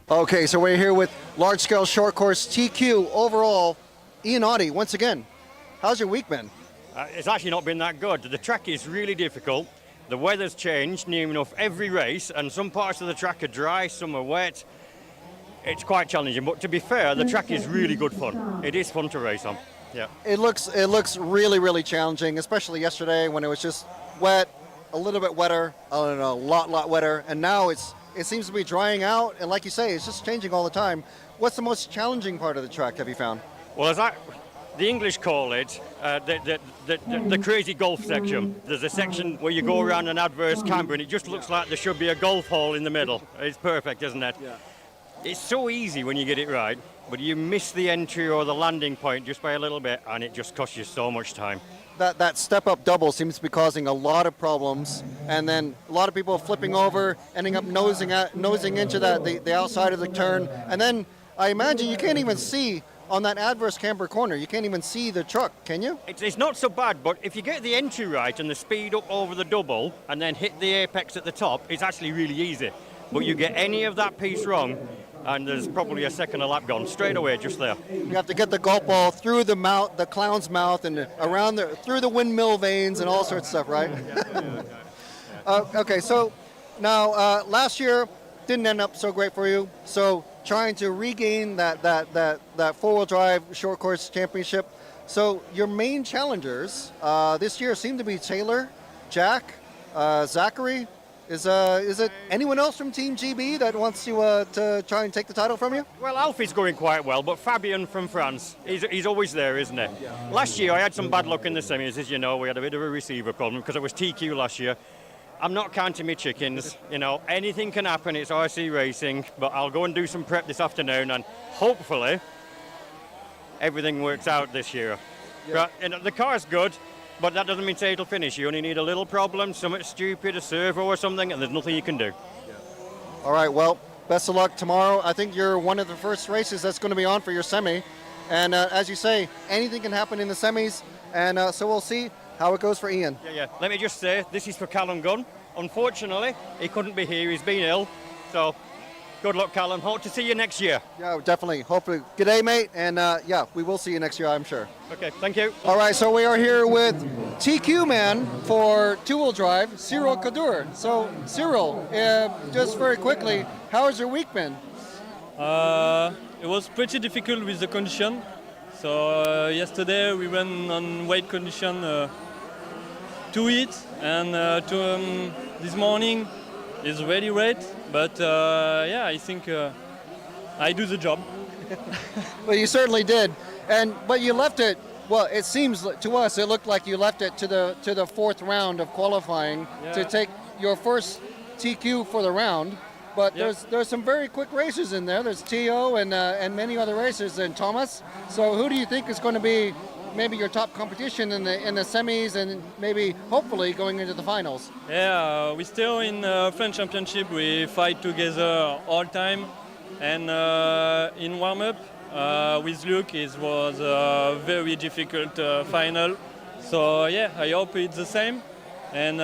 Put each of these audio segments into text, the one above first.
Okay, so we're here with large-scale short course TQ overall. Ian Audie, once again, how's your week been? It's actually not been that good. The track is really difficult. The weather's changed near enough every race, and some parts of the track are dry, some are wet. It's quite challenging, but to be fair, the track is really good fun. It is fun to race on. Yeah. It looks really challenging, especially yesterday when it was just wet, a little bit wetter, I don't know, a lot wetter, and now it seems to be drying out, and like you say, it's just changing all the time. What's the most challenging part of the track, have you found? Well, the English call it the crazy golf section. There's a section where you go around an adverse camber and it just looks like there should be a golf hole in the middle. It's perfect, isn't it? Yeah. It's so easy when you get it right, but you miss the entry or the landing point just by a little bit and it just costs you so much time. That step-up double seems to be causing a lot of problems, and then a lot of people flipping over, ending up nosing into the outside of the turn, and then I imagine you can't even see on that adverse camber corner. You can't even see the truck, can you? It's not so bad, but if you get the entry right and the speed up over the double and then hit the apex at the top, it's actually really easy. But you get any of that piece wrong, and there's probably a second a lap gone straight away just there. You have to get the golf ball through the mouth, the clown's mouth, and around through the windmill veins and all sorts of stuff, right? Okay, so now last year didn't end up so great for you. So trying to regain that four-wheel drive short course championship. So your main challengers this year seem to be Taylor, Jack, Zachary. Is it anyone else from Team GB that wants to try and take the title from you? Well, Alfie's going quite well, but Fabien from France, he's always there, isn't he? Yeah. Last year I had some bad luck in the semis, as you know. We had a bit of a receiver problem because it was TQ last year. I'm not counting my chickens. You know, anything can happen. It's RC racing, but I'll go and do some prep this afternoon, and hopefully everything works out this year. Yeah. You know, the car's good, but that doesn't mean say it'll finish. You only need a little problem, something stupid, a servo or something, and there's nothing you can do. Yeah. All right, well, best of luck tomorrow. I think you're one of the first races that's going to be on for your semi. And as you say, anything can happen in the semis, and so we'll see how it goes for Ian. Yeah. Let me just say, this is for Callum Gunn. Unfortunately, he couldn't be here. He's been ill. So good luck, Callum. Hope to see you next year. Yeah, definitely. Hopefully. G'day, mate. And yeah, we will see you next year, I'm sure. Okay, thank you. All right, so we are here with TQ man for two-wheel drive, Cyril Kadur. So, Cyril, just very quickly, how has your week been? It was pretty difficult with the condition. So yesterday we went on weight condition to eat, and this morning is really great. But yeah, I think I do the job. Well, you certainly did, but you left it. Well, it seems to us it looked like you left it to the fourth round of qualifying to take your first TQ for the round. But there's some very quick racers in there. There's Tio and many other racers and Thomas. So who do you think is going to be maybe your top competition in the semis and maybe hopefully going into the finals? Yeah, we're still in French Championship. We fight together all time, and in warm up with Luke it was a very difficult final. So yeah, I hope it's the same, and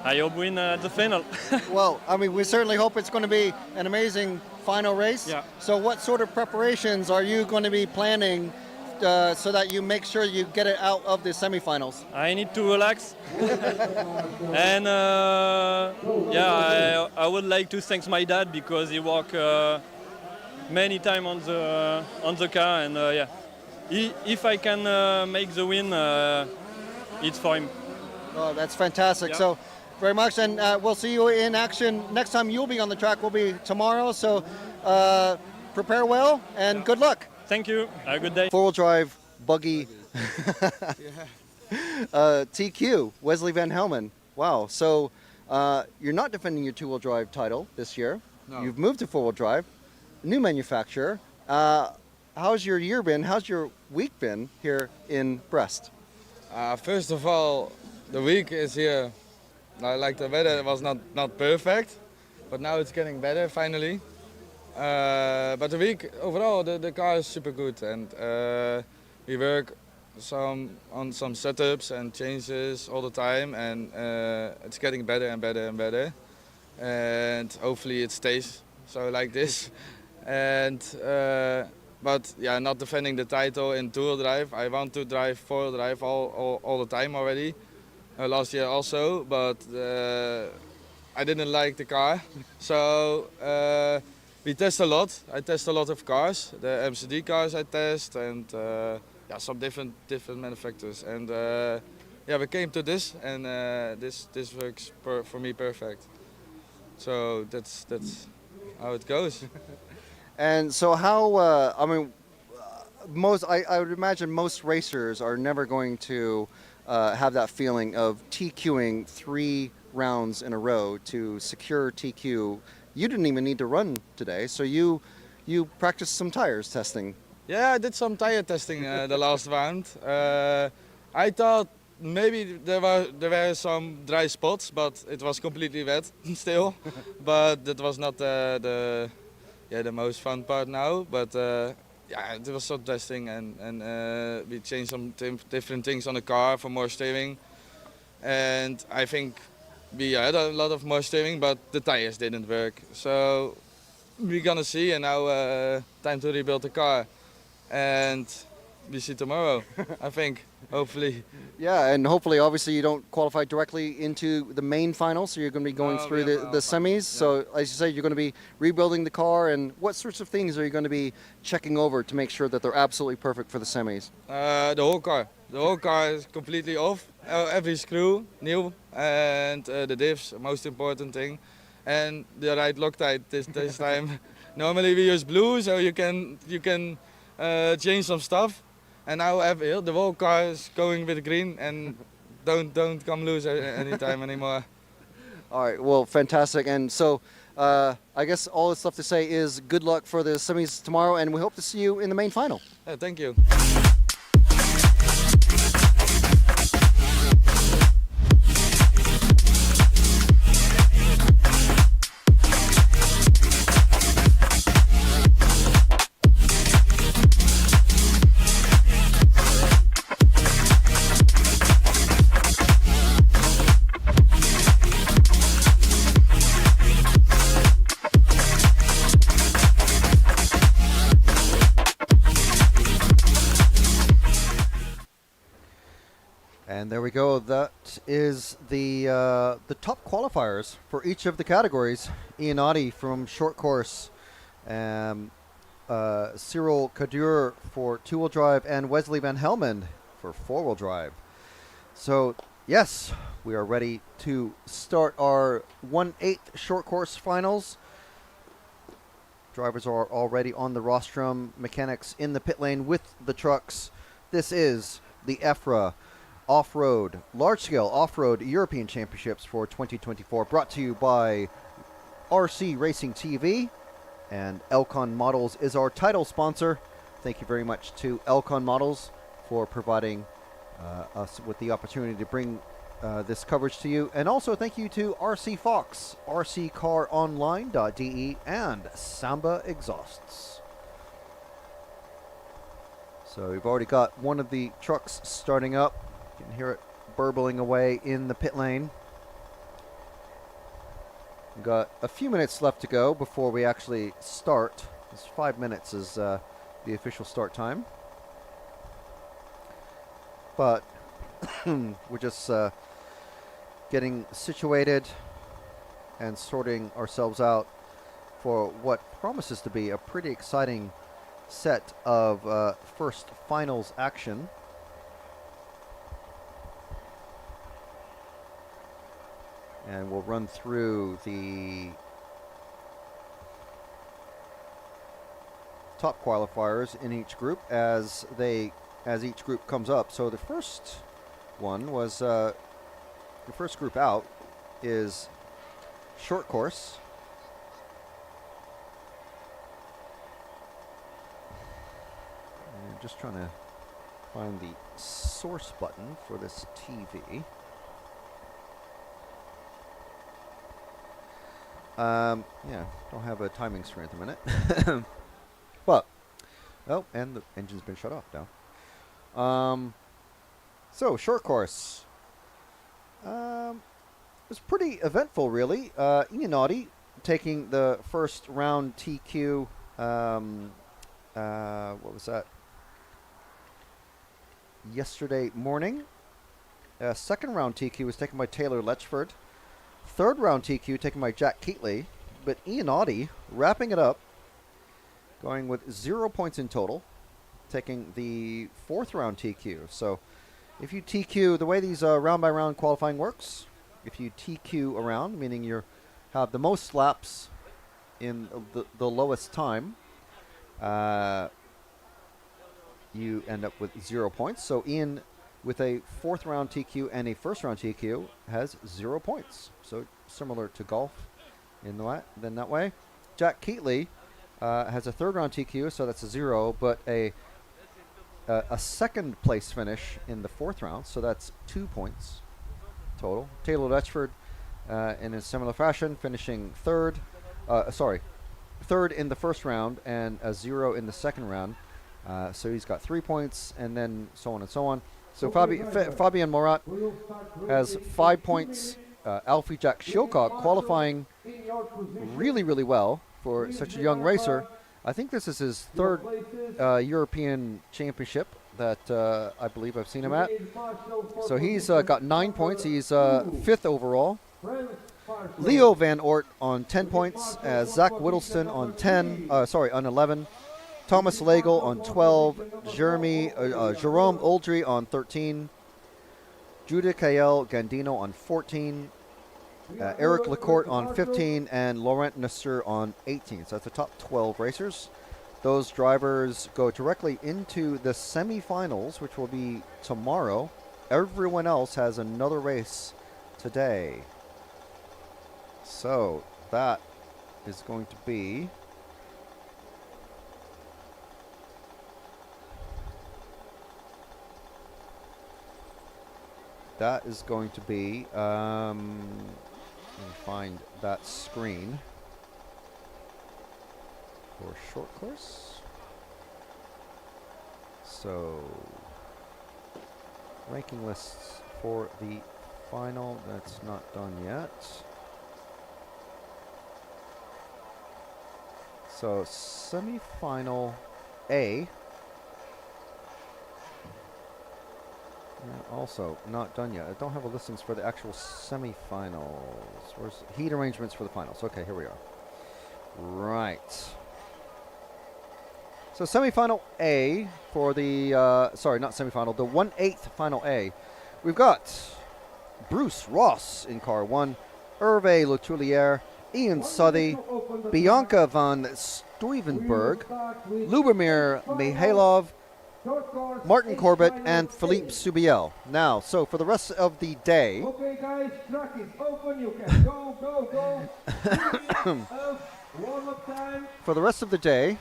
I hope we win at the final. Well, I mean, we certainly hope it's going to be an amazing final race. Yeah. So what sort of preparations are you going to be planning so that you make sure you get it out of the semifinals? I need to relax. And yeah, I would like to thank my dad because he worked many times on the car, and yeah, if I can make the win, it's for him. Oh, that's fantastic. Yeah. So very much, and we'll see you in action. Next time you'll be on the track will be tomorrow, so prepare well and good luck. Thank you. Have a good day. Four-wheel drive buggy TQ, Wesley Van Helmen. Wow, so you're not defending your two-wheel drive title this year. No. You've moved to four-wheel drive, new manufacturer. How's your year been? How's your week been here in Brest? First of all, the week is here. Like the weather was not perfect, but now it's getting better finally. But the week overall, the car is super good, and we work on some setups and changes all the time, and it's getting better and better and better. And hopefully it stays so like this. And but yeah, not defending the title in tour drive. I want to drive four drive all the time already. Last year also, but I didn't like the car. So we test a lot. I test a lot of cars, the MCD cars I test, and yeah, some different manufacturers. And yeah, we came to this, and this works for me perfect. So that's how it goes. And so how, I mean, I would imagine most racers are never going to have that feeling of TQing 3 rounds in a row to secure TQ. You didn't even need to run today, so you practiced some tires testing. Yeah, I did some tire testing the last round. I thought maybe there were some dry spots, but it was completely wet still. But that was not the most fun part now. But yeah, there was some testing, and we changed some different things on the car for more steering. And I think we had a lot of more steering, but the tires didn't work. So we're gonna see, and now time to rebuild the car. And we see tomorrow, I think, hopefully. Yeah, and hopefully, obviously, you don't qualify directly into the main final, so you're going to be going through the semis. Yeah. So, as you say, you're going to be rebuilding the car, and what sorts of things are you going to be checking over to make sure that they're absolutely perfect for the semis? The whole car. The whole car is completely off. Every screw new, and the diffs, most important thing, and the right Loctite this time. Normally we use blue, so you can change some stuff. And now the whole car is going with green, and don't come loose anytime anymore. All right, well, fantastic. And so I guess all that's left to say is good luck for the semis tomorrow, and we hope to see you in the main final. Yeah, thank you. And there we go. That is the top qualifiers for each of the categories. Ian Oddie from short course, Cyril Kadur for two-wheel drive, and Wesley Van Helmond for four-wheel drive. So, yes, we are ready to start our 1/8 short course finals. Drivers are already on the rostrum. Mechanics in the pit lane with the trucks. This is the EFRA Off-Road, Large-Scale Off-Road European Championships for 2024, brought to you by RC Racing TV, and Elcon Models is our title sponsor. Thank you very much to Elcon Models for providing us with the opportunity to bring this coverage to you, and also thank you to RC Fox, rccaronline.de, and Samba Exhausts. So we've already got one of the trucks starting up. You can hear it burbling away in the pit lane. We've got a few minutes left to go before we actually start. It's 5 minutes is the official start time. But we're just getting situated and sorting ourselves out for what promises to be a pretty exciting set of first finals action. And we'll run through the top qualifiers in each group as each group comes up. So the first one was the first group out is short course. And I'm just trying to find the source button for this TV. Yeah, don't have a timing screen at the minute. But, oh, and the engine's been shut off now. So, short course. It was pretty eventful, really. Ian Oddie taking the first round TQ. What was that? Yesterday morning. Second round TQ was taken by Taylor Letchford. Third round TQ taken by Jack Keatley. But Ian Audie wrapping it up, going with 0 points in total, taking the fourth round TQ. So if you TQ, the way these round by round qualifying works, if you TQ around, meaning you have the most laps in the lowest time, you end up with 0 points. So Ian, with a fourth round TQ and a first round TQ, has 0 points. So similar to golf in that way. Jack Keatley has a third round TQ, so that's a 0, but a second place finish in the fourth round, so that's 2 points total. Taylor Letchford, in a similar fashion, finishing third in the first round and a 0 in the second round. So he's got 3 points, and then so on and so on. So Fabian Morat has 5 points. Alfie Jack Shilcock qualifying really, really well for such a young racer. I think this is his third European championship that I believe I've seen him at. So he's got 9 points. He's fifth overall. Leo Van Oort on 10 points. Zach Whittleston on 11. Thomas Lagle on 12. Jerome Oldry on 13. Judah Kael Gandino on 14. Eric Lacourt on 15, and Laurent Nasser on 18. So that's the top 12 racers. Those drivers go directly into the semifinals, which will be tomorrow. Everyone else has another race today. So that is going to be let me find that screen for short course. So, ranking lists for the final, that's not done yet. So, semi-final A. Also not done yet. I don't have a listings for the actual semi-finals. Where's heat arrangements for the finals? Okay, here we are. Right. So semi-final A for the, sorry, not semi-final, the 1/8 final A. We've got Bruce Ross in car 1, Hervé Letellier, Ian Suddy, Bianca van Stuyvenberg, Lubomir Mihailov, Martin Corbett, and Philippe Subiel. Now, so for the rest of the day, okay, guys, track is open. You can go. Warm-up time. For the rest of the day,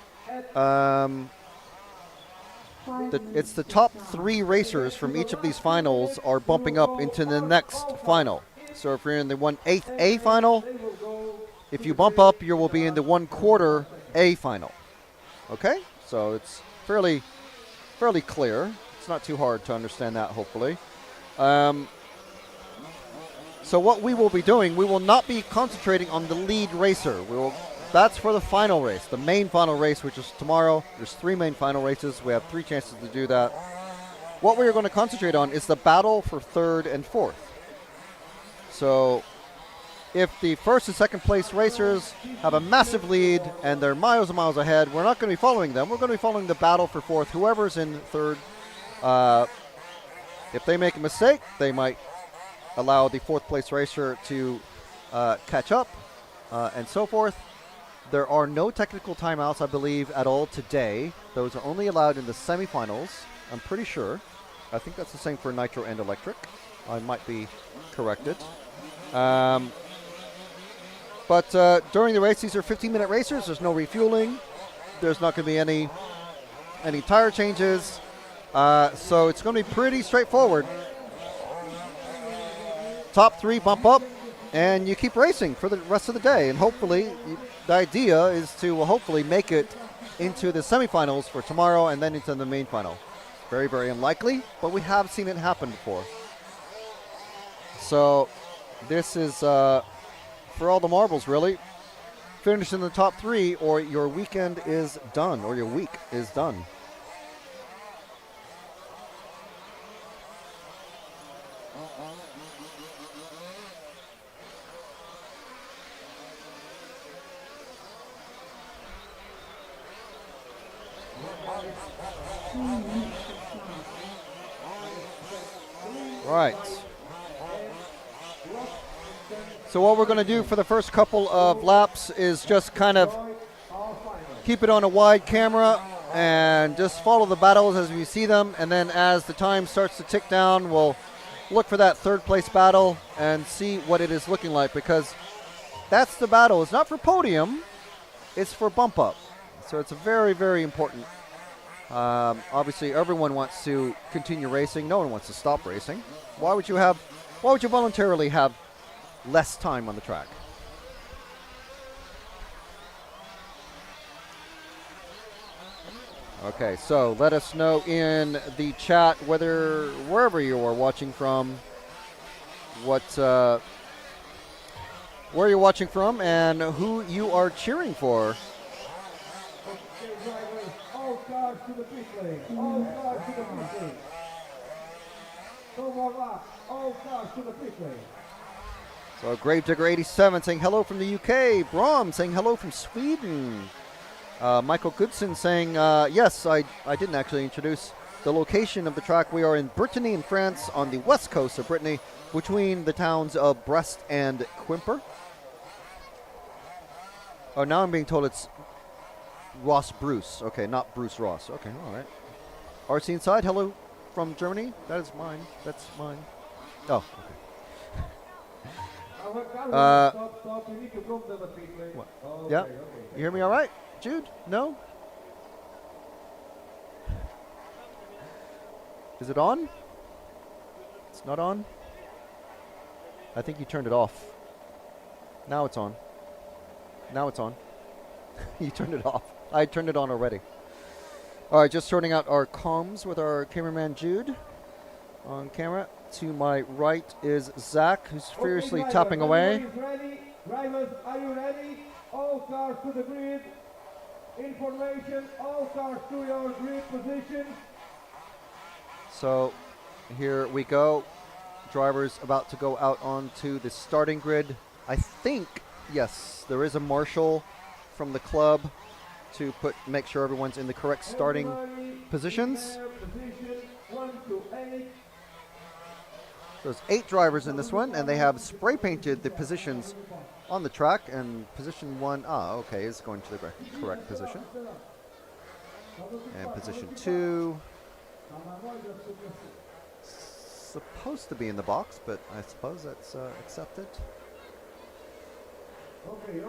it's the top 3 racers from each of these finals are bumping up into the next final. So if you're in the 1/8 A final, if you bump up, you will be in the 1/4 A final. Okay, so it's fairly clear. It's not too hard to understand that, hopefully. So what we will be doing, we will not be concentrating on the lead racer. That's for the final race, the main final race, which is tomorrow. There's 3 main final races. We have 3 chances to do that. What we are going to concentrate on is the battle for 3rd and 4th. So if the first and second place racers have a massive lead and they're miles and miles ahead, we're not going to be following them. We're going to be following the battle for 4th. Whoever's in 3rd, if they make a mistake, they might allow the 4th place racer to catch up and so forth. There are no technical timeouts, I believe, at all today. Those are only allowed in the semifinals, I'm pretty sure. I think that's the same for Nitro and Electric. I might be corrected. But during the race, these are 15-minute racers. There's no refueling. There's not going to be any tire changes. So it's going to be pretty straightforward. Top 3 bump up, and you keep racing for the rest of the day. And hopefully, the idea is to hopefully make it into the semifinals for tomorrow and then into the main final. Very, very unlikely, but we have seen it happen before. So this is for all the marbles, really. finish in the top 3 or your weekend is done, or your week is done. Right. So what we're going to do for the first couple of laps is just kind of keep it on a wide camera and just follow the battles as we see them. And then as the time starts to tick down, we'll look for that third place battle and see what it is looking like, because that's the battle. It's not for podium, it's for bump up. So it's a very, very important. Obviously, everyone wants to continue racing. No one wants to stop racing. Why would you voluntarily have less time on the track? Okay, so let us know in the chat wherever you are watching from, where you're watching from and who you are cheering for. Okay, drivers, all cars to the pit lane. All cars to the pit lane. No more laps. All cars to the pit lane. So Gravedigger 87 saying hello from the UK. Brom saying hello from Sweden. Michael Goodson saying, yes, I didn't actually introduce the location of the track. We are in Brittany in France, on the west coast of Brittany, between the towns of Brest and Quimper. Oh, now I'm being told it's Ross Bruce. Okay, not Bruce Ross. Okay, all right. RC Inside, hello from Germany. That is mine. That's mine. Oh, okay. Stop. You need to come to the pit lane. What? Okay, Yeah. okay. You hear me all right, Jude? No? Is it on? It's not on? I think you turned it off. Now it's on. Now it's on. You turned it off. I turned it on already. All right, just sorting out our comms with our cameraman Jude on camera. To my right is Zach, who's furiously Okay, tapping away. everybody is ready. Drivers, are you ready? All cars to the grid. Information, all cars to your grid position. So here we go. Drivers about to go out onto the starting grid. I think, yes, there is a marshal from the club to make sure everyone's in the correct starting Everybody positions. in their position, 1 to 8. There's 8 drivers in this one, and they have spray painted the positions on the track. And position 1, okay, is going to the correct position. And position 2, supposed to be in the box, but I suppose that's accepted. Okay.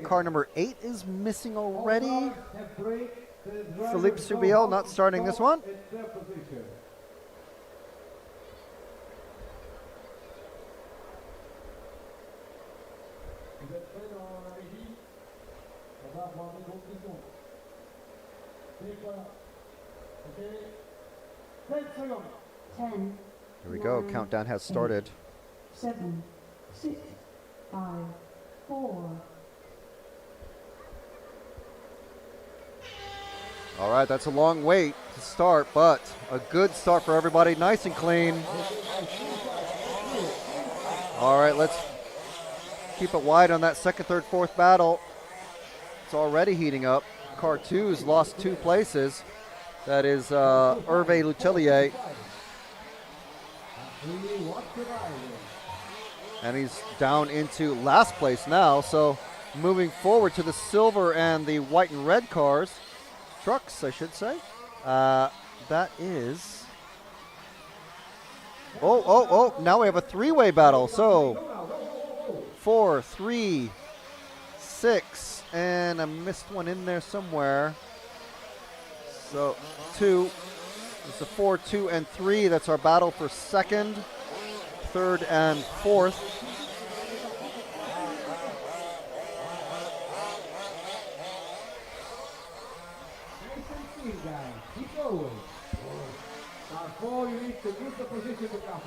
Car number 8 is missing already. All cars have brakes. The drivers Philippe know Subiel how not to starting this stop one. at their position. Vous êtes prêts dans la régie? On va avoir des conclusions. Et voilà. Ok? 5 secondes. 10. Here we go. 9, Countdown has started. 7, 6, 5, 4. All right, that's a long wait to start, but a good start for everybody. Nice and clean. All right, let's keep it wide on that second, third, fourth battle. It's already heating up. Car 2's lost 2 places. That is Hervé Letellier. And he's down into last place now. So moving forward to the silver and the white and red cars. Trucks, I should say. That is... Oh, now we have a 3-way battle. So 4, 3, 6, and I missed one in there somewhere. So 2. It's a 4, 2, and 3. That's our battle for second, third, and fourth. Guys, keep going. Car 4, you need to give the position to car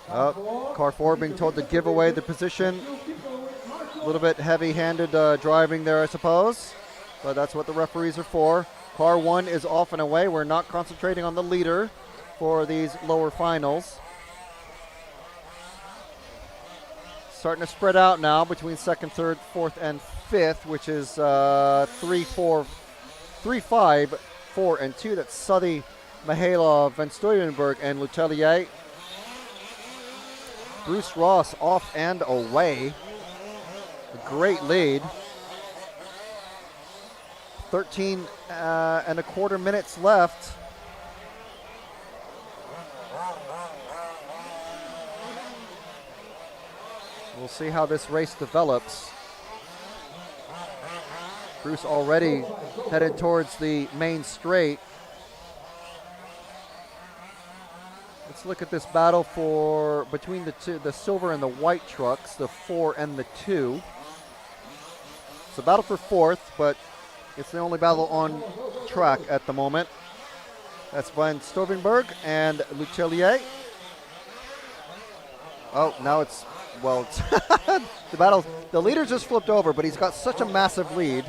5. Car 4 being told to give away the position. You keep going. Mark A little bit heavy-handed driving there, I suppose, but that's what the referees are for. Car 1 is off and away. We're not concentrating on the leader for these lower finals. Starting to spread out now between second, third, fourth, and fifth, which is 3, 4, 3, 5, 4, and 2. That's Southey, Mihailov, Van Stuyvenberg, and Letellier. Bruce Ross off and away. A great lead. 13 and a quarter minutes left. We'll see how this race develops. Bruce already headed towards the main straight. Let's look at this battle for between the silver and the white trucks, the 4 and the 2. It's a battle for fourth, but it's the only battle on track at the moment. That's Van Stuyvenberg and Letellier. Oh, now it's, well, the leader just flipped over, but he's got such a massive lead.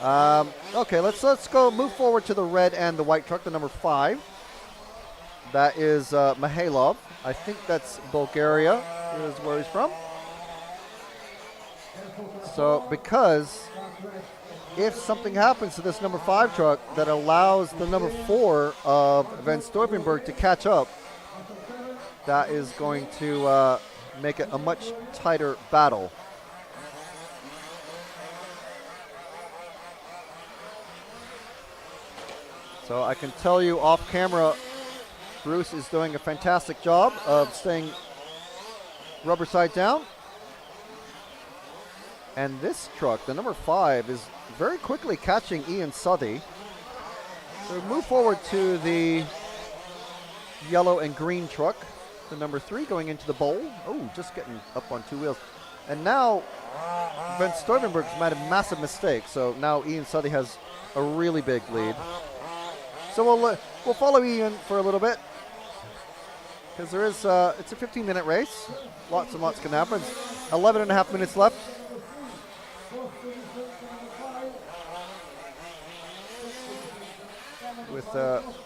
Okay, let's go move forward to the red and the white truck, the number 5. That is Mihailov. I think that's Bulgaria, is where he's from. So because if something happens to this number 5 truck that allows the number 4 of Van Stuyvenberg to catch up, that is going to make it a much tighter battle. So I can tell you off camera, Bruce is doing a fantastic job of staying rubber side down. And this truck, the number 5, is very quickly catching Ian Southey. So move forward to the yellow and green truck, the number 3 going into the bowl. Oh, just getting up on 2 wheels. And now Van Stuyvenberg's made a massive mistake. So now Ian Southey has a really big lead. So we'll follow Ian for a little bit, because there is it's a 15-minute race. Lots and lots can happen. 11 and a half minutes left. With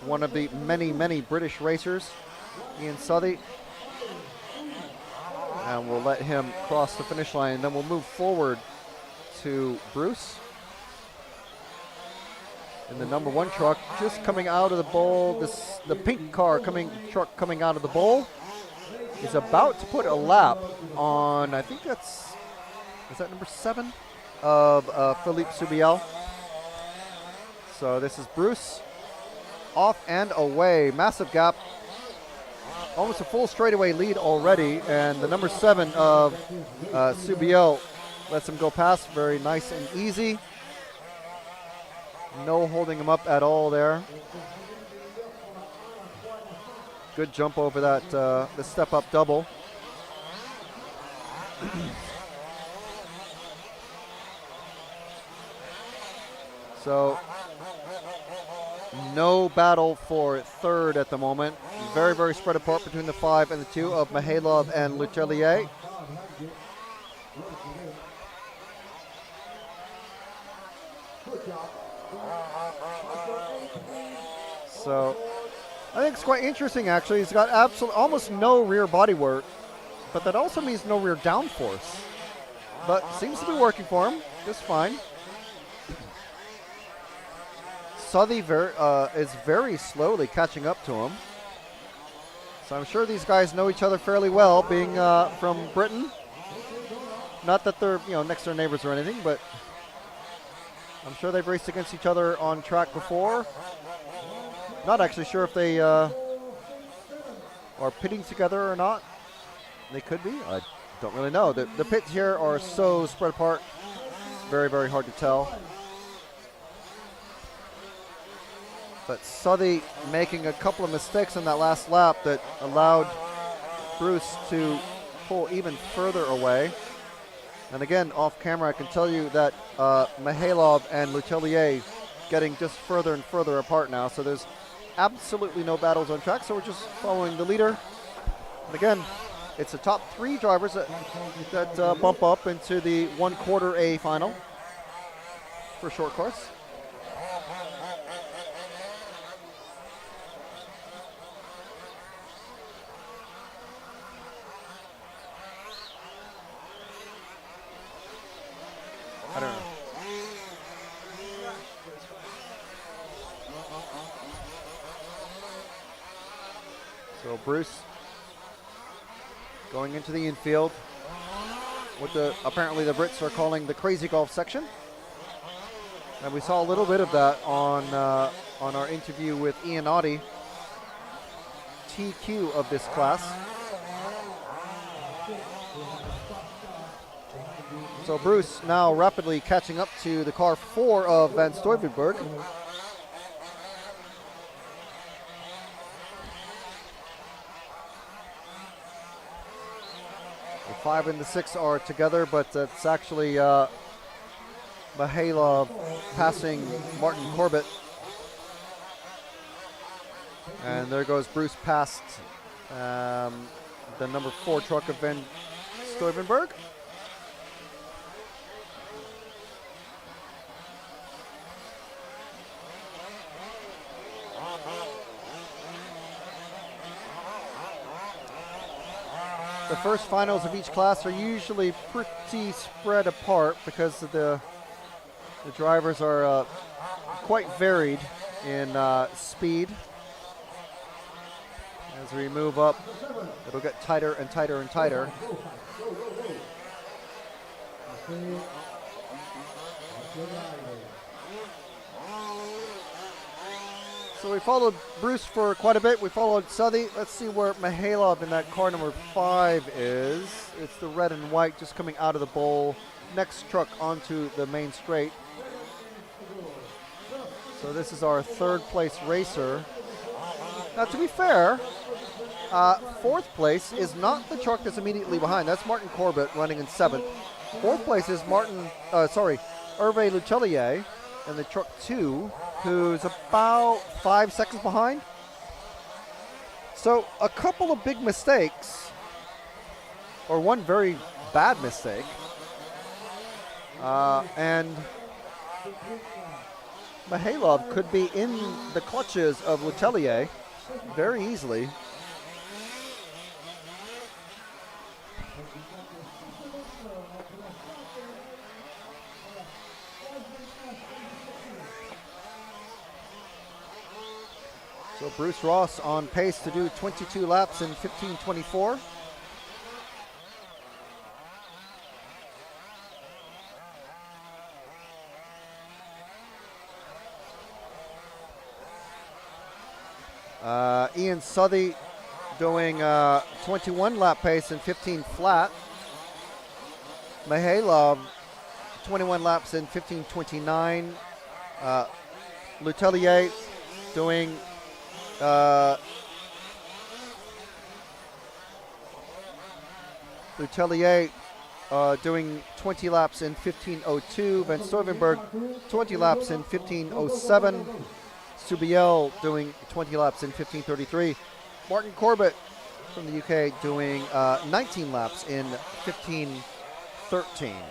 one of the many British racers, Ian Southey. And we'll let him cross the finish line, and then we'll move forward to Bruce. And the number 1 truck just coming out of the bowl. The pink truck coming out of the bowl is about to put a lap on, I think is that number 7 of Philippe Subiel. So this is Bruce off and away. Massive gap. Almost a full straightaway lead already. And the number 7 of Subiel lets him go past. Very nice and easy. No holding him up at all there. Good jump over that the step-up double. So no battle for third at the moment. Very spread apart between the 5 and the 2 of Mihailov and Letellier. So I think it's quite interesting, actually. He's got almost no rear body work, but that also means no rear downforce. But seems to be working for him just fine. Southey is very slowly catching up to him. So I'm sure these guys know each other fairly well, being from Britain. Not that they're next door neighbors or anything, but I'm sure they've raced against each other on track before. Not actually sure if they are pitting together or not. They could be. I don't really know. The pits here are so spread apart. Very hard to tell. But Southey making a couple of mistakes in that last lap that allowed Bruce to pull even further away. And again, off camera, I can tell you that Mihailov and Letellier getting just further and further apart now. So there's absolutely no battles on track. So we're just following the leader. And again, it's the top 3 drivers that bump up into the 1/4 A final for short course. I don't know. So Bruce going into the infield with apparently the Brits are calling the crazy golf section. And we saw a little bit of that on our interview with Ian Audie, TQ of this class. So Bruce now rapidly catching up to the car 4 of Van Stuyvenberg. The 5 and the 6 are together, but it's actually Mihailov passing Martin Corbett. And there goes Bruce past the number 4 truck of Van Stuyvenberg. The first finals of each class are usually pretty spread apart because of the drivers are quite varied in speed. As we move up, it'll get tighter and tighter and tighter. So we followed Bruce for quite a bit. We followed Southey. Let's see where Mihailov in that car number 5 is. It's the red and white just coming out of the bowl. Next truck onto the main straight. So this is our 3rd place racer. Now to be fair, 4th place is not the truck that's immediately behind. That's Martin Corbett running in 7th. 4th place is Hervé Lucellier in the truck 2, who's about 5 seconds behind. So a couple of big mistakes, or one very bad mistake, and Mihailov could be in the clutches of Lucellier very easily. So Bruce Ross on pace to do 22 laps in 15:24. Ian Southey doing 21 lap pace in 15 flat. Mihailov 21 laps in 15:29. Lucellier doing doing 20 laps in 15:02. Van Stuyvenberg 20 laps in 15:07. Subiel doing 20 laps in 15:33. Martin Corbett from the UK doing 19 laps in 15:13.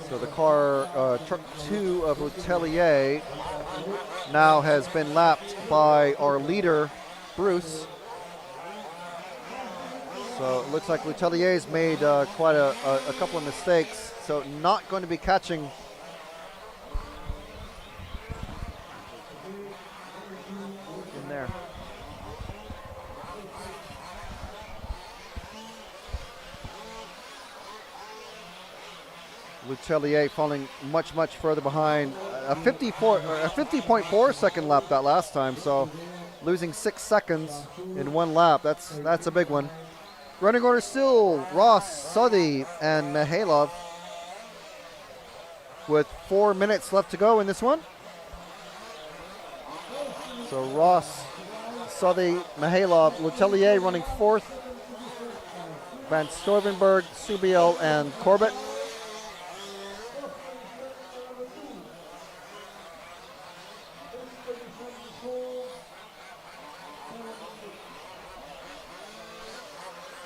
So the car, truck 2 of Lucellier now has been lapped by our leader, Bruce. So it looks like Lucellier's made quite a couple of mistakes, so not going to be catching in there. Lucellier falling much further behind. A 50.4 second lap that last time, so losing 6 seconds in 1 lap. That's a big one. Running order still Ross, Southey, and Mihailov with 4 minutes left to go in this one. So Ross, Southey, Mihailov, Lucellier running 4th. Van Stuyvenberg, Subiel, and Corbett.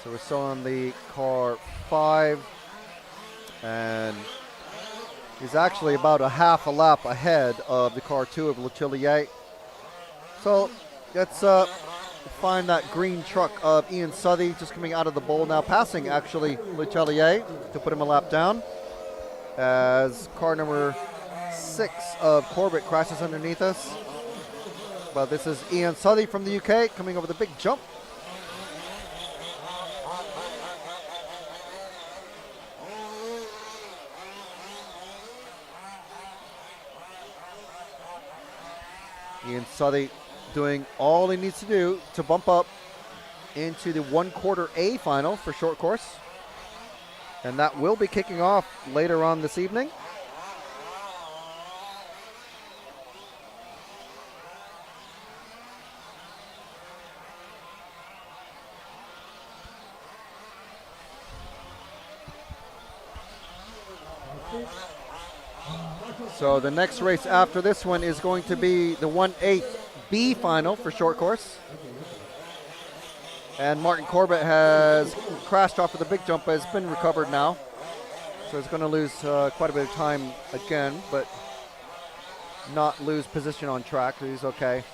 So we're still on the car 5, and he's actually about a half a lap ahead of the car 2 of Letellier. So let's find that green truck of Ian Southey just coming out of the bowl now, passing actually Letellier to put him a lap down as car number 6 of Corbett crashes underneath us. But this is Ian Southey from the UK coming over the big jump. Ian Southey doing all he needs to do to bump up into the 1/4 A final for short course. And that will be kicking off later on this evening. So the next race after this one is going to be the 1/8 B final for short course. And Martin Corbett has crashed off of the big jump, but has been recovered now. So he's going to lose quite a bit of time again, but not lose position on track. He's okay.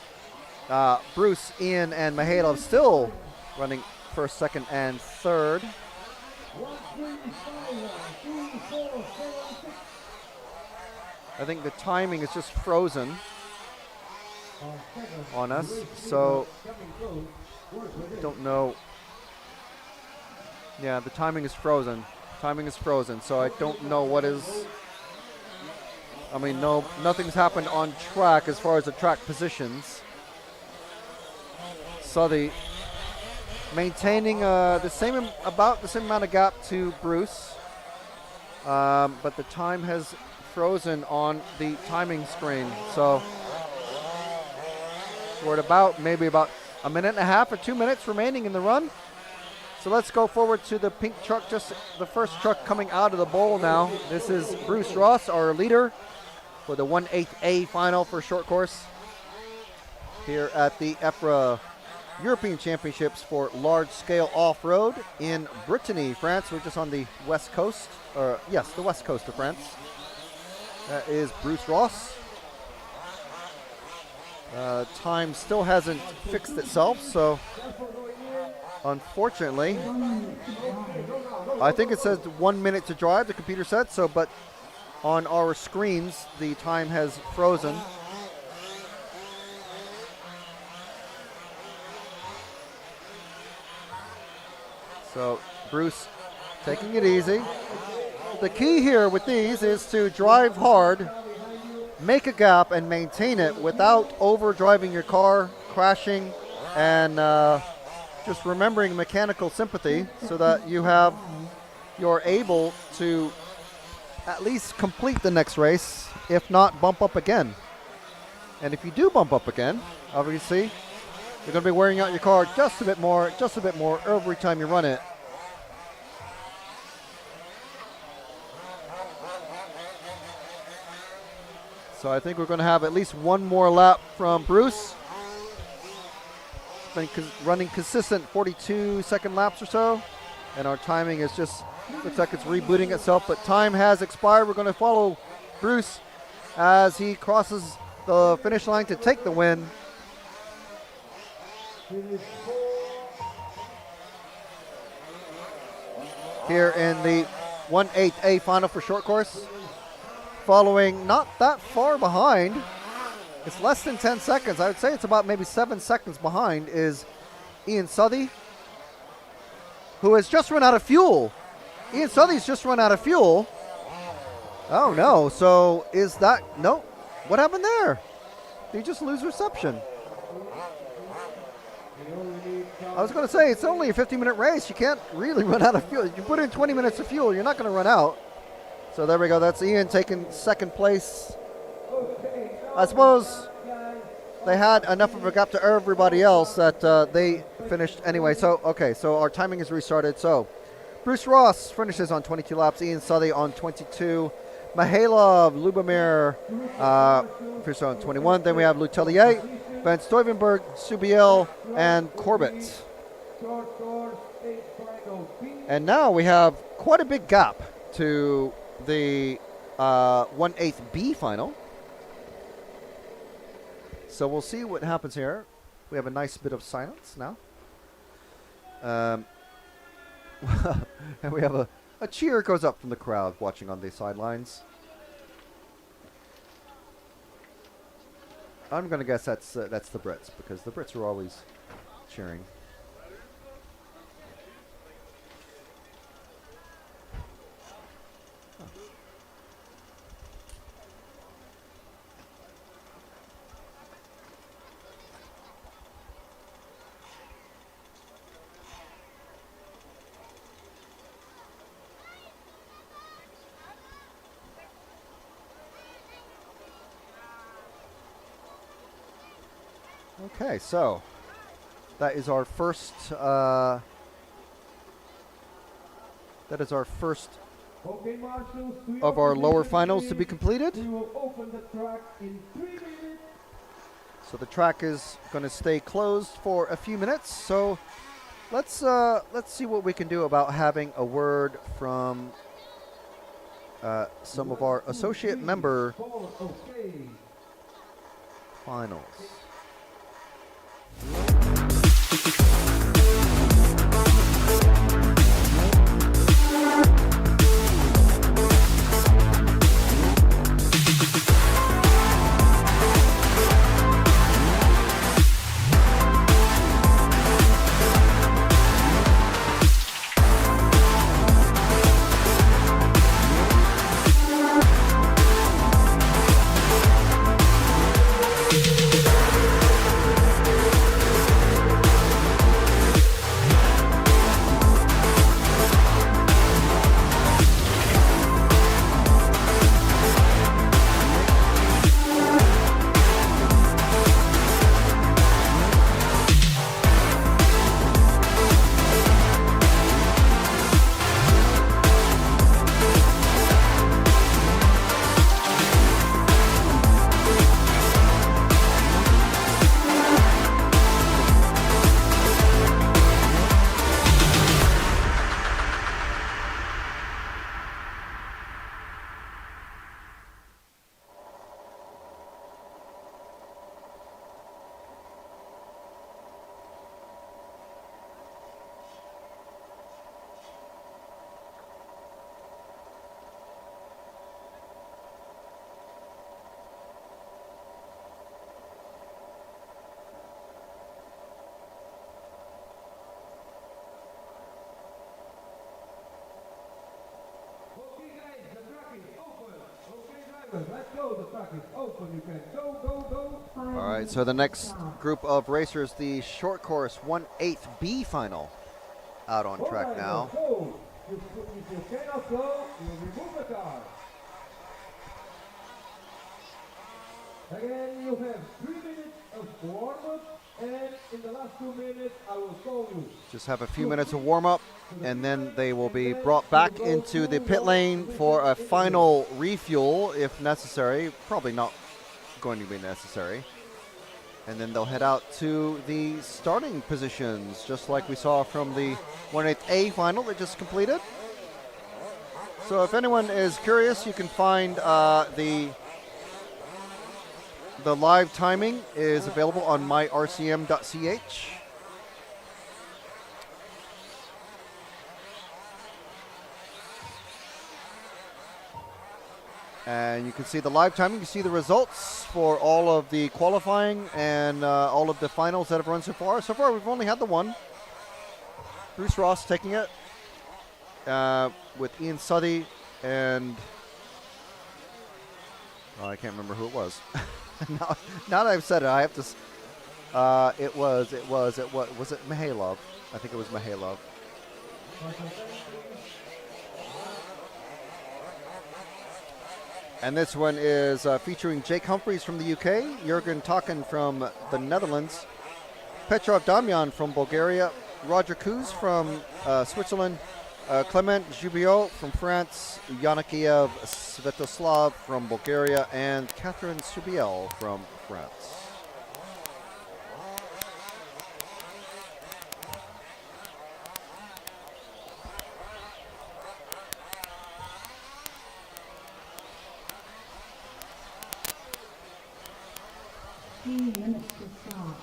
Bruce, Ian, and Mihailov still running first, second, and third. I think the timing is just frozen on us, so don't know. Yeah, the timing is frozen. Timing is frozen, so I don't know what is. I mean, no, nothing's happened on track as far as the track positions. Southey maintaining about the same amount of gap to Bruce, but the time has frozen on the timing screen. So we're at maybe about a minute and a half or 2 minutes remaining in the run. So let's go forward to the pink truck, just the first truck coming out of the bowl now. This is Bruce Ross, our leader for the 1/8 A final for short course here at the EFRA European Championships for large scale off-road in Brittany, France. We're just on the west coast, or yes, the west coast of France. That is Bruce Ross. Time still hasn't fixed itself, so unfortunately, I think it says 1 minute to drive, the computer said so, but on our screens, the time has frozen. So Bruce taking it easy. The key here with these is to drive hard, make a gap, and maintain it without overdriving your car, crashing, and just remembering mechanical sympathy so that you're able to at least complete the next race, if not bump up again. And if you do bump up again, obviously, you're going to be wearing out your car just a bit more every time you run it. So I think we're going to have at least one more lap from Bruce. Been running consistent 42-second laps or so. And our timing is just, looks like it's rebooting itself, but time has expired. We're going to follow Bruce as he crosses the finish line to take the win. Here in the 1/8 A final for short course. Following not that far behind, it's less than 10 seconds. I would say it's about maybe 7 seconds behind is Ian Southey, who has just run out of fuel. Ian Southey's just run out of fuel. Oh no, so is that, no, what happened there? Did he just lose reception? I was going to say, it's only a 50-minute race. You can't really run out of fuel. You put in 20 minutes of fuel, you're not going to run out. So there we go. That's Ian taking second place. I suppose they had enough of a gap to everybody else that they finished anyway. So, okay, so our timing is restarted. So Bruce Ross finishes on 22 laps. Ian Southey on 22. Mihailov, Lubomir finishes on 21. Then we have Letellier, Van Stuyvenberg, Subiel, and Corbett. And now we have quite a big gap to the 1/8 B final. So we'll see what happens here. We have a nice bit of silence now. And we have a cheer goes up from the crowd watching on the sidelines. I'm going to guess that's the Brits, because the Brits are always cheering. Okay, so that is our first. That is our first Okay, marshals, to of your our lower position, finals to be please. completed. We will open the track in 3 minutes. So the track is going to stay closed for a few minutes. So let's see what we can do about having a word from some of our 1, 2, associate 3, member 4, okay. finals. Okay, guys, the track is open. Okay, drivers, let's go. The track is open. You can go, go, go. All right, so the next group of racers, the short course 1/8 B final, out on track Alright, now. So, if you cannot go, you remove the car. Again, you have 3 minutes of warm-up, and in the last 2 minutes, I will call you. Just have a few minutes of warm up, and then they will be brought back into the pit lane for a final refuel if necessary. Probably not going to be necessary. And then they'll head out to the starting positions, just like we saw from the 1/8 A final that just completed. So if anyone is curious, you can find the live timing is available on myrcm.ch. And you can see the live timing. You can see the results for all of the qualifying and all of the finals that have run so far. So far, we've only had the one. Bruce Ross taking it with Ian Suddy and I can't remember who it was. now that I've said it, I have to. Was it Mihailov? I think it was Mihailov. And this one is featuring Jake Humphreys from the UK, Jurgen Taken from the Netherlands, Petrov Damyan from Bulgaria, Roger Kuz from Switzerland, Clement Jubiot from France, Yanakiev Svetoslav from Bulgaria, and Catherine Subiel from France. 15 minutes to start.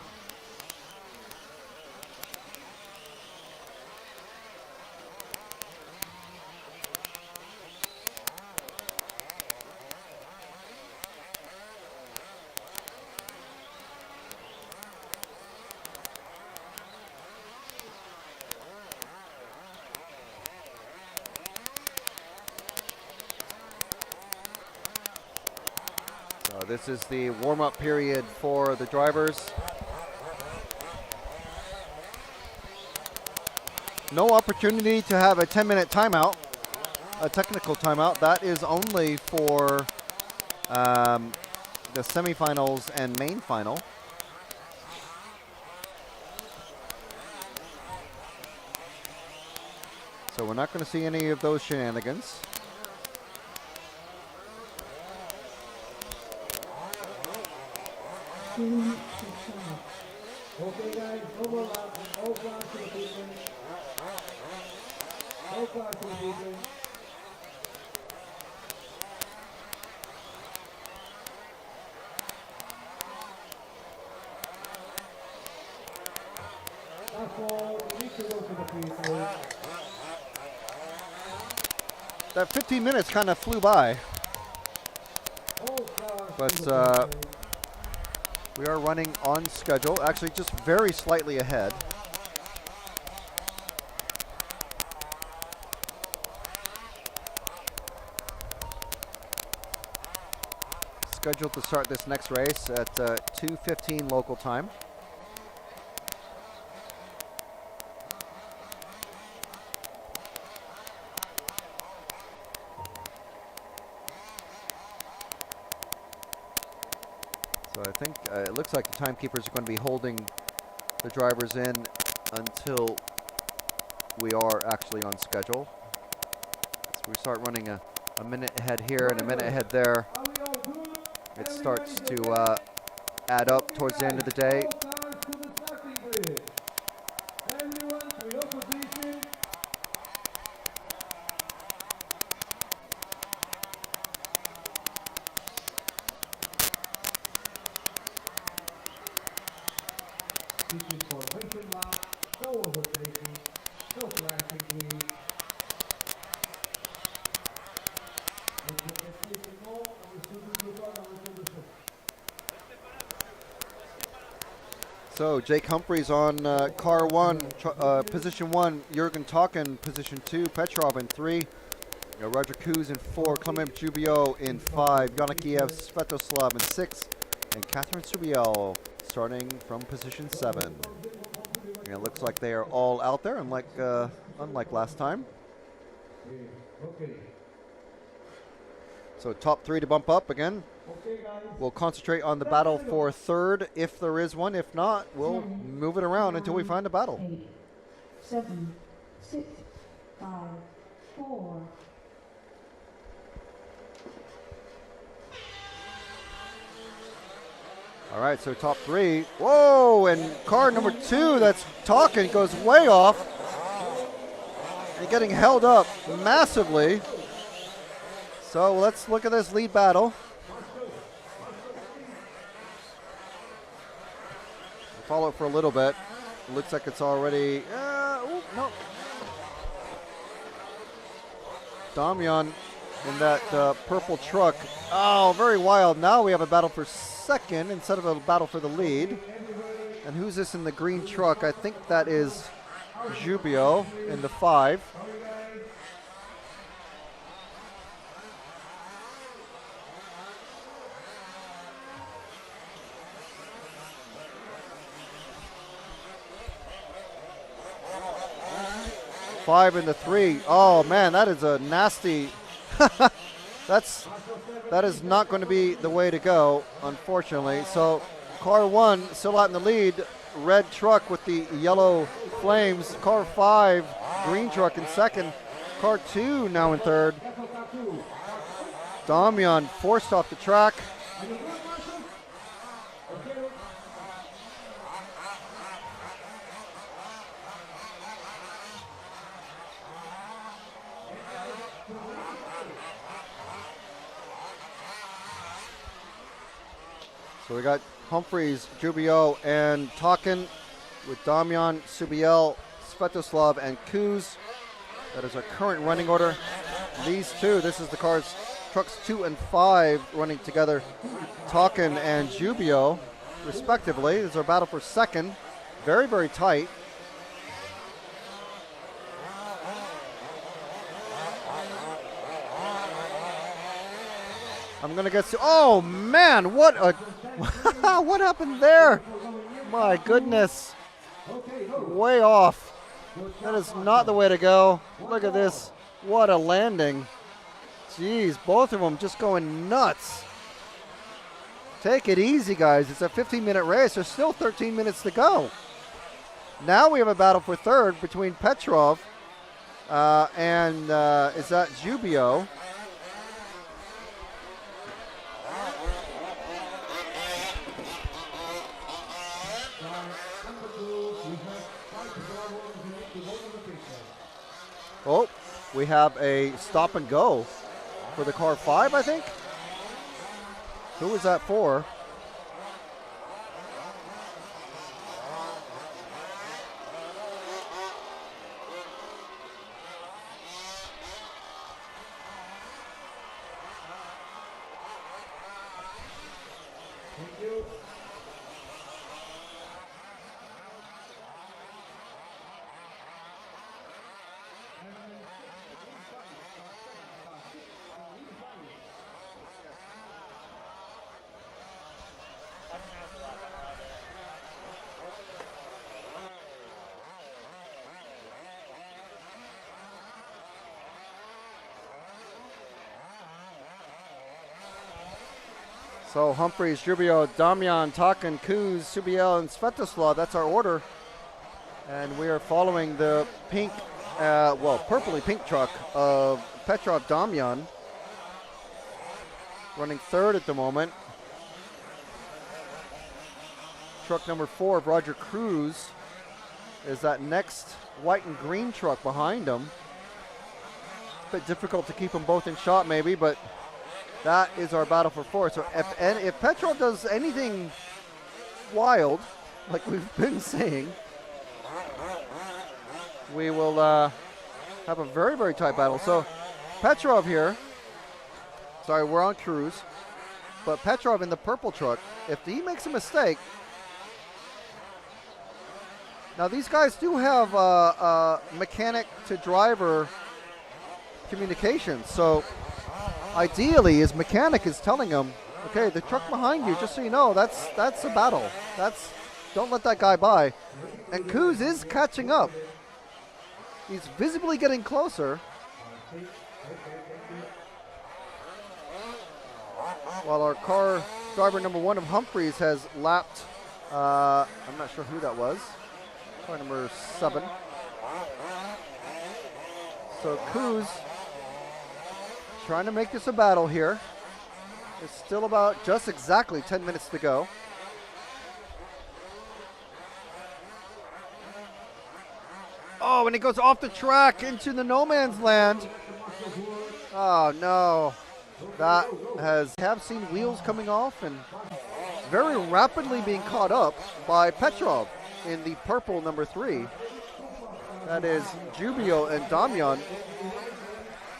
This is the warm-up period for the drivers. No opportunity to have a 10-minute timeout, a technical timeout. That is only for the semifinals and main final. So we're not going to see any of those shenanigans. Okay guys, overlap, all cars to the people. All cars to the people. That's all, we need to go to the people. That 15 minutes kind of flew by, All cars but to the people. we are running on schedule, actually just very slightly ahead. Scheduled to start this next race at 2:15 local time. So I think it looks like the timekeepers are going to be holding the drivers in until we are actually on schedule. So we start running a minute ahead here and a minute ahead there. Are we all good? It starts to add up towards the end of the day. All cars to the starting grid. Everyone to your position. This is formation lap, no overtaking, no flashing please. So Jake Humphreys on car one, position one, Jürgen Tauken, position two, Petrov in three, Roger Kuz in four, Clement Jubio in five, Yanakiev Svetoslav in six, and Catherine Subiel starting from position seven. And it looks like they are all out there, unlike last time. Okay. So top three to bump up again. Okay, guys. We'll concentrate on the battle for third, if there is one. If not, we'll move it around until we find a battle. 8, 7, 6, 5, 4. All right, so top three. Whoa, and car number two that's talking goes way off. And getting held up massively. So let's look at this lead battle. Follow it for a little bit. It looks like it's already, no. Damian in that purple truck. Oh, very wild. Now we have a battle for second instead of a battle for the lead. And who's this in the green truck? I think that is Jubio in the 5. Five in the 3. Oh man, that is a nasty. That is not going to be the way to go, unfortunately. So car 1 still out in the lead. Red truck with the yellow flames. Car 5, green truck in second. Car 2 now in third. Damian forced off the track. So we got Humphreys, Jubio, and Takin with Damian, Subiel, Svetoslav, and Kuz. That is our current running order. These two, this is the cars, trucks 2 and 5 running together. Takin and Jubio, respectively. This is our battle for second. Very, very tight. I'm gonna get to, oh man, what a, what happened there? My goodness, way off. That is not the way to go. Look at this, what a landing. Jeez, both of them just going nuts. Take it easy, guys. It's a 15-minute race. There's still 13 minutes to go. Now we have a battle for third between Petrov and is that Jubio? Oh, we have a stop and go for the car 5, I think. Who was that for? So Humphreys, Jubio, Damian, Takin, Kuz, Subiel, and Svetoslav. That's our order. And we are following the pink, purpley pink truck of Petrov Damian. Running third at the moment. Truck number 4 of Roger Cruz is that next white and green truck behind him. A bit difficult to keep them both in shot maybe, but that is our battle for fourth. So if Petrov does anything wild, like we've been saying, we will have a very, very tight battle. So Petrov here, sorry, we're on Cruz, but Petrov in the purple truck, if he makes a mistake, now these guys do have mechanic to driver communication, so ideally, his mechanic is telling him, okay, the truck behind you, just so you know, that's a battle. Don't let that guy by. And Kuz is catching up. He's visibly getting closer. While our car driver number 1 of Humphreys has lapped, I'm not sure who that was, car number 7. So Kuz trying to make this a battle here. It's still about just exactly 10 minutes to go. Oh, and it goes off the track into the no man's land. Oh no. That have seen wheels coming off and very rapidly being caught up by Petrov in the purple number 3. That is Jubio and Damian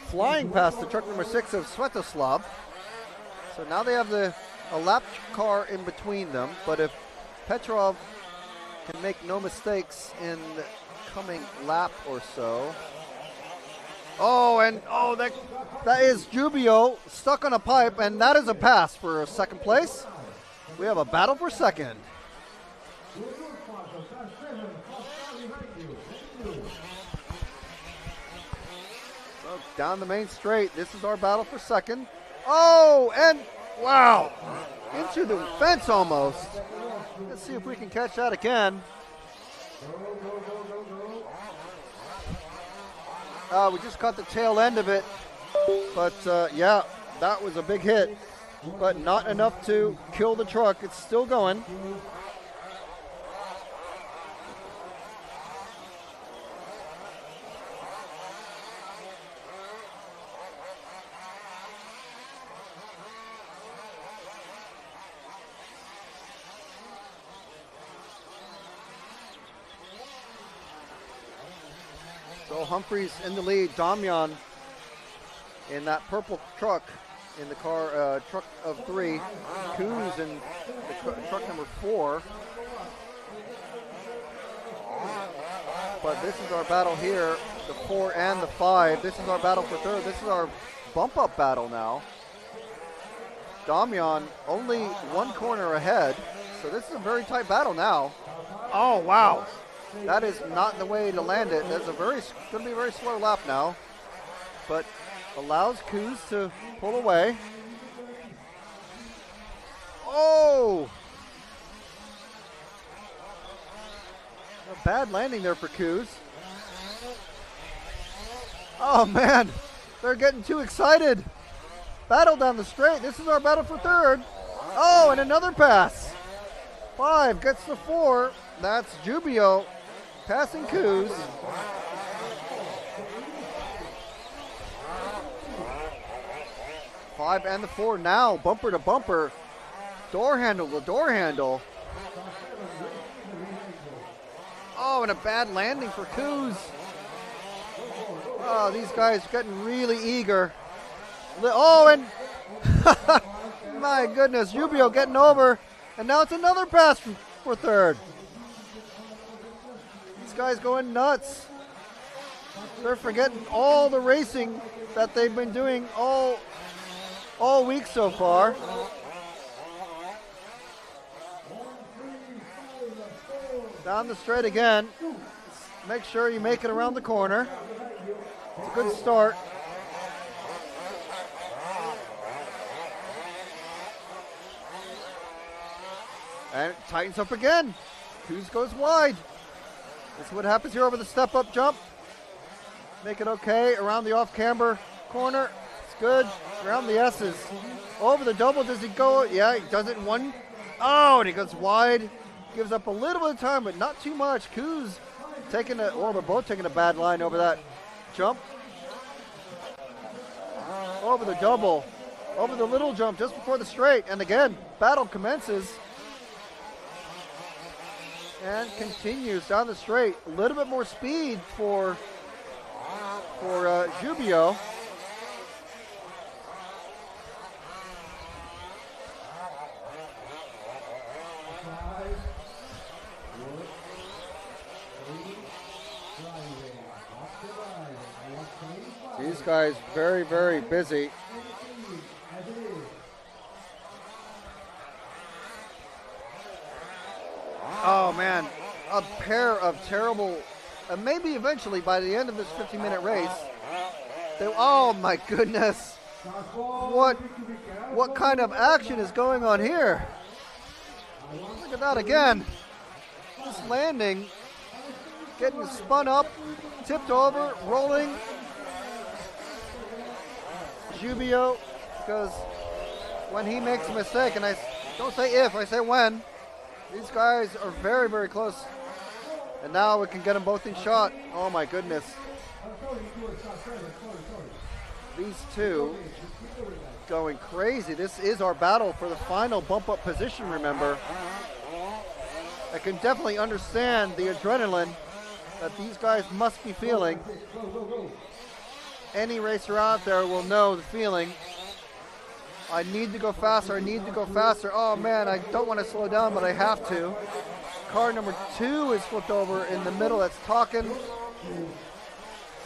flying past the truck number 6 of Svetoslav. So now they have a lap car in between them, but if Petrov can make no mistakes in the coming lap or so. Oh, and that is Jubio stuck on a pipe, and that is a pass for second place. We have a battle for second. Down the main straight. This is our battle for second. Oh, and wow. Into the fence almost. Let's see if we can catch that again. We just caught the tail end of it. But yeah, that was a big hit. But not enough to kill the truck. It's still going. So Humphreys in the lead. Damian in that purple truck, in the car, truck of 3. Coos in the truck number 4. But this is our battle here, the 4 and the 5. This is our battle for 3rd. This is our bump up battle now. Damian only 1 corner ahead, so this is a very tight battle now. Oh, wow. That is not the way to land it. That's going to be a very slow lap now, but allows Coos to pull away. Oh! A bad landing there for Coos. Oh man, they're getting too excited. Battle down the straight. This is our battle for 3rd. Oh, and another pass. 5 gets the 4. That's Jubio passing Coos. Five and the 4 now, bumper to bumper. Door handle to door handle. Oh, and a bad landing for Coos. Oh, these guys are getting really eager. Oh, and my goodness, Jubio getting over. And now it's another pass for 3rd. These guys going nuts. They're forgetting all the racing that they've been doing all week so far. Down the straight again. Make sure you make it around the corner. It's a good start. And it tightens up again. Coos goes wide. This is what happens here over the step-up jump. Make it okay around the off-camber corner. It's good. Around the S's. Over the double, does he go? Yeah, he does it in 1. Oh, and he goes wide. Gives up a little bit of time, but not too much. Coos taking they're both taking a bad line over that jump. Over the double. Over the little jump just before the straight. And again, battle commences. And continues down the straight. A little bit more speed for Jubio. These guys very, very busy. Oh man, a pair of terrible, and maybe eventually by the end of this 15-minute race, oh my goodness, what kind of action is going on here? Look at that again. This landing, getting spun up, tipped over, rolling. Jubio, because when he makes a mistake, and I don't say if, I say when, these guys are very, very close. And now we can get them both in shot. Oh my goodness. These two going crazy. This is our battle for the final bump up position, remember. I can definitely understand the adrenaline that these guys must be feeling. Any racer out there will know the feeling. I need to go faster, I need to go faster. Oh man, I don't want to slow down, but I have to. Car number 2 is flipped over in the middle, that's Talkin.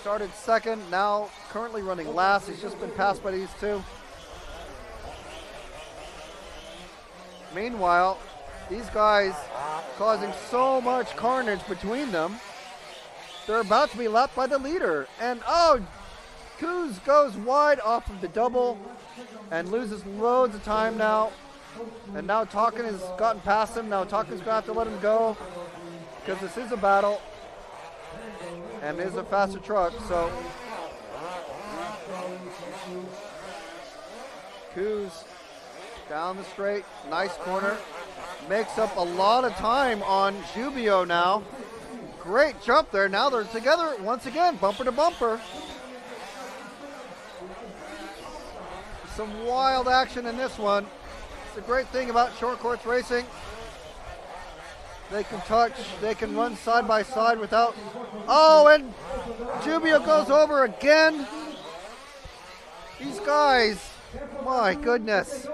Started second, now currently running last. He's just been passed by these two. Meanwhile, these guys causing so much carnage between them. They're about to be lapped by the leader. And oh, Coos goes wide off of the double and loses loads of time now. And now Talkin has gotten past him. Now Talkin's going to have to let him go because this is a battle and it is a faster truck. So Coos down the straight, nice corner. Makes up a lot of time on Jubio now. Great jump there. Now they're together once again, bumper to bumper. Some wild action in this one. It's a great thing about short course racing. They can touch, they can run side by side without, oh, and Jubio goes over again. These guys, my goodness.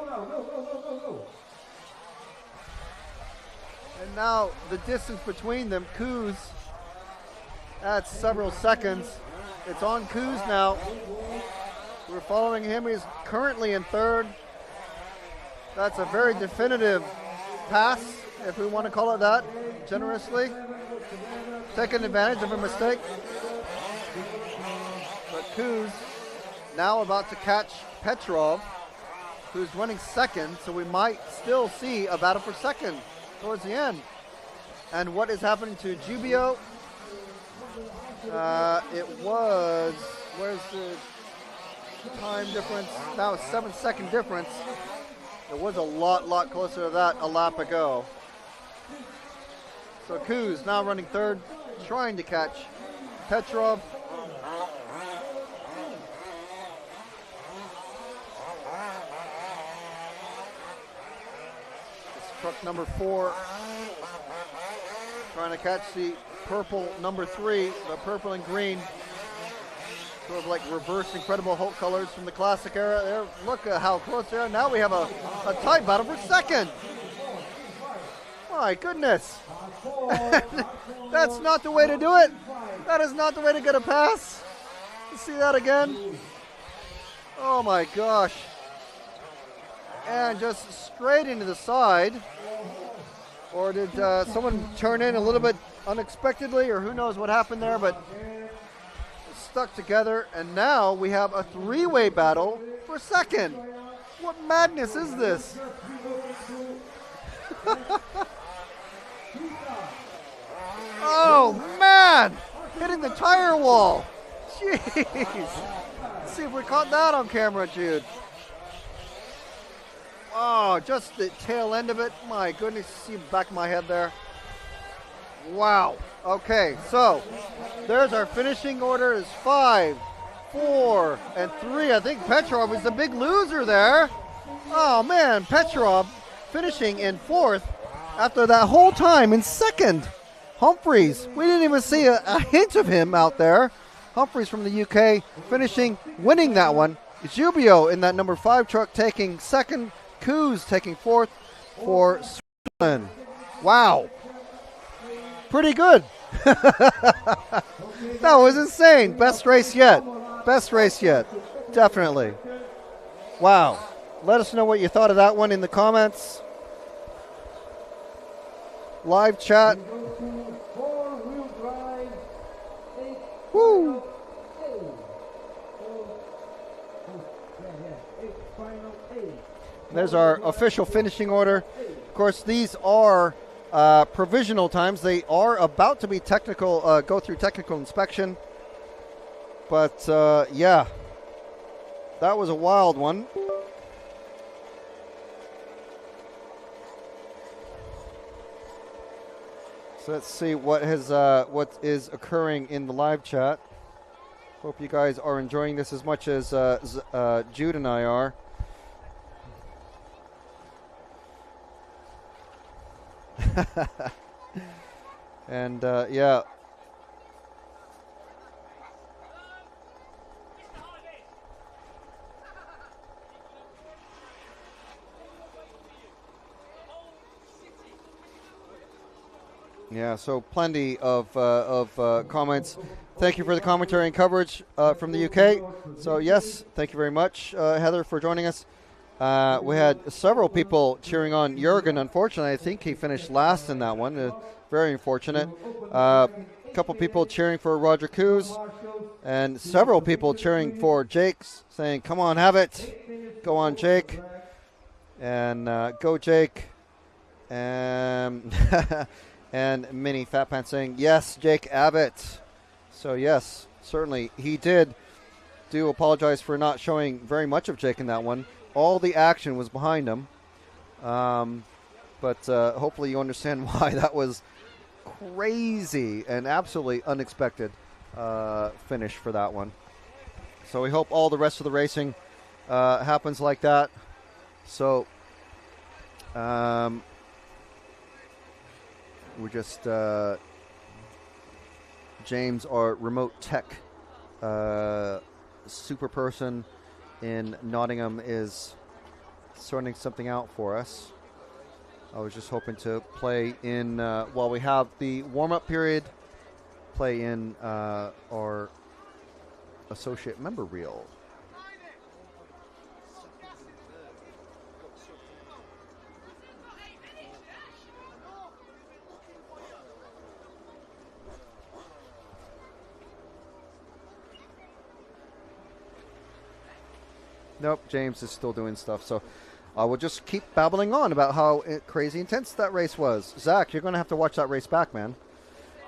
And now the distance between them, Kuz, adds several seconds. It's on Kuz now. We're following him. He's currently in third. That's a very definitive pass, if we want to call it that, generously. Taking advantage of a mistake. But Kuz now about to catch Petrov, who's running second, so we might still see a battle for second towards the end. And what is happening to Jubio? It was, where's the time difference? Now it's 7-second difference. It was a lot closer to that a lap ago. So Kuz now running third, trying to catch Petrov. It's truck number 4 trying to catch the purple number 3, the purple and green. Sort of like reverse Incredible Hulk colors from the classic era. There, look at how close they are. Now we have a tight battle for second. My goodness. That's not the way to do it. That is not the way to get a pass. Let's see that again. Oh my gosh. And just straight into the side. Or did someone turn in a little bit unexpectedly, or who knows what happened there, but stuck together, and now we have a 3-way battle for second. What madness is this? Oh man, hitting the tire wall. Jeez. Let's see if we caught that on camera, Jude. Oh, just the tail end of it. My goodness, see the back of my head there. Wow. Okay, so there's our finishing order is 5, 4, and 3. I think Petrov is the big loser there. Oh man, Petrov finishing in 4th after that whole time in 2nd. Humphreys, we didn't even see a hint of him out there. Humphreys from the UK winning that one. Jubio in that number 5 truck taking 2nd. Kuz taking 4th for Switzerland. Wow. Pretty good. That was insane. Best race yet. Best race yet. Definitely. Wow. Let us know what you thought of that one in the comments. Live chat. Woo. There's our official finishing order. Of course, these are provisional times. They are about to be technical, go through technical inspection. But yeah, that was a wild one. So let's see what is occurring in the live chat. Hope you guys are enjoying this as much as Jude and I are. And yeah. Yeah, so plenty of comments. Thank you for the commentary and coverage from the UK. So yes, thank you very much, Heather, for joining us. We had several people cheering on Jurgen. Unfortunately, I think he finished last in that one. Very unfortunate. A couple people cheering for Roger Kuz, and several people cheering for Jake, saying, come on, have it. Go on, Jake. And go, Jake. And Mini Fat Pants saying, yes, Jake Abbott. So, yes, certainly he did do apologize for not showing very much of Jake in that one. All the action was behind him. But hopefully you understand why that was crazy and absolutely unexpected finish for that one. So we hope all the rest of the racing happens like that. So we're just James, our remote tech super person in Nottingham, is sorting something out for us. I was just hoping to play in, while we have the warm-up period, play in our associate member reel. Nope, James is still doing stuff, so we'll just keep babbling on about how crazy intense that race was. Zach, you're going to have to watch that race back, man.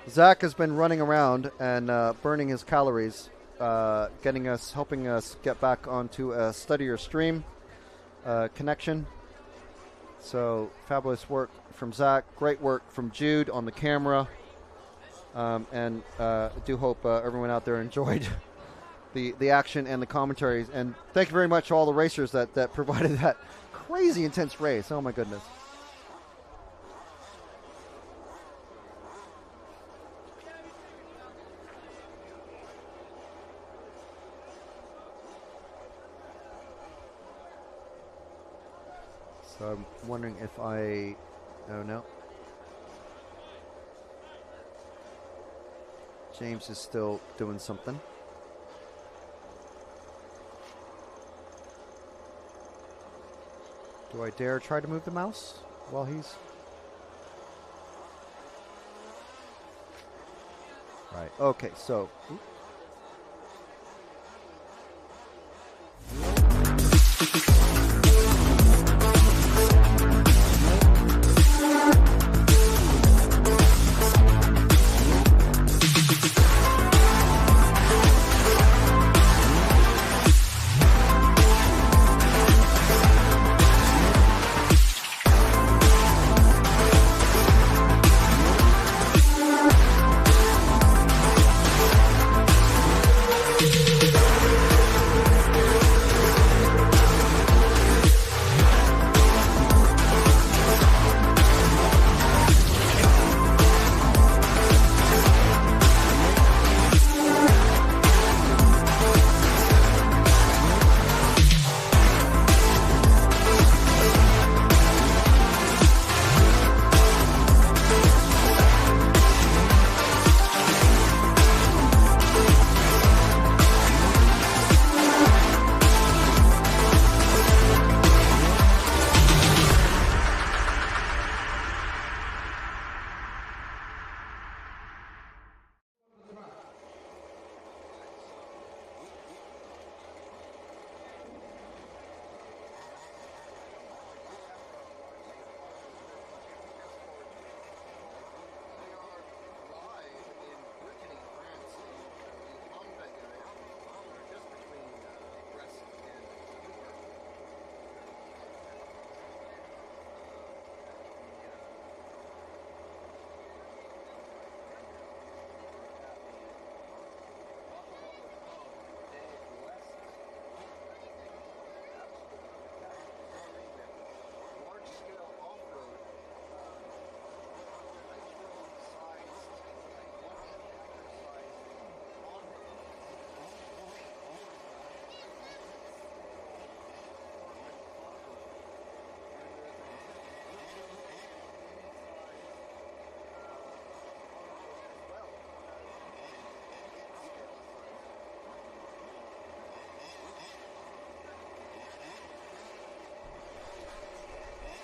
Zach has been running around and burning his calories, helping us get back onto a steadier stream connection. So fabulous work from Zach, great work from Jude on the camera, and I do hope everyone out there enjoyed the action and the commentaries. And thank you very much to all the racers that provided that crazy intense race. Oh my goodness. So I'm wondering if oh no. James is still doing something. Do I dare try to move the mouse while he's... Right, okay, so...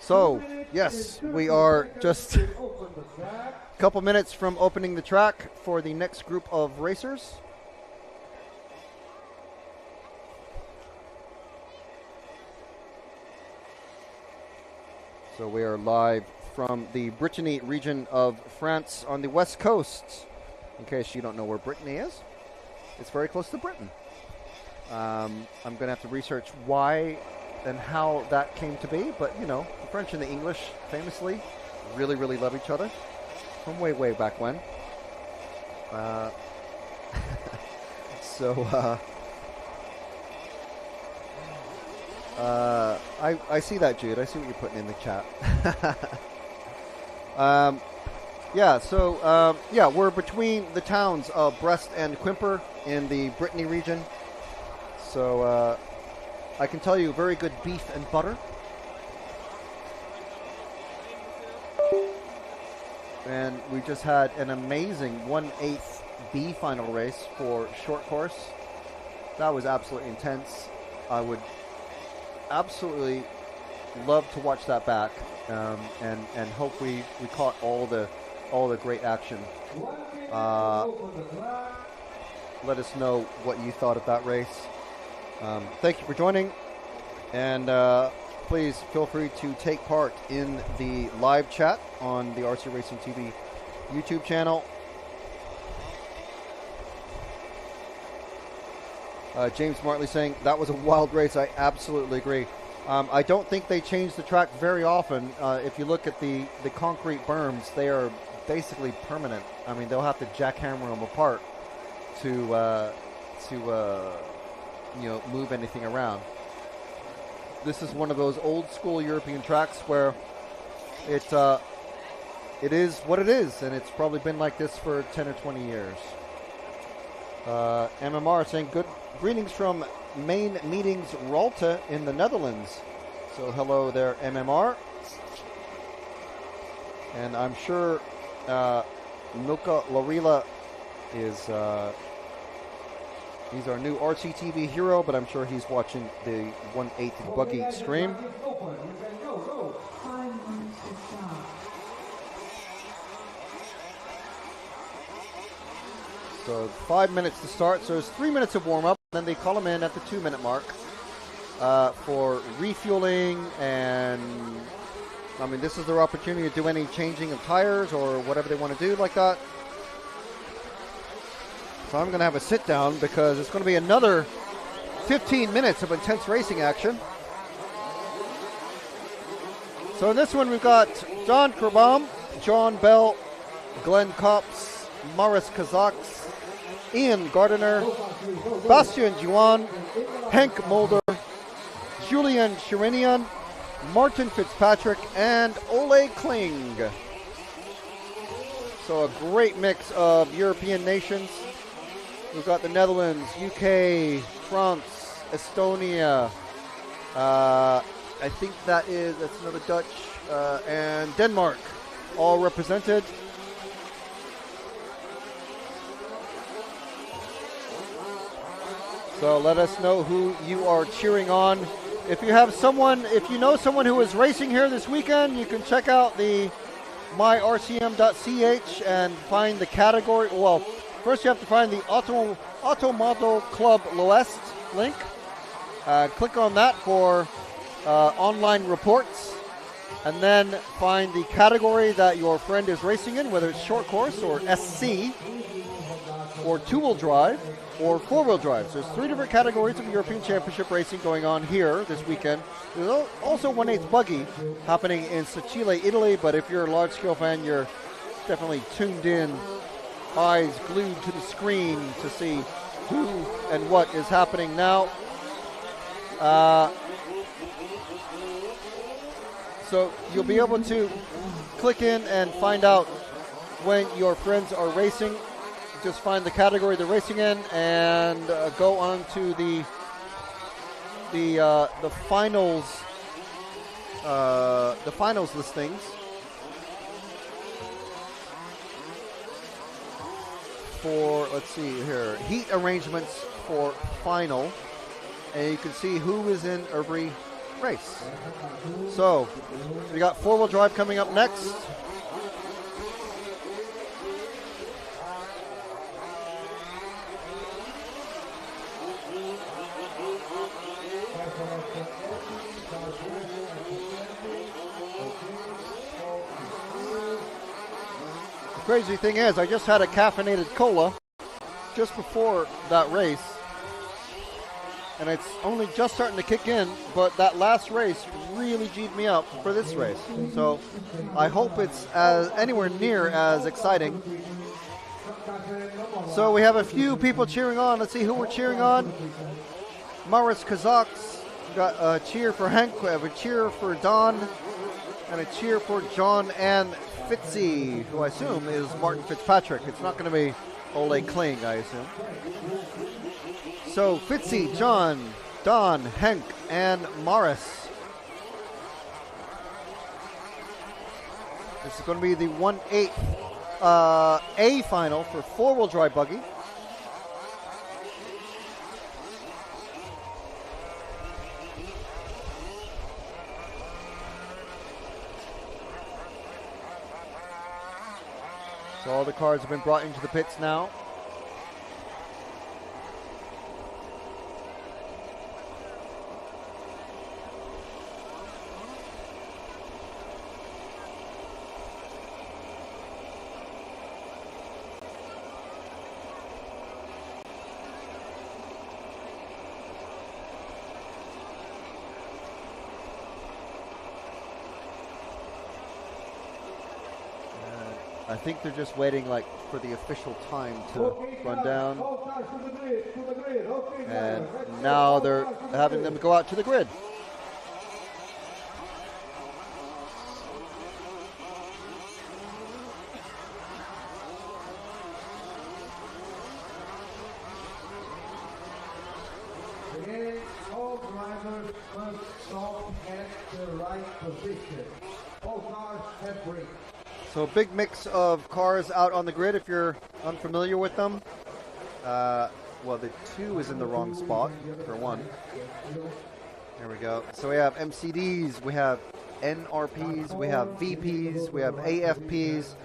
So, yes, we are just a couple minutes from opening the track for the next group of racers. So we are live from the Brittany region of France on the west coast. In case you don't know where Brittany is, it's very close to Britain. I'm going to have to research why and how that came to be, but you know, the French and the English famously really, really love each other from way, way back when. I see that, Jude. I see what you're putting in the chat. Yeah, so yeah, we're between the towns of Brest and Quimper in the Brittany region. So I can tell you very good beef and butter. And we just had an amazing 1/8 B final race for short course. That was absolutely intense. I would absolutely love to watch that back, and hope we caught all the great action. Let us know what you thought of that race. Thank you for joining, and please feel free to take part in the live chat on the RC Racing TV YouTube channel. James Martley saying that was a wild race. I absolutely agree. I don't think they change the track very often. If you look at the concrete berms, they are basically permanent. I mean, they'll have to jackhammer them apart to move anything around. This is one of those old school European tracks where it is what it is, and it's probably been like this for 10 or 20 years. MMR saying good greetings from Main Meetings Ralta in the Netherlands. So hello there, MMR. And I'm sure Milka Larila is he's our new RCTV hero, but I'm sure he's watching the 1/8 buggy stream. So 5 minutes to start. So there's 3 minutes of warm-up. Then they call them in at the 2-minute mark for refueling, and I mean, this is their opportunity to do any changing of tires or whatever they want to do like that. So I'm going to have a sit down because it's going to be another 15 minutes of intense racing action. So in this one we've got John Kerbam, John Bell, Glenn Copps, Maurice Kazaks, Ian Gardiner, Bastian Juan, Henk Mulder, Julian Sherinian, Martin Fitzpatrick, and Ole Kling. So a great mix of European nations. We've got the Netherlands, UK, France, Estonia. I think that's another Dutch, and Denmark, all represented. So let us know who you are cheering on. If you know someone who is racing here this weekend, you can check out the myrcm.ch and find the category. Well, first you have to find the Automoto Club L'Ouest link. Click on that for online reports, and then find the category that your friend is racing in, whether it's short course or SC, or two-wheel drive, or four-wheel drive. So there's 3 different categories of European Championship racing going on here this weekend. There's also 1/8 buggy happening in Sicile, Italy, but if you're a large-scale fan, you're definitely tuned in, eyes glued to the screen to see who and what is happening now. So you'll be able to click in and find out when your friends are racing. Just find the category they're racing in and go on to the finals listings for, let's see here, heat arrangements for final, and you can see who is in every race. So we got 4-wheel drive coming up next. The crazy thing is, I just had a caffeinated cola just before that race, and it's only just starting to kick in, but that last race really G'd me up for this race. So I hope it's anywhere near as exciting. So we have a few people cheering on. Let's see who we're cheering on. Maurice Kazaks, got a cheer for Henk, we have a cheer for Don, and a cheer for John and Fitzy, who I assume is Martin Fitzpatrick. It's not going to be Ole Kling, I assume. So Fitzy, John, Don, Henk, and Morris. This is going to be the 1/8 A final for four-wheel drive buggy. So all the cars have been brought into the pits now. I think they're just waiting like for the official time to run down. And now they're having them go out to the grid. Again, all drivers must stop at the right position. All cars have brakes. So a big mix of cars out on the grid if you're unfamiliar with them. Well, the 2 is in the wrong spot for 1. There we go. So we have MCDs, we have NRPs, we have VPs, we have AFPs.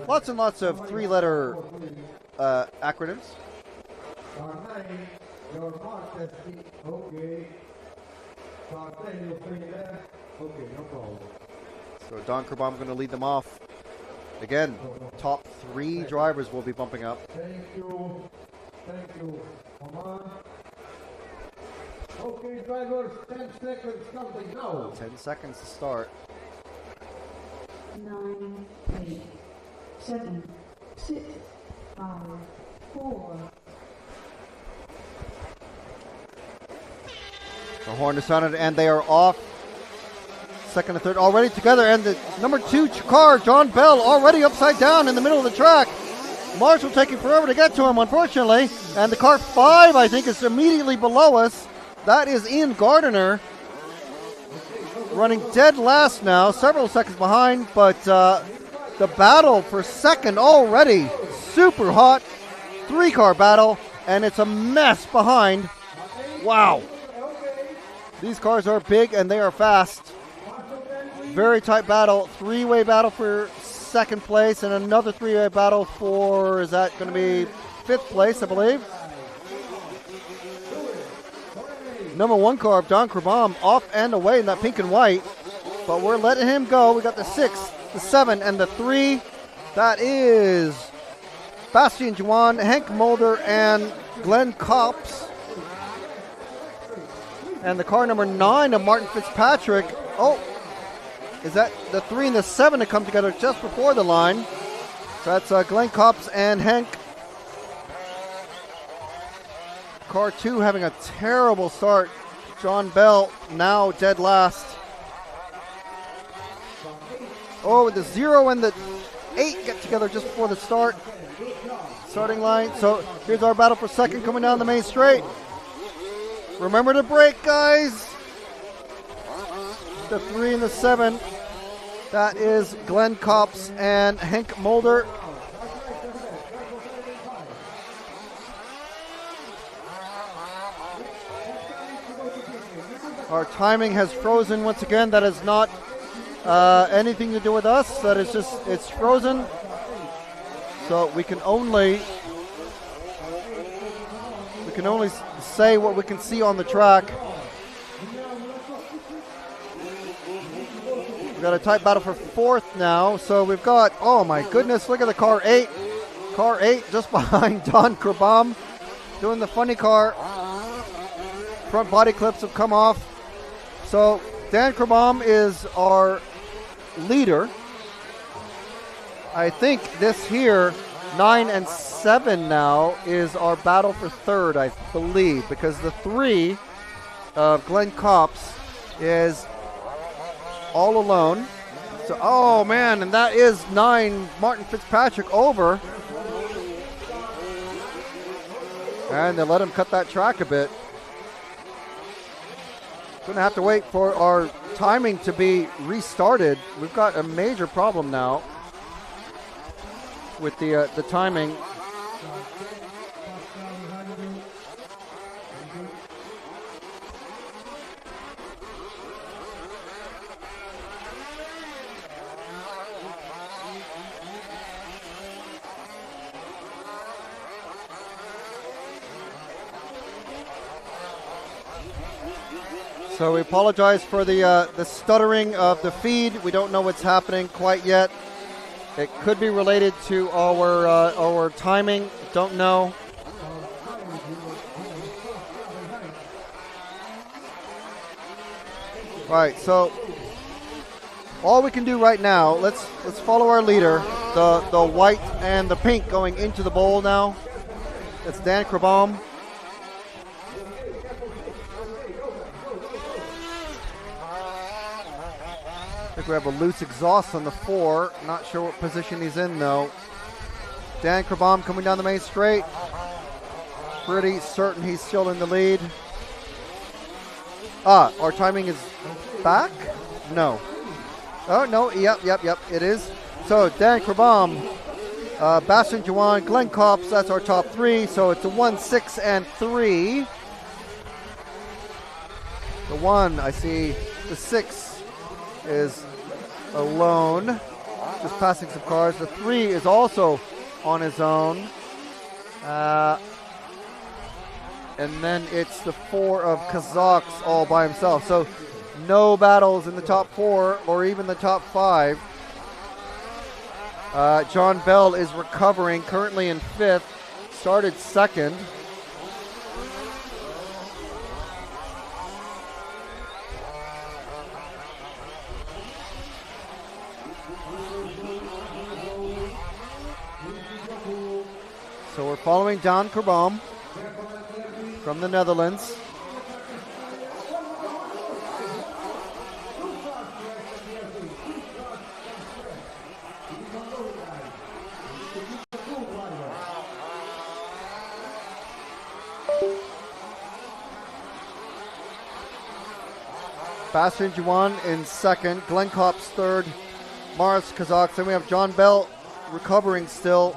Lots and lots of 3-letter acronyms. Okay, no problem. So Don Kerbom going to lead them off. Again, top 3 drivers will be bumping up. Thank you. Thank you. Come on. Okay, drivers, 10 seconds counting now. 10 seconds to start. 9, 8, 7, 6, 5, 4. The horn is sounded and they are off. Second and third already together, and the number 2 car, John Bell, already upside down in the middle of the track. Marshall taking forever to get to him, unfortunately. And the car 5, I think, is immediately below us. That is Ian Gardiner, running dead last now, several seconds behind, but the battle for second already super hot. 3-car battle, and it's a mess behind. Wow. These cars are big and they are fast. Very tight battle, 3-way battle for second place, and another 3-way battle for, is that going to be 5th place, I believe? Number 1 car, Don Kerbom, off and away in that pink and white, but we're letting him go. We got the 6, the 7, and the 3. That is Bastian Juan, Hank Mulder, and Glenn Copps. And the car number 9 of Martin Fitzpatrick. Oh, is that the 3 and the 7 to come together just before the line. So that's Glenn Copps and Hank. Car 2 having a terrible start. John Bell now dead last. Oh, the 0 and the 8 get together just before the starting line. So here's our battle for second coming down the main straight. Remember to brake, guys. The 3 and the 7. That is Glenn Copps and Hank Mulder. Our timing has frozen once again. That is not anything to do with us. That is just, it's frozen. So we can only say what we can see on the track. We've got a tight battle for 4th now. So we've got, oh my goodness, look at the car 8. Car 8 just behind Don Kerbom doing the funny car. Front body clips have come off. So Dan Kerbom is our leader. I think this here, 9 and 7 now, is our battle for 3rd, I believe, because the 3 of Glenn Copps is all alone. So, oh man, and that is 9 Martin Fitzpatrick over. And they let him cut that track a bit. Gonna have to wait for our timing to be restarted. We've got a major problem now with the timing. So we apologize for the stuttering of the feed. We don't know what's happening quite yet. It could be related to our timing. Don't know. Right. So all we can do right now. Let's follow our leader. The white and the pink going into the bowl now. It's Dan Krabom. I think we have a loose exhaust on the 4. Not sure what position he's in though. Dan Krabom coming down the main straight. Pretty certain he's still in the lead. Our timing is back? No. Oh, no. Yep. It is. So Dan Krabom, Bastian Juan, Glenn Kops, that's our top 3. So it's a 1, 6, and 3. The 1, I see the 6 is alone, just passing some cars. The 3 is also on his own. And then it's the 4 of Kazakhs all by himself. So no battles in the top 4 or even the top 5. John Bell is recovering, currently in 5th, started 2nd. So we're following Dan Krabom from the Netherlands. Bastian Juan in 2nd, Glenn Kops 3rd, Mars Kazakhs. Then we have John Bell recovering still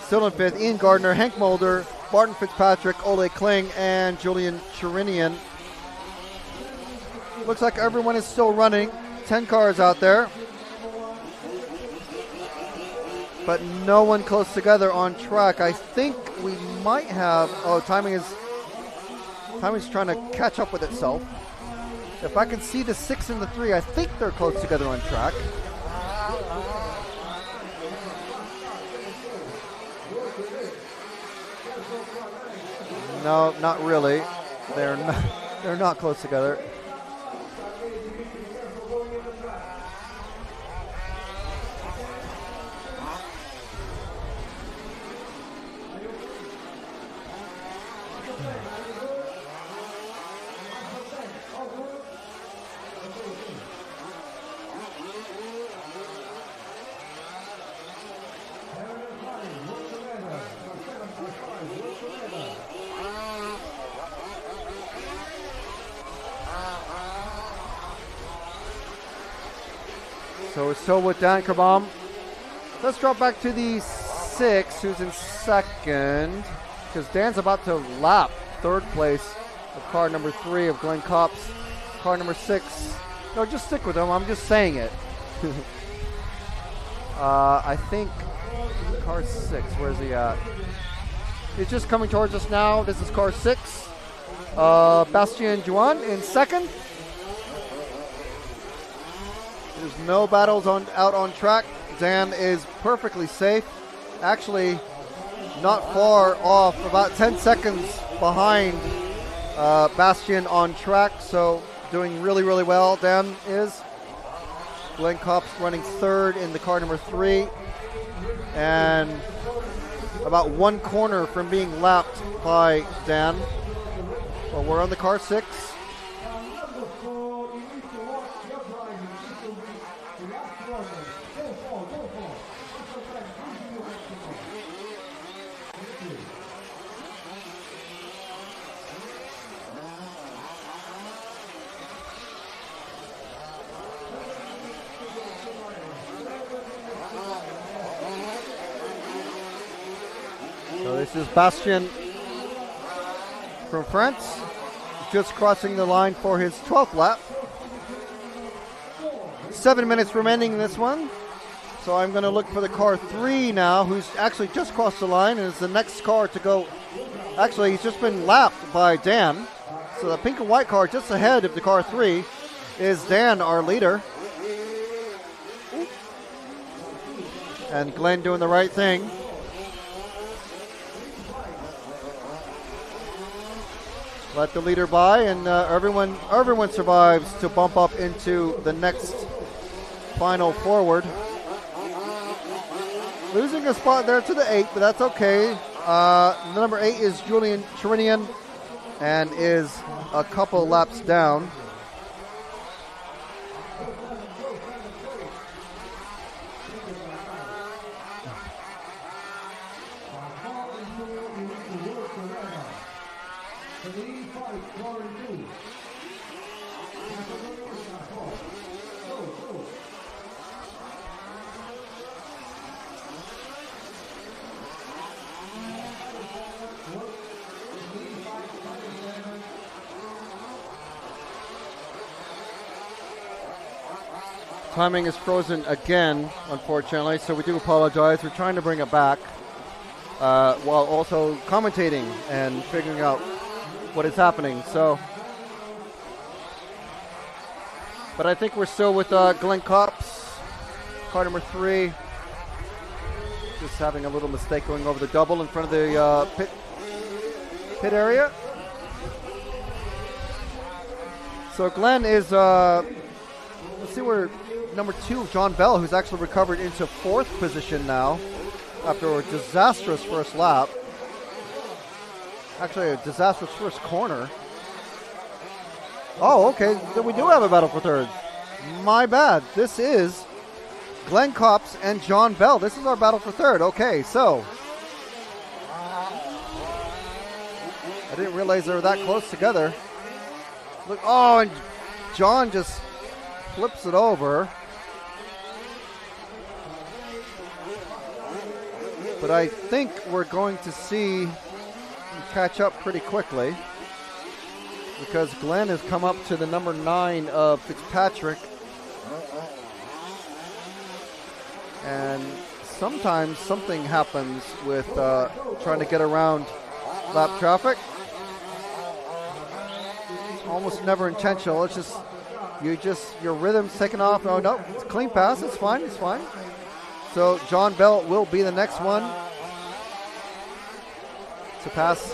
in 5th. Ian Gardner, Hank Mulder, Martin Fitzpatrick, Ole Kling, and Julian Chirinian. Looks like everyone is still running. 10 cars out there. But no one close together on track. I think we might have... Oh, timing's trying to catch up with itself. If I can see the 6 and the 3, I think they're close together on track. No, not really. They're not close together. So we're still with Dan Krabom. Let's drop back to the 6, who's in 2nd, because Dan's about to lap 3rd place of car number 3 of Glenn Kops. Car number 6. No, just stick with him. I'm just saying it. I think car 6. Where's he at? He's just coming towards us now. This is car 6. Bastian Juan in 2nd. There's no battles out on track. Dan is perfectly safe. Actually, not far off, about 10 seconds behind Bastian on track. So doing really, really well, Dan is. Glenn Kops running 3rd in the car number 3. And about 1 corner from being lapped by Dan. Well, we're on the car 6. So this is Bastien from France, just crossing the line for his 12th lap. 7 minutes remaining in this one. So I'm going to look for the car 3 now, who's actually just crossed the line and is the next car to go. Actually, he's just been lapped by Dan. So the pink and white car just ahead of the car 3 is Dan, our leader. And Glenn doing the right thing. Let the leader by, and everyone survives to bump up into the next final forward. Losing a spot there to the 8, but that's okay. Number 8 is Julian Cherinian and is a couple laps down. Timing is frozen again, unfortunately, so we do apologize. We're trying to bring it back while also commentating and figuring out what is happening. So, but I think we're still with Glenn Copps, car number 3. Just having a little mistake going over the double in front of the pit area. So Glenn is, let's see where number 2, John Bell, who's actually recovered into 4th position now after a disastrous first lap. Actually, a disastrous first corner. Oh, okay. Then we do have a battle for 3rd. My bad. This is Glenn Copps and John Bell. This is our battle for 3rd. Okay, so I didn't realize they were that close together. Look, oh, and John just flips it over. But I think we're going to see him catch up pretty quickly because Glenn has come up to the number 9 of Fitzpatrick. And sometimes something happens with trying to get around lap traffic. It's almost never intentional. It's just your rhythm's taken off. Oh no, it's a clean pass. It's fine. It's fine. So John Bell will be the next one to pass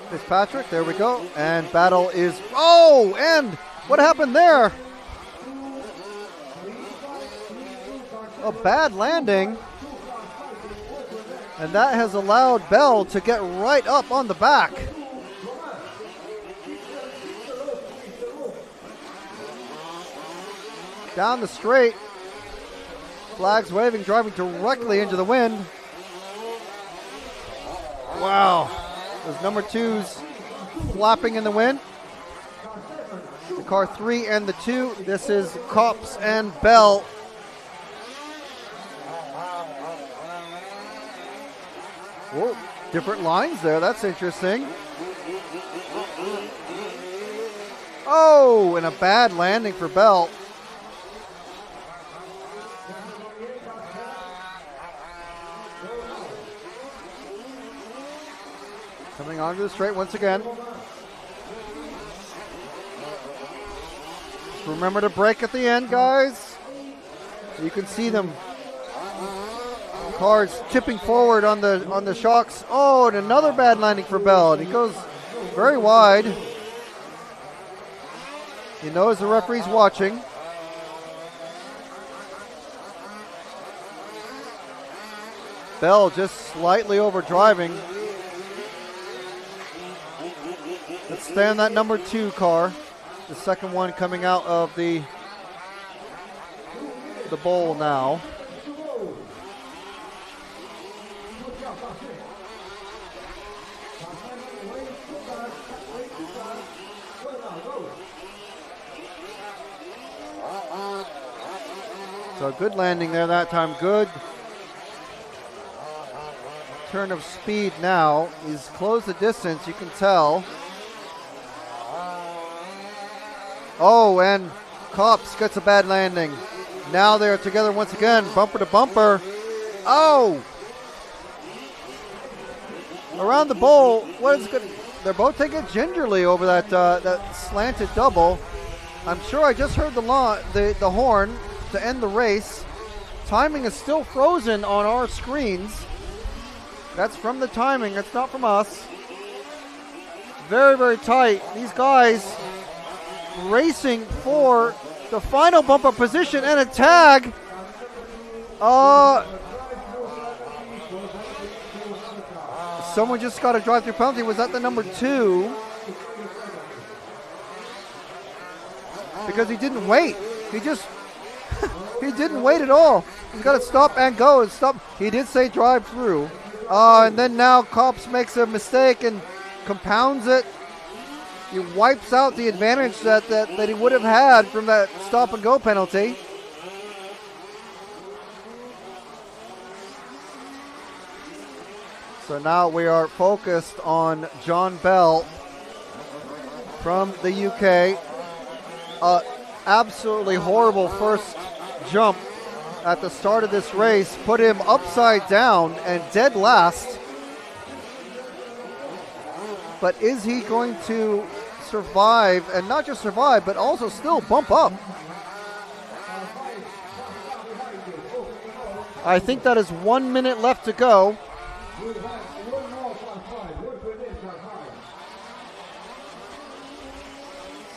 Fitzpatrick. There we go. And battle is, oh, and what happened there? A bad landing. And that has allowed Bell to get right up on the back. Down the straight. Flags waving, driving directly into the wind. Wow. Those number 2s flapping in the wind. The car 3 and the 2. This is Copps and Bell. Whoa, different lines there. That's interesting. Oh, and a bad landing for Bell. Coming onto the straight once again. Just remember to brake at the end, guys. You can see them. Cars tipping forward on the shocks. Oh, and another bad landing for Bell. And he goes very wide. He knows the referee's watching. Bell just slightly over driving. Let's stay on that number 2 car. The second one coming out of the bowl now. So good landing there that time. Good turn of speed now. He's closed the distance, you can tell. Oh, and Kops gets a bad landing. Now they're together once again, bumper to bumper. Oh! Around the bowl, what is good? They're both taking it gingerly over that that slanted double. I'm sure I just heard the horn to end the race. Timing is still frozen on our screens. That's from the timing, that's not from us. Very, very tight. These guys racing for the final bumper position and a tag. Someone just got a drive-through penalty. Was that the number 2? Because he didn't wait. He just he didn't wait at all. He's got to stop and go and stop. He did say drive through. And then now Kops makes a mistake and compounds it. He wipes out the advantage that he would have had from that stop and go penalty. So now we are focused on John Bell from the UK. Absolutely horrible first jump at the start of this race. Put him upside down and dead last. But is he going to survive, and not just survive, but also still bump up? I think that is 1 minute left to go.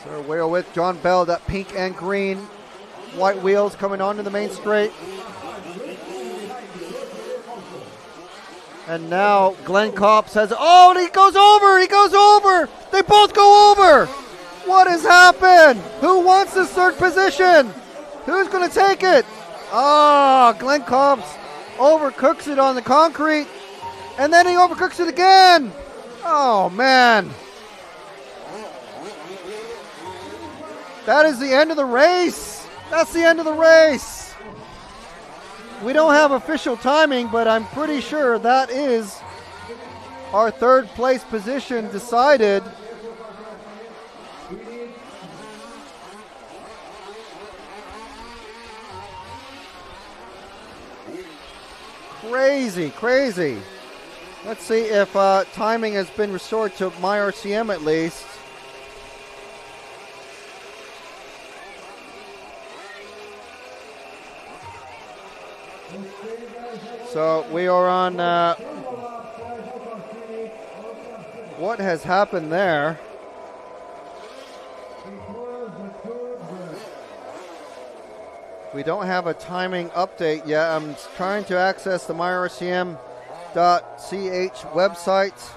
So we're with John Bell, that pink and green, white wheels coming onto the main straight. And now Glenn Kops has, oh, and he goes over, they both go over. What has happened? Who wants this third position? Who's going to take it? Glenn Kops overcooks it on the concrete, and then he overcooks it again. Oh, man. That is the end of the race. That's the end of the race. We don't have official timing, but I'm pretty sure that is our third place position decided. Crazy, crazy. Let's see if timing has been restored to my RCM at least. So we are on, what has happened there? We don't have a timing update yet. I'm trying to access the myrcm.ch website.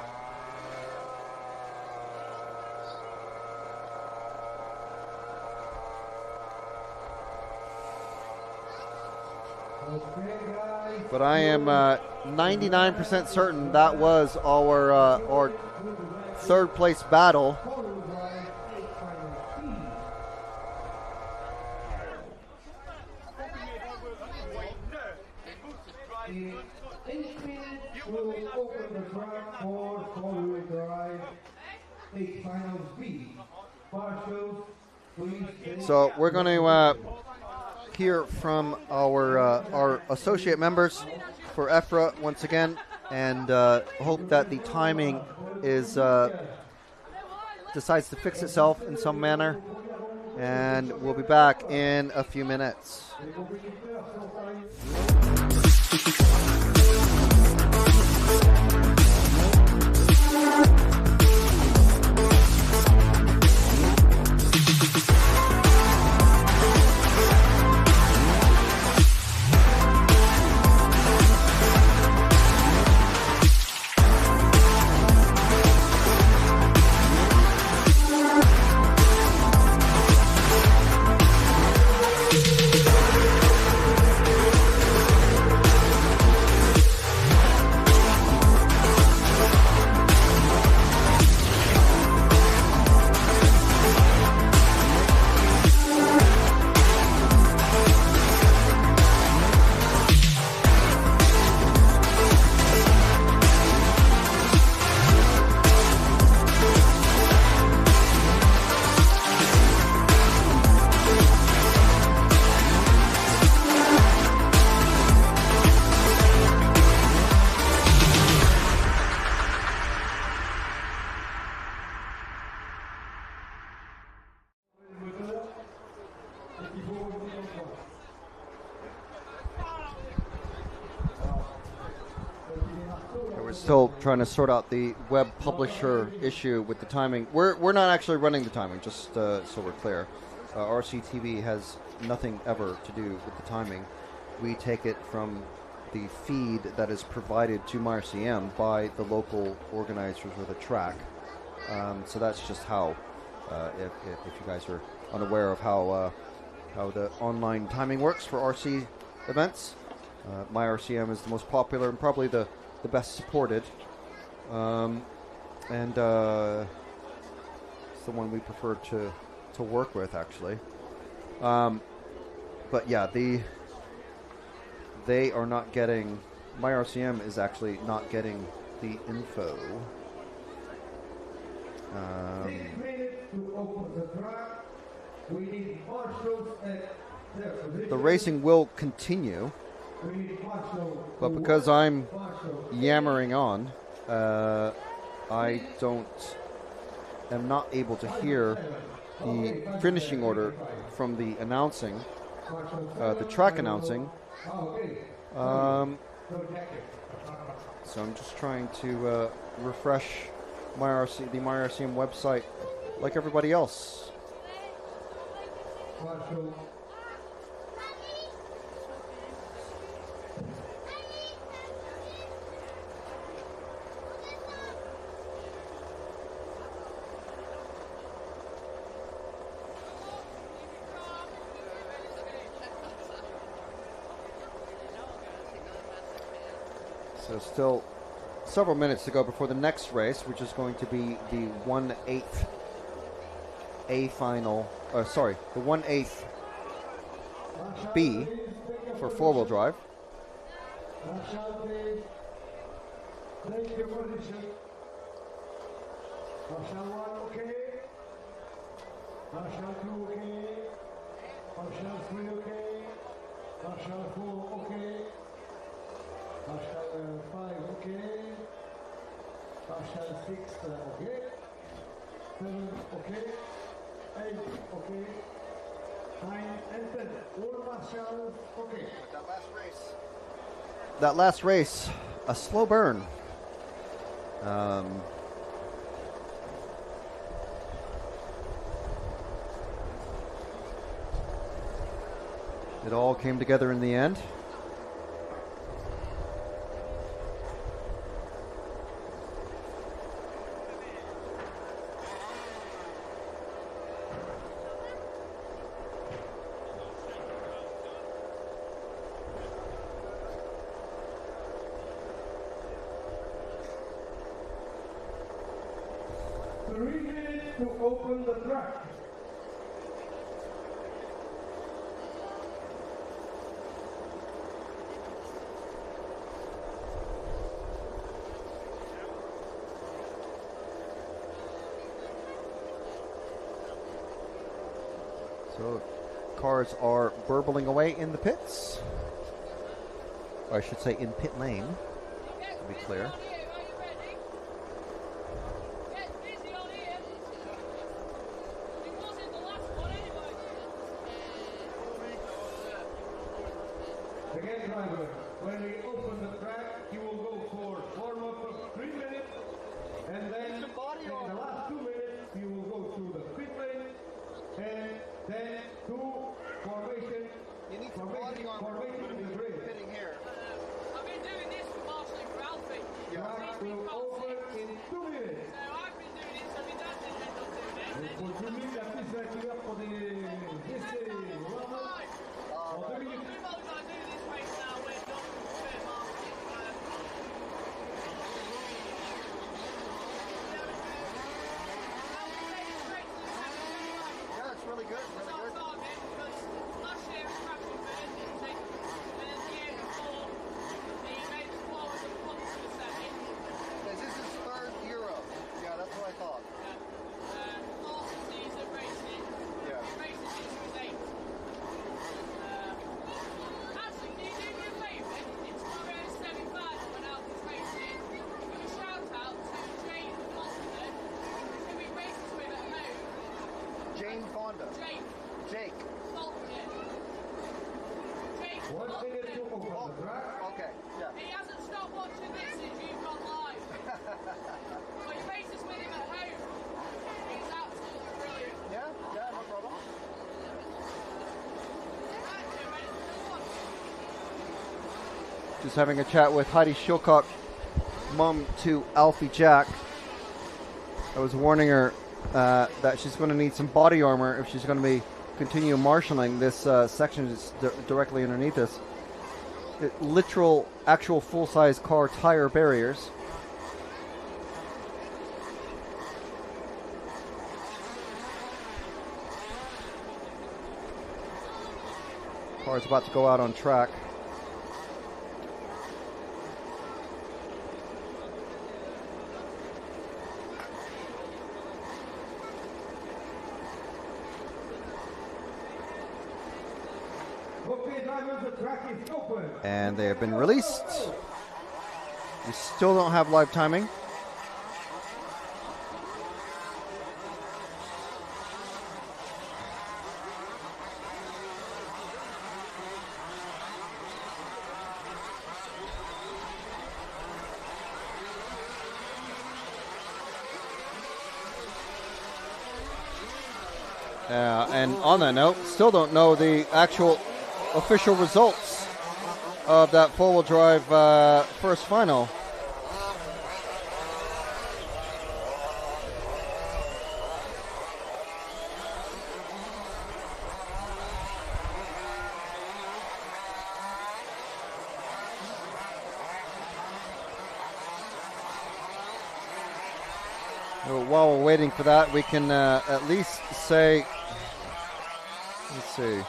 But I am 99% certain that was our third place battle. So we're going to hear from our associate members for EFRA once again, and hope that the timing is decides to fix itself in some manner, and we'll be back in a few minutes. we're still trying to sort out the web publisher issue with the timing. We're not actually running the timing, just so we're clear. RCTV has nothing ever to do with the timing. We take it from the feed that is provided to MyRCM by the local organizers of the track. So that's just how, if you guys are unaware of how the online timing works for RC events. MyRCM is the most popular and probably the best supported, and it's the one we prefer to work with, actually. But yeah, they are not getting. MyRCM is actually not getting the info. The racing will continue, but because I'm yammering on, I am not able to hear the finishing order from the announcing, the track announcing. So I'm just trying to refresh the MyRCM website like everybody else. So still several minutes to go before the next race, which is going to be the 1/8 A final. The 1/8 B for four-wheel drive. Marshal 5, okay. Marshal 6, okay. 7, okay. 8, okay. 9 and 10. All marshals, okay. That last race, a slow burn. It all came together in the end. To open the track. So cars are burbling away in the pits. Or I should say in pit lane, to be clear. Again, driver, when we open the track, you will go for warm-up of 3 minutes, and then in the last 2 minutes, you will go to the pit lane, and then to formation. You need formation in the grid. I've been doing this for Marshall for Alfie. Track will open in 2 minutes. So I've been doing it, so my dad didn't end up doing it. Pour 2 minutes, la piste va être ouverte pour des essais warm-up. En 2 minutes. We've only got to do this race now. We're done with fair market. Yeah, it's really good. It's our target because last year it crashed with Burn, didn't it? And then the year before, he made us blow as a punch to the semi. This is his third Euro. Yeah, that's what I thought. Fourth season racing. Yeah. Racing season was 8. Actually, can you do me a favour? In tomorrow's semi-final when Alfie's racing, give a shout out to Jane Foster, who we races with at home. Jane Fonda. Jake Faulkner. Jake 1 minute to open the track. Okay. Yeah. He hasn't stopped watching this since you've gone live. Just having a chat with Heidi Shilcock, mom to Alfie Jack. I was warning her that she's going to need some body armor if she's going to be continue marshalling this section is directly underneath us. Literal, actual full-size car tire barriers. Car's about to go out on track. Okay, drivers, the track is open. And they have been released. We still don't have live timing. And on that note, still don't know the actual official results of that four-wheel drive first final. So while we're waiting for that, we can at least say, let's see.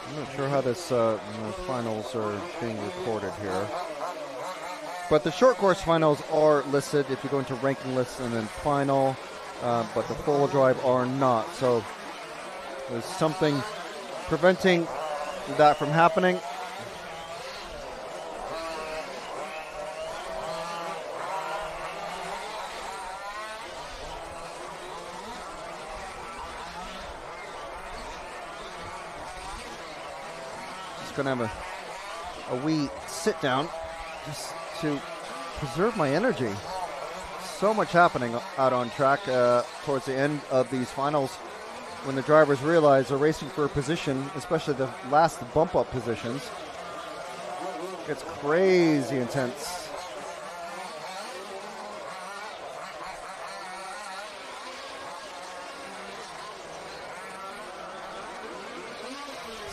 I'm not sure how this finals are being recorded here. But the short course finals are listed if you go into ranking lists and then final, but the four-wheel drive are not. So there's something preventing that from happening. Just gonna have a wee sit down just to preserve my energy. So much happening out on track towards the end of these finals. When the drivers realize they're racing for a position, especially the last bump up positions, it's crazy intense.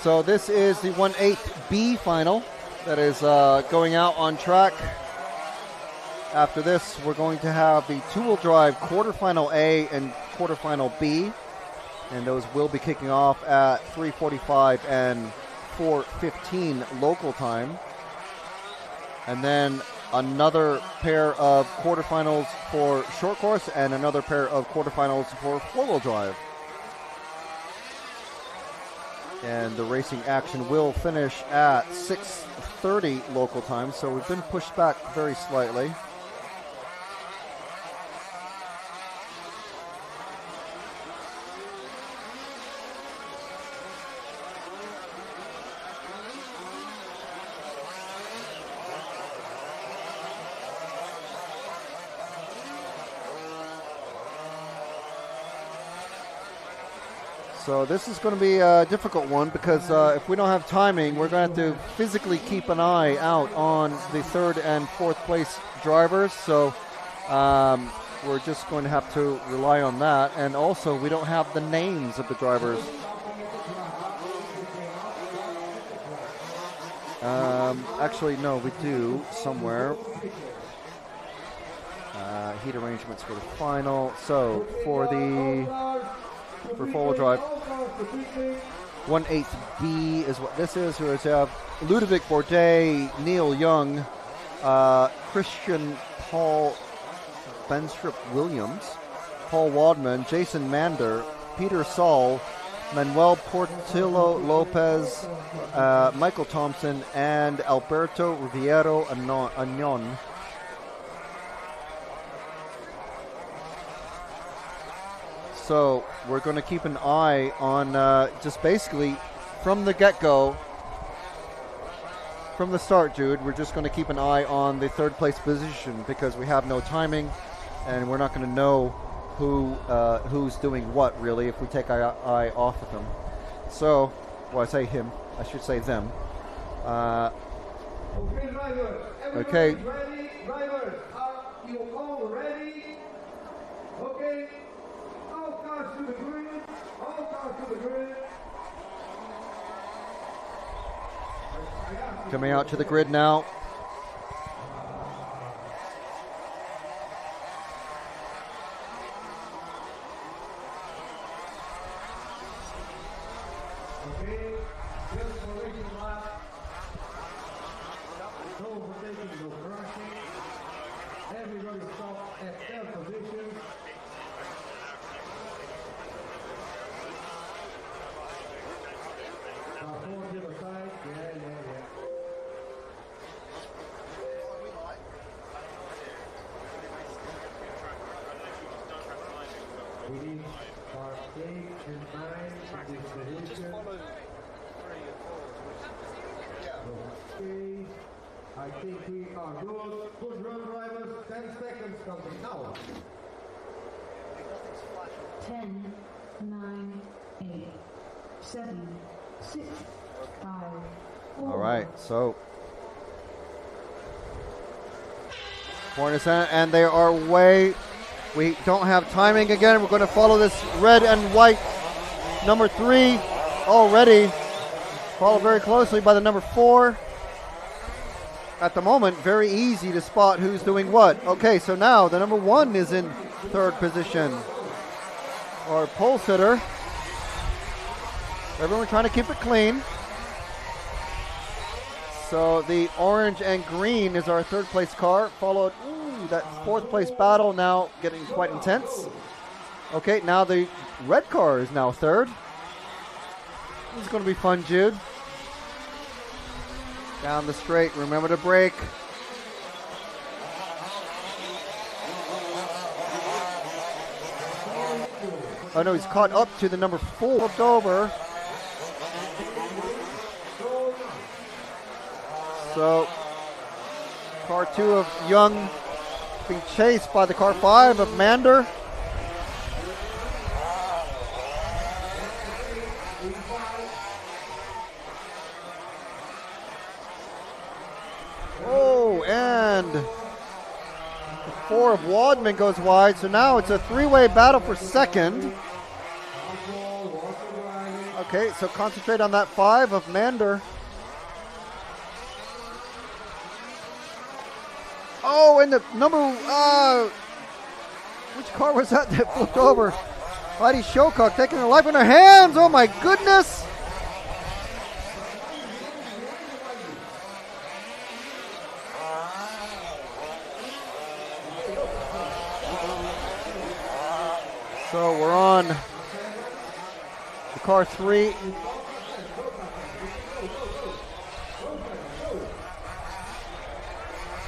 So this is the 1/8B final that is going out on track. After this, we're going to have the two-wheel drive quarterfinal A and quarterfinal B. And those will be kicking off at 3:45 and 4:15 local time. And then another pair of quarterfinals for short course and another pair of quarterfinals for four-wheel drive. And the racing action will finish at 6:30 local time, so we've been pushed back very slightly. So this is going to be a difficult one because if we don't have timing, we're going to have to physically keep an eye out on the third and fourth place drivers. So we're just going to have to rely on that. And also, we don't have the names of the drivers. Actually, no, we do somewhere. Heat arrangements for the final. So for four-wheel drive, 1/8B is what this is. We have Ludovic Bourdais, Neil Young, Christian Paul Benstrip Williams, Paul Wadman, Jason Mander, Peter Saul, Manuel Portillo Lopez, Michael Thompson, and Alberto Riviero Agnon. So we're going to keep an eye on just basically from the get-go, from the start, Jude, we're just going to keep an eye on the third place position because we have no timing and we're not going to know who's doing what, really, if we take our eye off of them. So, well, I say him, I should say them. Okay, drivers. Okay. Everybody's ready. Drivers, are you all ready? Okay. All cars to the grid. All cars to the grid. Coming out to the grid now. Okay. Just for racing lap. No overtaking, no crashing. Everybody stop at their position. Forward to the side. Yeah. We need our 8 and 9 in this position. Okay, I think we are good. Good run, drivers. 10 seconds counting now. 10, 9, 8, 7, 6, 5, 4. All right, so Hornets, and they are way. We don't have timing again. We're going to follow this red and white number 3 already. Followed very closely by the number 4. At the moment, very easy to spot who's doing what. Okay, so now the number 1 is in 3rd position. Our pole sitter. Everyone trying to keep it clean. So the orange and green is our 3rd place car, followed, that 4th place battle now getting quite intense. Okay, now the red car is now 3rd. This is going to be fun, Jude. Down the straight, remember to brake. Oh no, he's caught up to the number 4, flipped over. So, car 2 of Young being chased by the car 5 of Mander. Oh, and the 4 of Wadman goes wide. So now it's a 3-way battle for 2nd. Okay, so concentrate on that 5 of Mander. Oh, and the number, which car was that flipped over? Heidi Shocock taking her life in her hands. Oh my goodness. So we're on the car 3.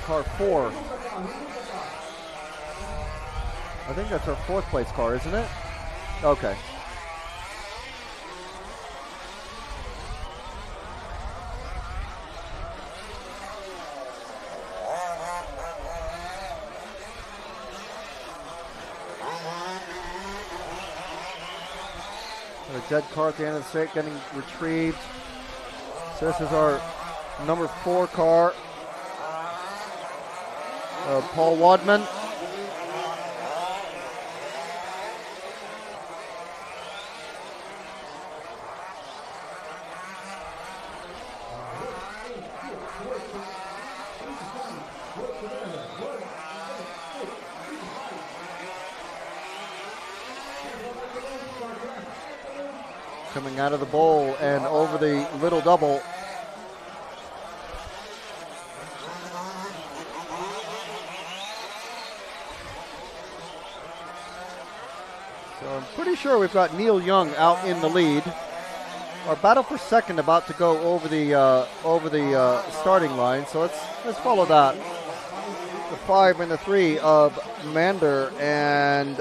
Car 4. I think that's our 4th place car, isn't it? Okay. A dead car at the end of the straight getting retrieved. So this is our number 4 car. Paul Wadman. Coming out of the bowl and over the little double. So I'm pretty sure we've got Neil Young out in the lead. Our battle for 2nd about to go over the starting line. So let's follow that. The 5 and the 3 of Mander and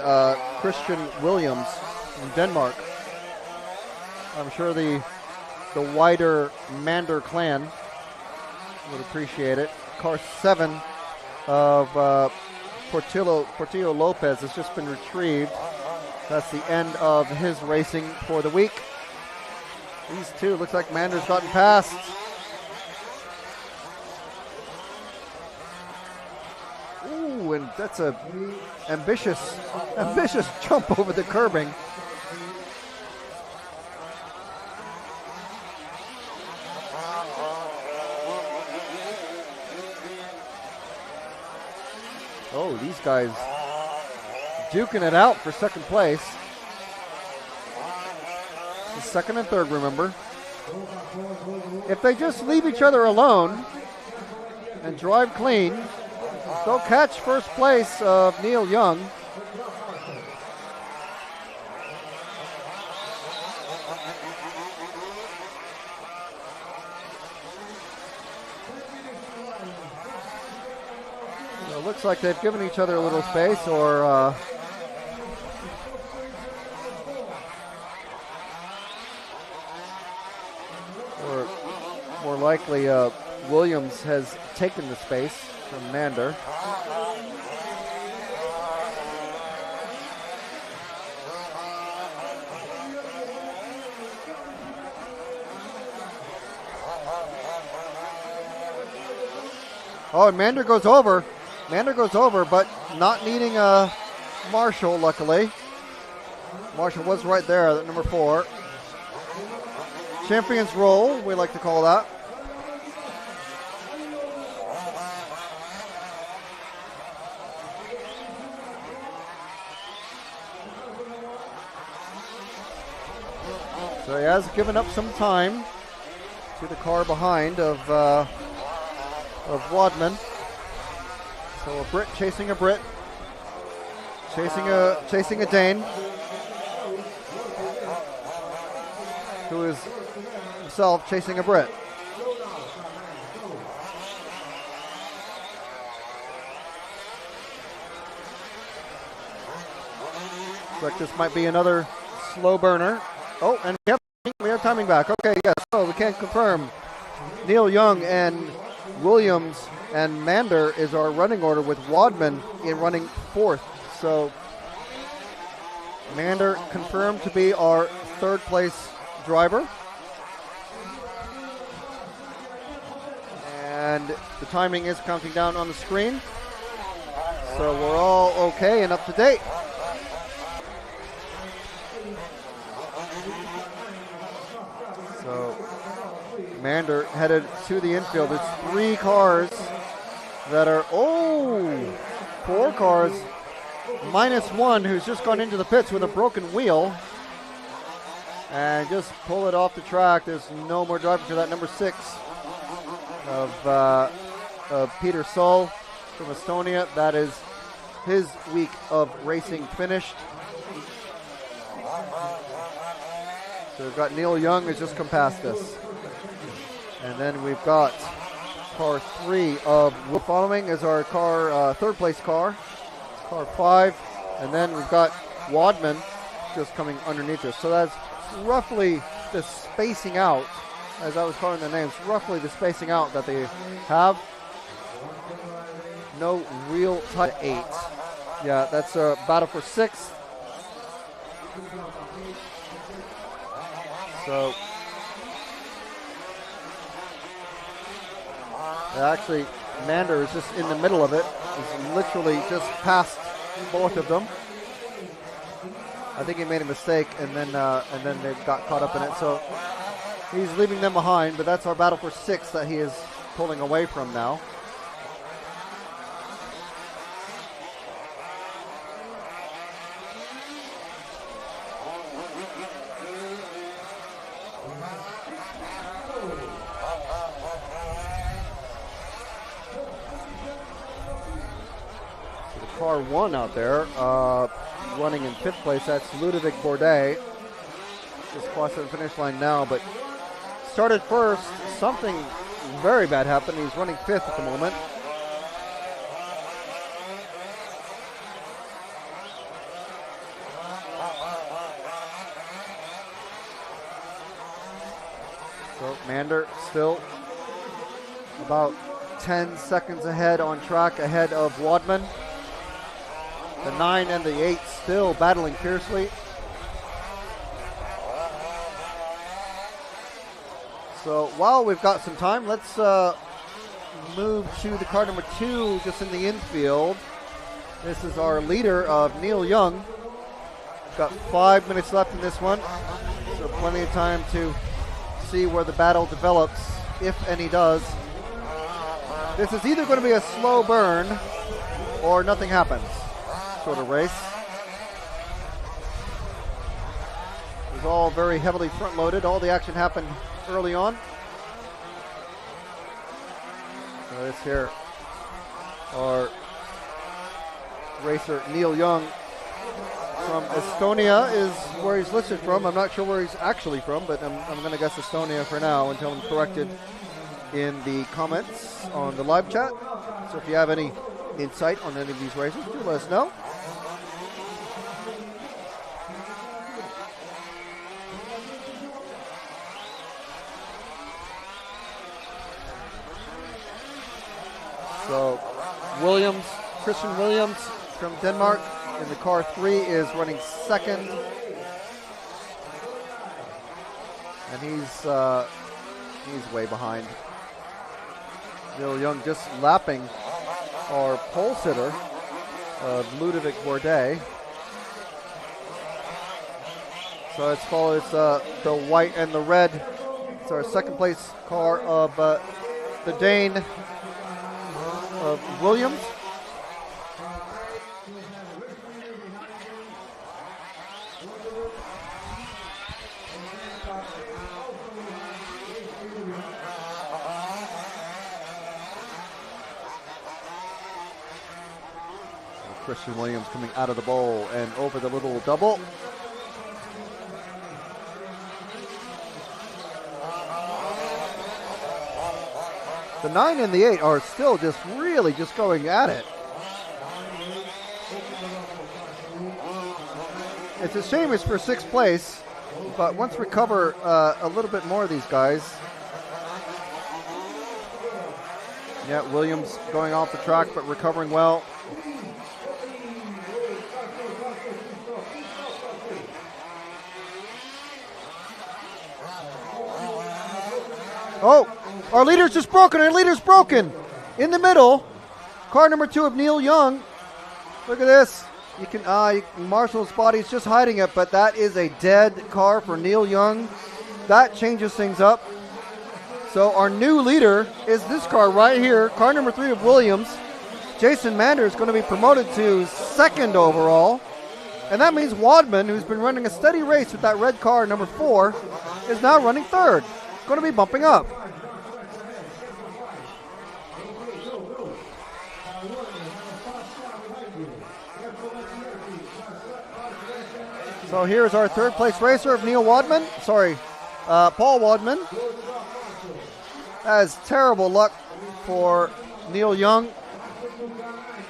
Christian Williams from Denmark. I'm sure the wider Mander clan would appreciate it. Car 7 of Portillo Lopez has just been retrieved. That's the end of his racing for the week. These two, looks like Mander's gotten past. Ooh, and that's a ambitious jump over the curbing. Oh, these guys duking it out for second place. It's second and third, remember. If they just leave each other alone and drive clean, they'll catch first place of Neil Young. So it looks like they've given each other a little space, or more likely Williams has taken the space from Mander. Oh, and Mander goes over. Mander goes over, but not needing a Marshall, luckily. Marshall was right there at number 4. Champion's roll, we like to call that. So he has given up some time to the car behind of Wadman. So a Brit chasing a Brit, chasing a Dane, who is himself chasing a Brit. Looks like this might be another slow burner. Oh, and we have timing back. Okay, yes. So we can confirm Neil Young and Williams and Mander is our running order, with Wadman in running 4th. So Mander confirmed to be our 3rd place driver. And the timing is counting down on the screen. So we're all okay and up to date. So Mander headed to the infield. There's 3 cars that are, 4 cars, minus 1 who's just gone into the pits with a broken wheel and just pull it off the track. There's no more driving for that. Number 6 of Peter Sull from Estonia. That is his week of racing finished. So we've got Neil Young who's just come past us. And then we've got car 3 of following is our car, 3rd place car 5. And then we've got Wadman just coming underneath us. So that's roughly the spacing out, as I was calling the names, roughly the spacing out that they have. No real tight 8. Yeah, that's a battle for 6th. So actually, Mander is just in the middle of it. He's literally just past both of them. I think he made a mistake, and then they got caught up in it. So he's leaving them behind, but that's our battle for 6th that he is pulling away from now. Car 1 out there, running in 5th place. That's Ludovic Bourdais. Just crossing the finish line now, but started first. Something very bad happened. He's running 5th at the moment. So Mander still about 10 seconds ahead on track, ahead of Wadman. The 9 and the 8 still battling fiercely. So while we've got some time, let's move to the car number 2 just in the infield. This is our leader of Neil Young. Got 5 minutes left in this one, so plenty of time to see where the battle develops, if any does. This is either going to be a slow burn or nothing happens sort of race. It was all very heavily front-loaded. All the action happened early on. So let's hear our racer Neil Young from Estonia is where he's listed from. I'm not sure where he's actually from, but I'm going to guess Estonia for now until I'm corrected in the comments on the live chat. So if you have any insight on any of these races, do let us know. So Christian Williams from Denmark in the car 3 is running second. And he's way behind. Neil Young just lapping our pole sitter, Ludovic Bourdais. So as far as the white and the red, it's our second place car of the Dane of Williams. Christian Williams coming out of the bowl and over the little double. The 9 and the 8 are still just really just going at it. It's a shame it's for 6th place, but once we cover a little bit more of these guys. Yeah, Williams going off the track but recovering well. Oh, our leader's just broken. Our leader's broken. In the middle, car number 2 of Neil Young. Look at this. You can Marshall's body's just hiding it, but that is a dead car for Neil Young. That changes things up. So our new leader is this car right here, car number 3 of Williams. Jason Mander is going to be promoted to 2nd overall. And that means Wadman, who's been running a steady race with that red car, number 4, is now running 3rd. Going to be bumping up. So here's our 3rd place racer of Paul Wadman. That is terrible luck for Neil Young.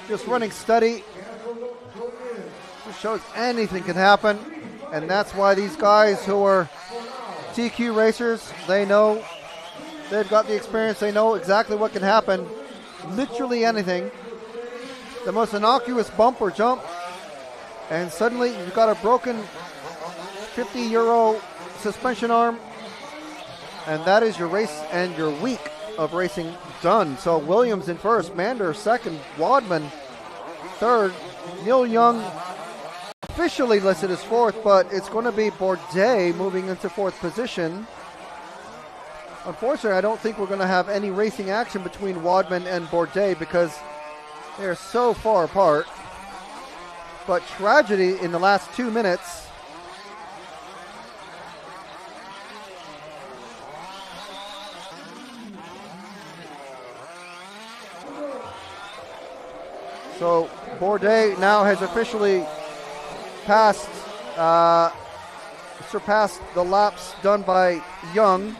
Just running steady. Just shows anything can happen. And that's why these guys who are TQ racers, they know, they've got the experience, they know exactly what can happen. Literally anything. The most innocuous bump or jump, and suddenly you've got a broken 50-euro suspension arm, and that is your race and your week of racing done. So Williams in 1st, Mander 2nd, Wadman 3rd, Neil Young officially listed as 4th, but it's going to be Bourdais moving into 4th position. Unfortunately, I don't think we're going to have any racing action between Wadman and Bourdais because they're so far apart. But tragedy in the last 2 minutes. So Bourdais now has officially surpassed the laps done by Young.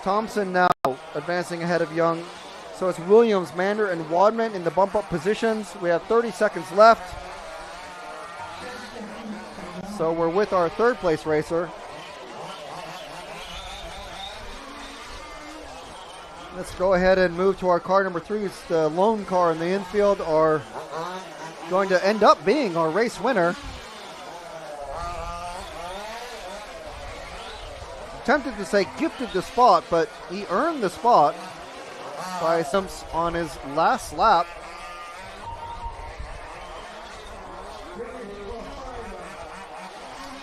Thompson now advancing ahead of Young. So it's Williams, Mander, and Wadman in the bump-up positions. We have 30 seconds left. So we're with our 3rd place racer. Let's go ahead and move to our car number 3. It's the lone car in the infield, our going to end up being our race winner. Tempted to say gifted the spot, but he earned the spot by some on his last lap.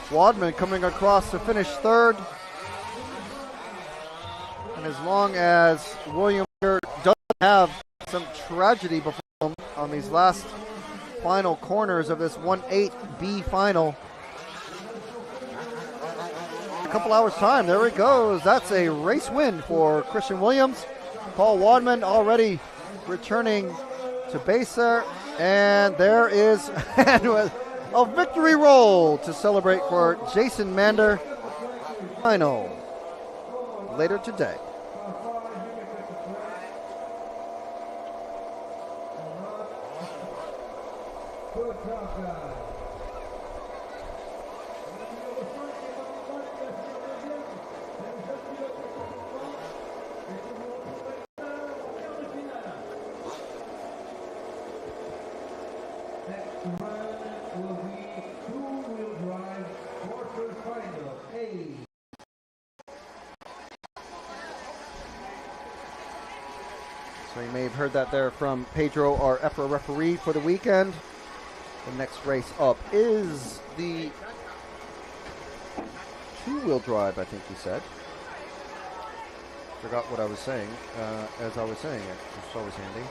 Wadman coming across to finish third. And as long as William doesn't have some tragedy before him on these last final corners of this 1-8B final, a couple hours time, there it goes. That's a race win for Christian Williams. Paul Wadman already returning to base there. And there is a victory roll to celebrate for Jason Mander. Final later today. Good job, guys. Next run will be two-wheel drive quarterfinal A. So you may have heard that there from Pedro, our EFRA referee for the weekend. The next race up is the two-wheel drive, I think he said. Forgot what I was saying as I was saying it. It's always handy.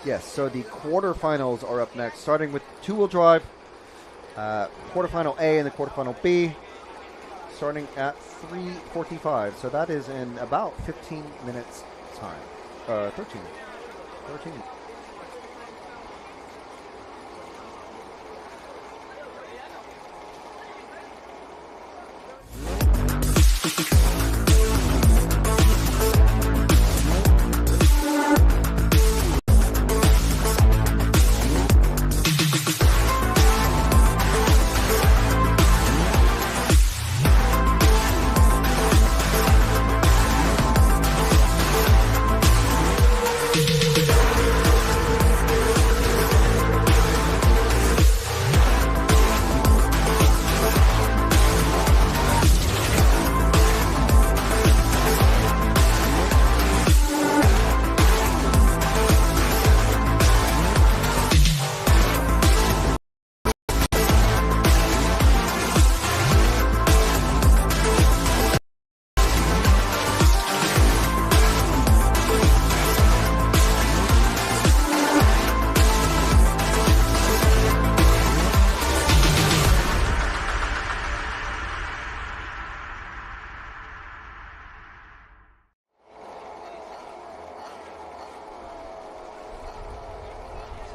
Yes, so the quarterfinals are up next, starting with two-wheel drive, quarterfinal A and the quarterfinal B, starting at 3:45. So that is in about 15 minutes time. 13.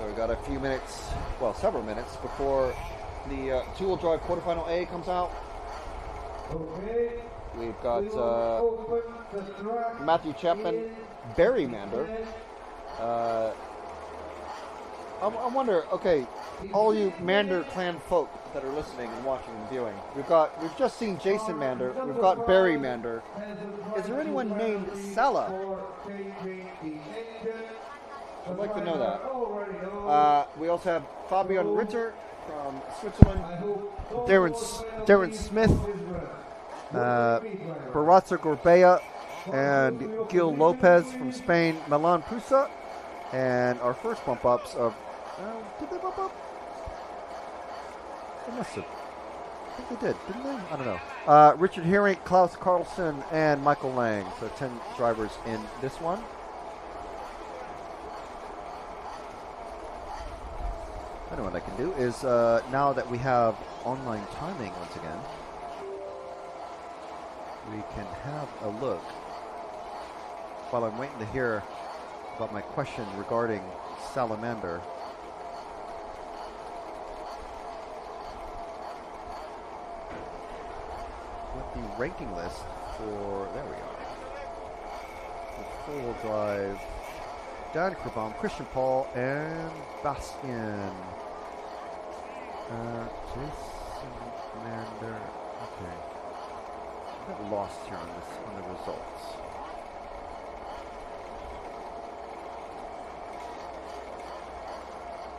So we got a few minutes, well, several minutes before the two-wheel drive quarterfinal A comes out. Okay. We've got Matthew Chapman, Barry Mander. I wonder, okay, all you Mander clan folk that are listening and watching and viewing, we've just seen Jason Mander, we've got Barry Mander. Is there anyone named Salah? I'd like to know that. We also have Fabian Ritter from Switzerland, Darren Smith, Baratza Gorbea, and Gil Lopez from Spain, Milan Prusa, and our first bump ups of, did they bump up? They must have. I think they did, didn't they? I don't know. Richard Herring, Klaus Carlson, and Michael Lang. So 10 drivers in this one. I know what I can do is, now that we have online timing once again, we can have a look while I'm waiting to hear about my question regarding Salamander. With the ranking list for, there we are, the four-wheel drive, Dan Krabom, Christian Paul, and Bastian. Jason Mander. Okay. I got lost here on the results.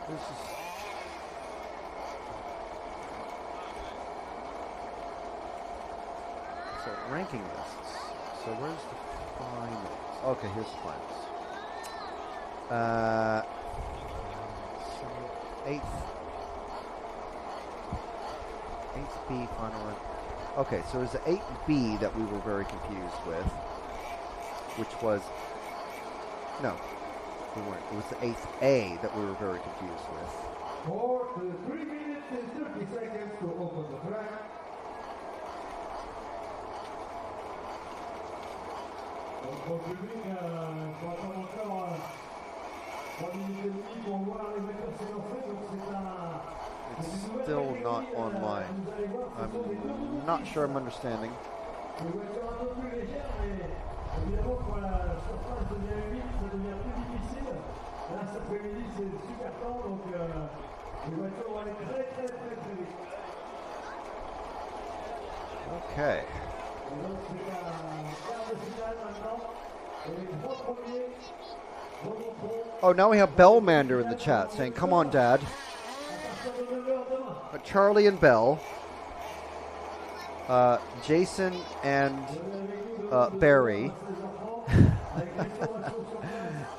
This is so ranking lists. So where's the finals? Okay, here's the finals. Eighth B final rank. Okay, so there's the 8B that we were very confused with, which was no, we weren't. It was the 8A that we were very confused with. For the 3 minutes and 30 seconds to open the track. Donc au public, on va commencer à 3 minutes et demie pour voir les acteurs s'élancer. Donc c'est un... It's still not online. I'm not sure I'm understanding. Les voitures un peu plus légères, mais évidemment quand la surface devient humide, ça devient plus difficile. Là cet après-midi c'est super temps, donc les voitures vont aller très très très très vite. Okay. Et donc c'est un quart de finale maintenant. Et les 3 premiers remonteront. Oh, now we have Bellmander in the chat saying, "Come on, Dad." Charlie and Bell, Jason and Barry.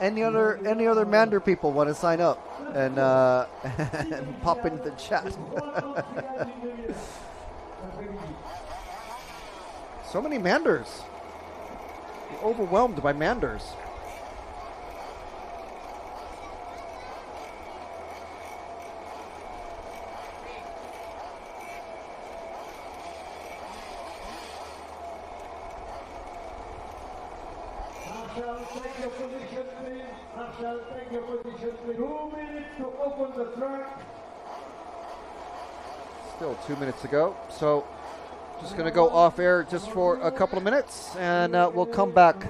Any other Mander people want to sign up and and pop into the chat? So many Manders. We're overwhelmed by Manders. Take your position, please. Marshall, take your position, please. 2 minutes to open the track. Still 2 minutes to go. So just going to go off air just for a couple of minutes, and we'll come back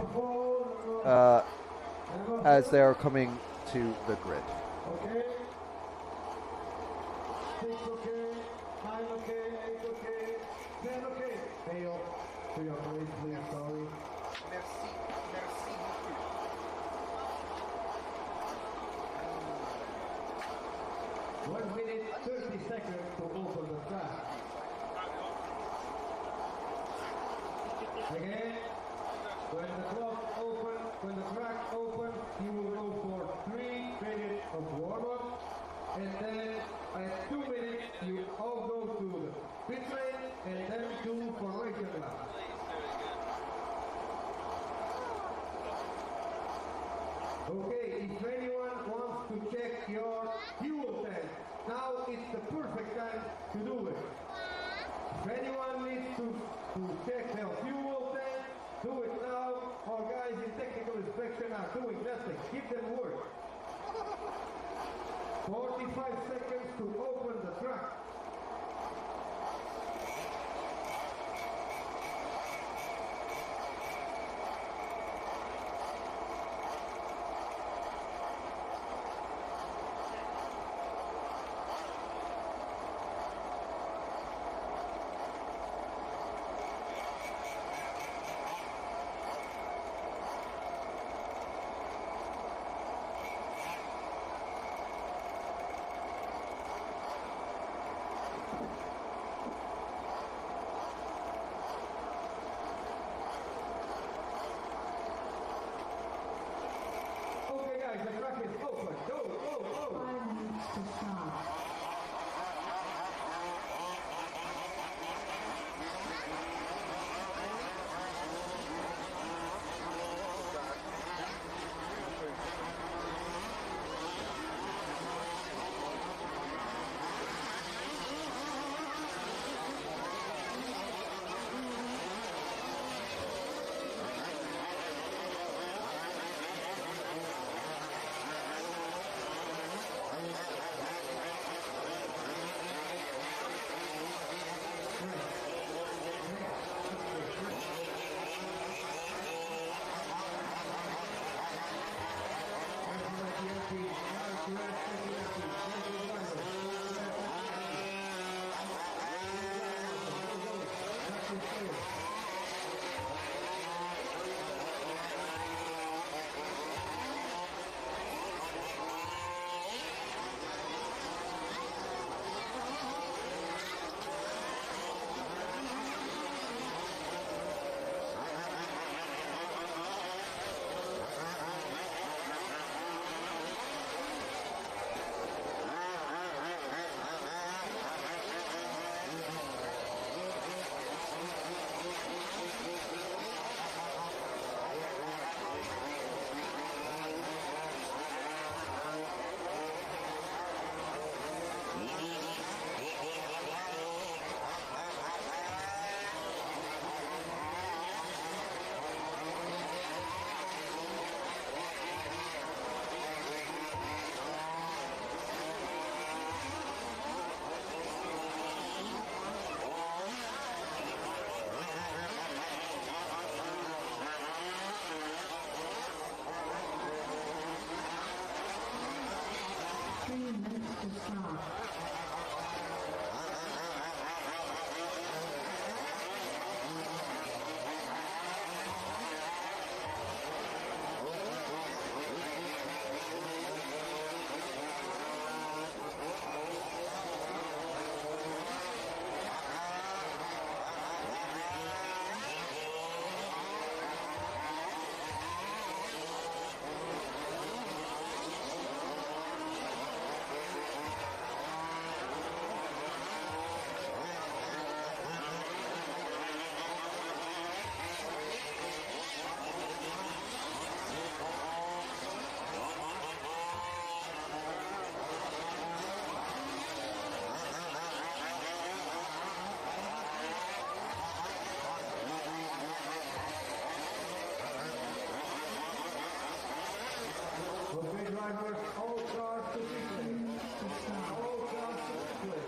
as they are coming to the grid. Okay. 6 okay. 9 okay. 8 okay. 10 okay. Fail. To your place, please. Sorry. Merci. 1 minute 30 seconds to open the track. Again, when the clock opens, when the track opens, you will go for 3 minutes of warm-up, and then at 2 minutes you all go to the pit lane, and then do formation lap. Okay, if anyone wants to check your fuel tank, now it's the perfect time to do it. If anyone needs to check their fuel tank, do it now. Our guys in technical inspection are doing nothing. Give them work. 45 seconds to open the track. Okay guys, the track is open. Go, go, go. 5 minutes to start. to start. Okay, drivers, all cars to 15. All cars to 15.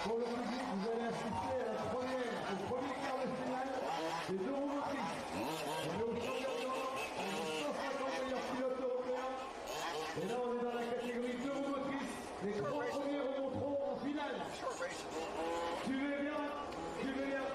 Pour le public, vous allez assister à au premier quart de finale des deux roues motrices. On est au championnat, on est 150 meilleurs pilotes européens. Et là, on est dans la catégorie deux roues motrices. Les trois premiers remonteront en finale. Suivez bien, suivez bien.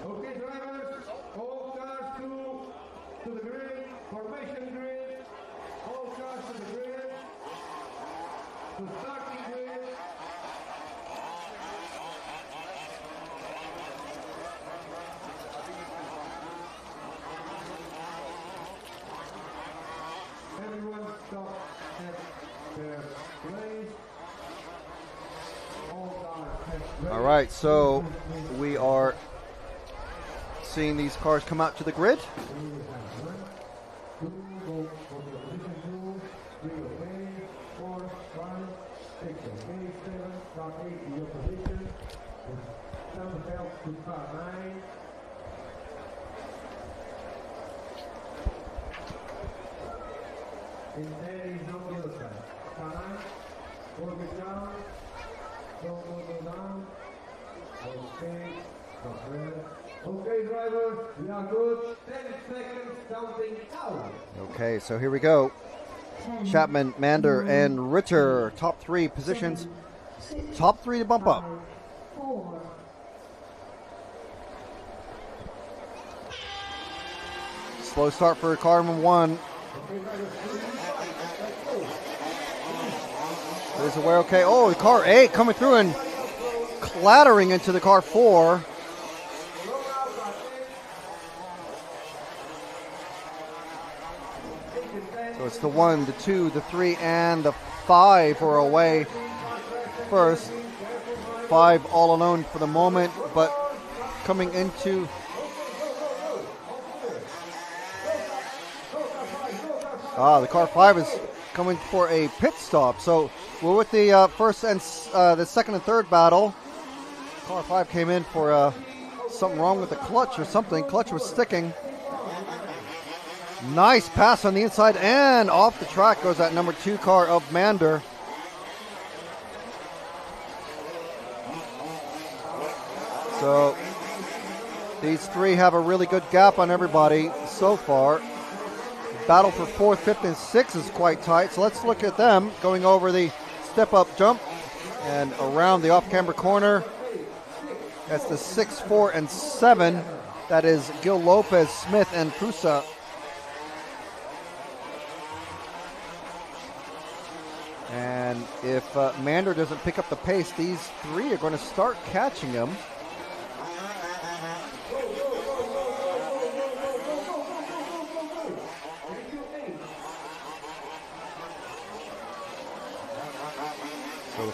Okay, drivers, all cars to the grid, formation grid, all cars to the grid, to starting grid. Everyone stop at their place. All cars at All right, so we are seeing these cars come out to the grid. And then he's on the other side. Fine. Hold it down. Don't go down. Okay. Okay, driver, we are good. 10 seconds counting out. Okay, so here we go. 10, Chapman, Mander, 9, and Ritter, top three positions. 6, Top three to bump up. 5, 4. Slow start for car number one. There's a way, okay. Oh, the car 8 coming through and clattering into the car 4. So it's the 1, the 2, the 3, and the 5 are away first. 5 all alone for the moment, but coming into... the car 5 is coming for a pit stop. So we're with the first and the second and third battle. Car 5 came in for something wrong with the clutch or something. Clutch was sticking. Nice pass on the inside, and off the track goes that number 2 car of Mander. So these three have a really good gap on everybody so far. Battle for 4th, 5th, and 6th is quite tight. So let's look at them going over the step-up jump and around the off-camber corner. That's the 6, 4, and 7. That is Gil Lopez, Smith, and Prusa. And if Mander doesn't pick up the pace, these three are going to start catching him.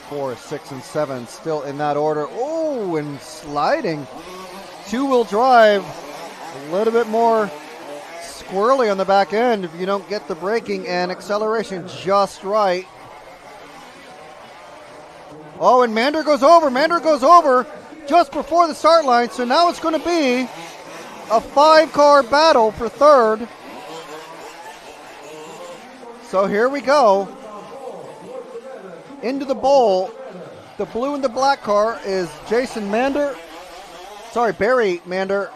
4, 6, and 7 still in that order. Oh, and sliding. Two-wheel drive. A little bit more squirrely on the back end if you don't get the braking and acceleration just right. Oh, and Mander goes over. Mander goes over just before the start line. So now it's going to be a 5-car battle for third. So here we go. Into the bowl. The blue and the black car is Barry Mander.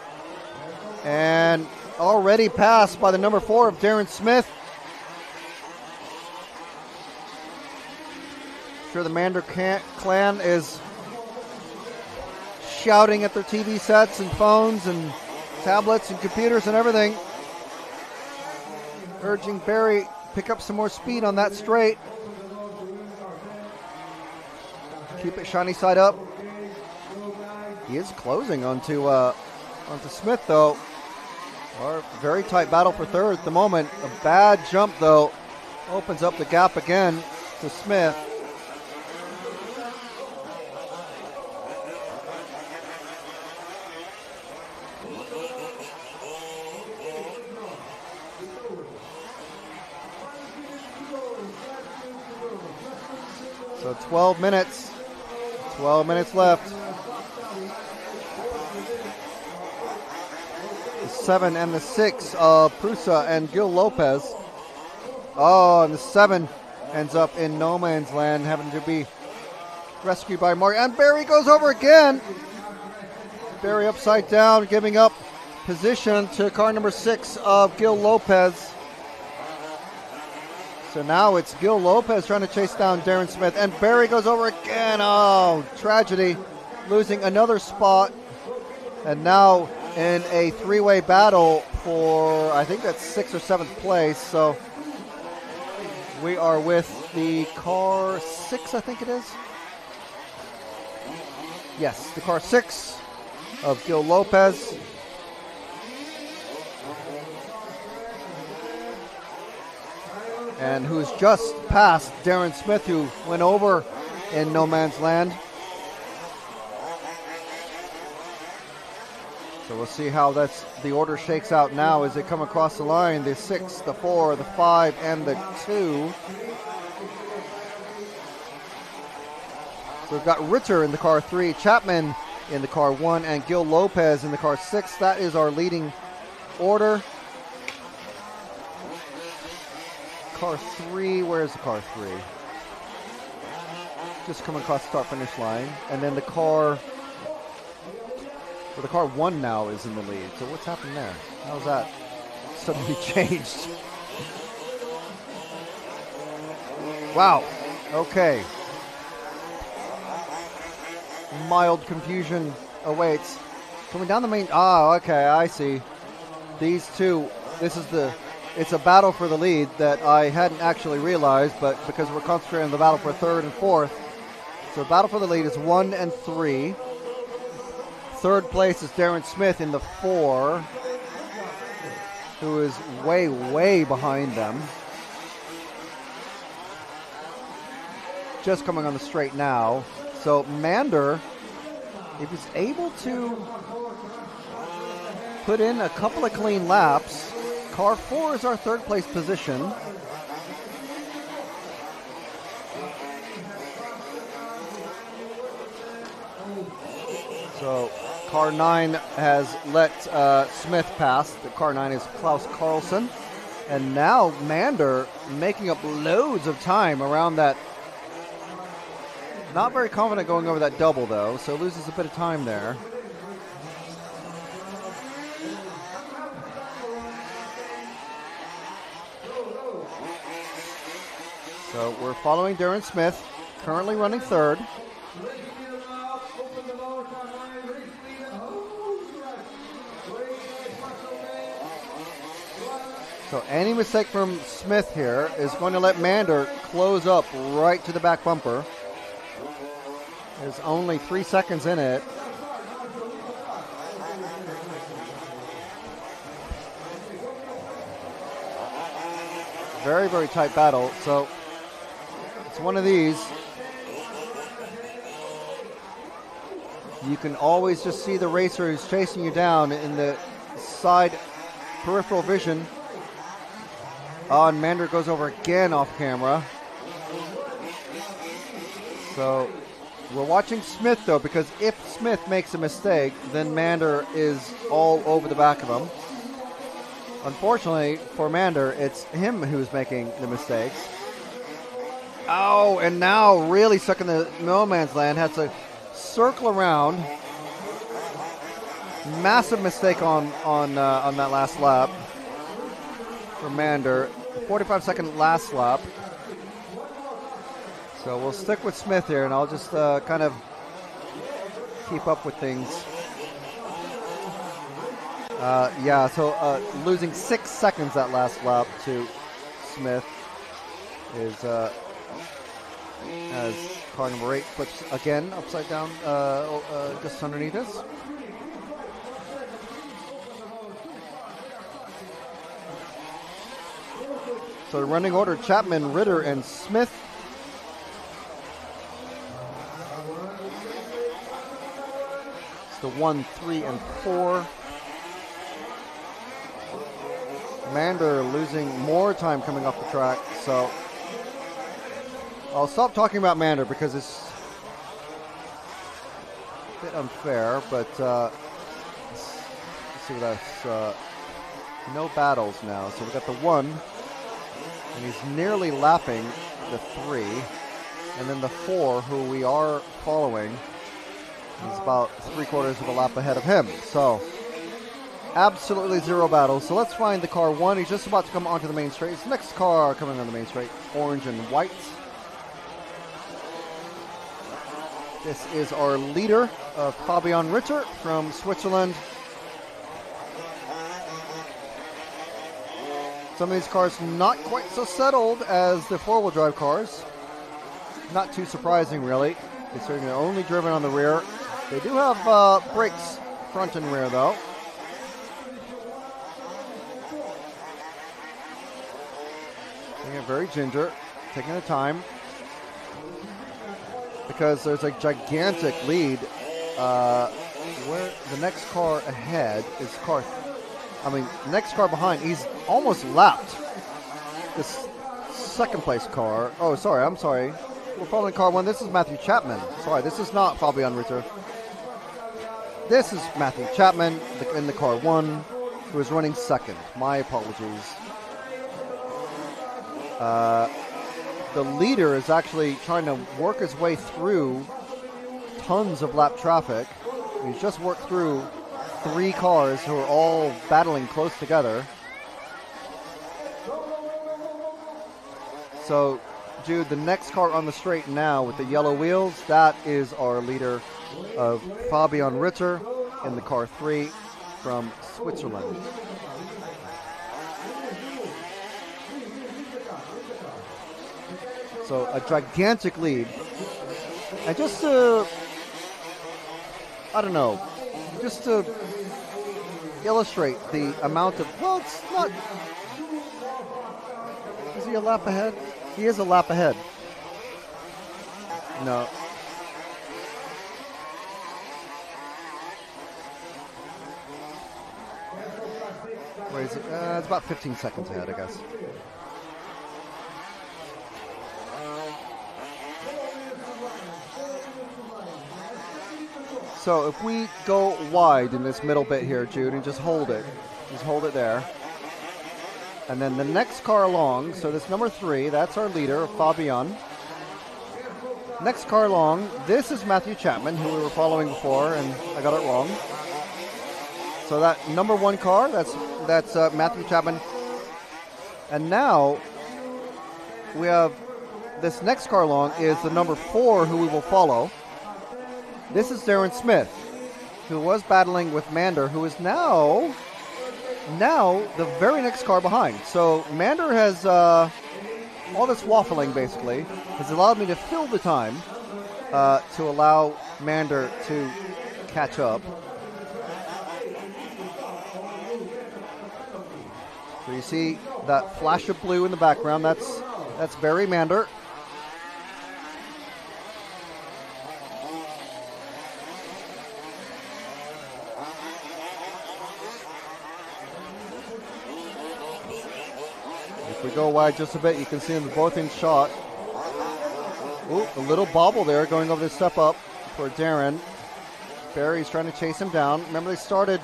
And already passed by the number 4 of Darren Smith. Sure, the Mander clan is shouting at their TV sets and phones and tablets and computers and everything, urging Barry pick up some more speed on that straight. Keep it shiny side up. He is closing onto Smith though. Very tight battle for third at the moment. A bad jump though opens up the gap again to Smith. So 12 minutes left. The 7 and the 6 of Prusa and Gil Lopez. Oh, and the 7 ends up in no man's land, having to be rescued by Mark. And Barry goes over again. Barry upside down, giving up position to car number 6 of Gil Lopez. So now it's Gil Lopez trying to chase down Darren Smith, and Barry goes over again. Oh, tragedy, losing another spot. And now in a 3-way battle for, I think that's 6th or 7th place. So we are with the car 6, I think it is. Yes, the car 6 of Gil Lopez. And who's just passed Darren Smith, who went over in no man's land. So we'll see how the order shakes out now as they come across the line. The 6, the 4, the 5, and the 2. So we've got Ritter in the car 3, Chapman in the car 1, and Gil Lopez in the car 6. That is our leading order. Car 3, where's the car 3? Just coming across the start-finish line. And then the car 1 now is in the lead. So what's happened there? How's that suddenly changed? Wow. Okay. Mild confusion awaits. Coming down the main... okay, I see. These two, it's a battle for the lead that I hadn't actually realized, but because we're concentrating on the battle for 3rd and 4th. So the battle for the lead is 1 and 3. 3rd place is Darren Smith in the 4, who is way, way behind them. Just coming on the straight now. So Mander, if he's able to put in a couple of clean laps, car 4 is our 3rd place position. So car 9 has let Smith pass. The car 9 is Klaus Carlson. And now Mander making up loads of time around that. Not very confident going over that double though, so loses a bit of time there. So we're following Darren Smith, currently running 3rd. So any mistake from Smith here is going to let Mander close up right to the back bumper. There's only 3 seconds in it. Very, very tight battle. So it's one of these. you can always just see the racer who's chasing you down in the side peripheral vision. And Mander goes over again off camera. So we're watching Smith though, because if Smith makes a mistake, then Mander is all over the back of him. Unfortunately for Mander, it's him who's making the mistakes. Oh, and now really stuck in the no man's land, has to circle around. Massive mistake on that last lap for Mander. 45-second last lap. So we'll stick with Smith here, and I'll just kind of keep up with things. So losing 6 seconds that last lap to Smith is as car number 8 flips again upside down just underneath us. So the running order, Chapman, Ritter, and Smith. It's the 1, 3, and 4. Mander losing more time coming off the track, so I'll stop talking about Mander because it's a bit unfair, but let's see what that's no battles now. So we got the 1, and he's nearly lapping the 3, and then the 4, who we are following, is about 3/4 of a lap ahead of him. So absolutely 0 battles. So let's find the car 1. He's just about to come onto the main straight. It's the next car coming on the main straight, orange and white. This is our leader, Fabian Ritter from Switzerland. Some of these cars not quite so settled as the four-wheel drive cars. Not too surprising, really, considering they're only driven on the rear. They do have brakes front and rear, though. Taking it very ginger, taking the time, because there's a gigantic lead. Where the next car ahead is next car behind. He's almost lapped this second place car. Oh, sorry, I'm sorry. We're following car 1. This is Matthew Chapman. Sorry, this is not Fabian Ritter. This is Matthew Chapman in the car 1, who is running second. My apologies. The leader is actually trying to work his way through tons of lap traffic. He's just worked through 3 cars who are all battling close together. So, Jude, the next car on the straight now with the yellow wheels, that is our leader of Fabian Ritter in the car 3 from Switzerland. So a gigantic lead. And just to, just to illustrate the amount of, well, it's not, is he a lap ahead? He is a lap ahead. No. Where is it? It's about 15 seconds ahead, I guess. So if we go wide in this middle bit here, Jude, and just hold it there. And then the next car along, so this number 3, that's our leader, Fabian. Next car along, this is Matthew Chapman, who we were following before, and I got it wrong. So that number 1 car, that's Matthew Chapman. And now we have this next car along is the number 4, who we will follow. This is Darren Smith, who was battling with Mander, who is now the very next car behind. So Mander has, all this waffling basically, has allowed me to fill the time to allow Mander to catch up. So you see that flash of blue in the background, that's Barry Mander. If we go wide just a bit, you can see them both in shot. Ooh, a little bobble there going over the step up for Darren. Barry's trying to chase him down. Remember, they started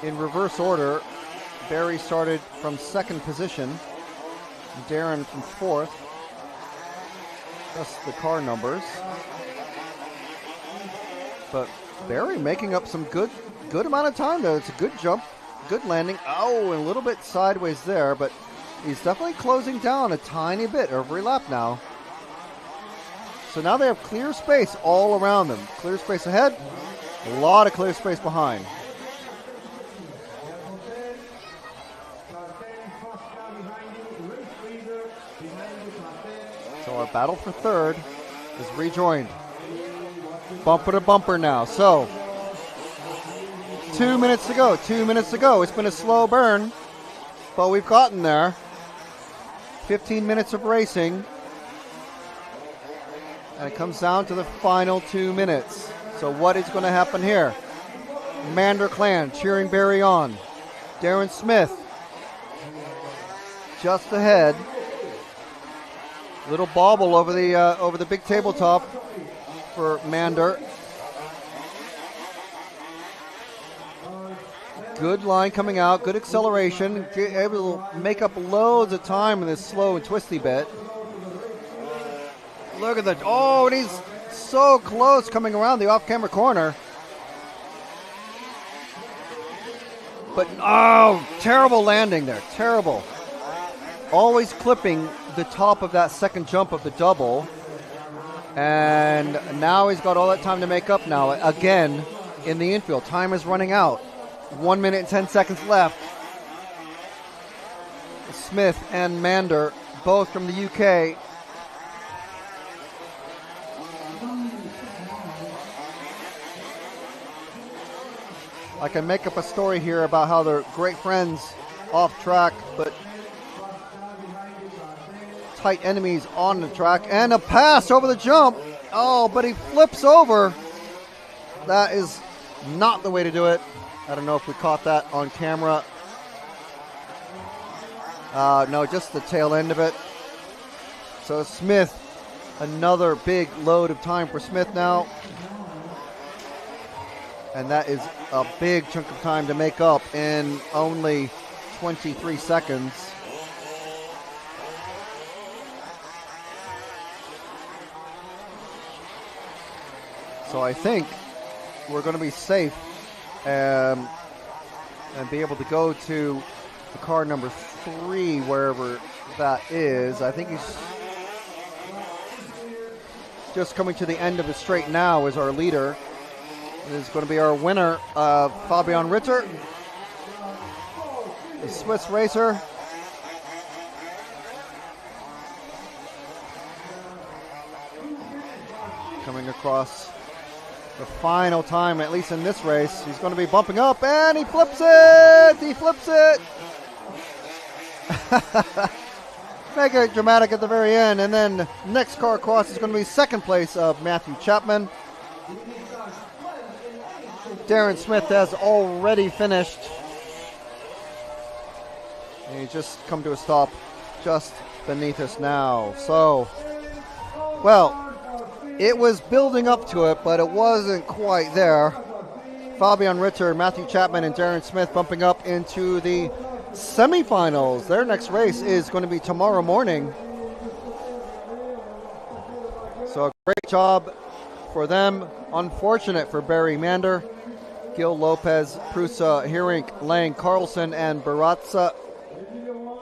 in reverse order. Barry started from second position. Darren from fourth. That's the car numbers. But Barry making up some good amount of time though. It's a good jump, good landing. Oh, a little bit sideways there, but he's definitely closing down a tiny bit every lap now. So now they have clear space all around them. Clear space ahead, a lot of clear space behind. So our battle for third is rejoined. Bumper to bumper now. So 2 minutes to go. 2 minutes to go. It's been a slow burn, but we've gotten there. 15 minutes of racing. And it comes down to the final 2 minutes. So what is going to happen here? Mander Clan cheering Barry on. Darren Smith just ahead. Little bobble over the big tabletop for Mander. Good line coming out, good acceleration, able to make up loads of time in this slow and twisty bit. Look at that. Oh, and he's so close coming around the off-camera corner. But, oh, terrible landing there, terrible. Always clipping the top of that second jump of the double. And now he's got all that time to make up now. Again, in the infield, time is running out. 1 minute and 10 seconds left. Smith and Mander, both from the UK. I can make up a story here about how they're great friends off track, but tight enemies on the track. And a pass over the jump. Oh, but he flips over. That is not the way to do it. I don't know if we caught that on camera. No, just the tail end of it. So Smith, another big load of time for Smith now. And that is a big chunk of time to make up in only 23 seconds. So I think we're going to be safe and be able to go to the car number 3, wherever that is. I think he's just coming to the end of the straight now as our leader. It is going to be our winner, Fabian Ritter, the Swiss racer. Coming across the final time, at least in this race. He's going to be bumping up, and he flips it! He flips it! Make it dramatic at the very end, and then next car across is going to be second place of Matthew Chapman. Darren Smith has already finished. And he's just come to a stop just beneath us now. So, well, it was building up to it, but it wasn't quite there. Fabian Ritter, Matthew Chapman, and Darren Smith bumping up into the semifinals. Their next race is going to be tomorrow morning. So a great job for them. Unfortunate for Barry Mander, Gil Lopez, Prusa, Herink, Lang, Carlson, and Baratza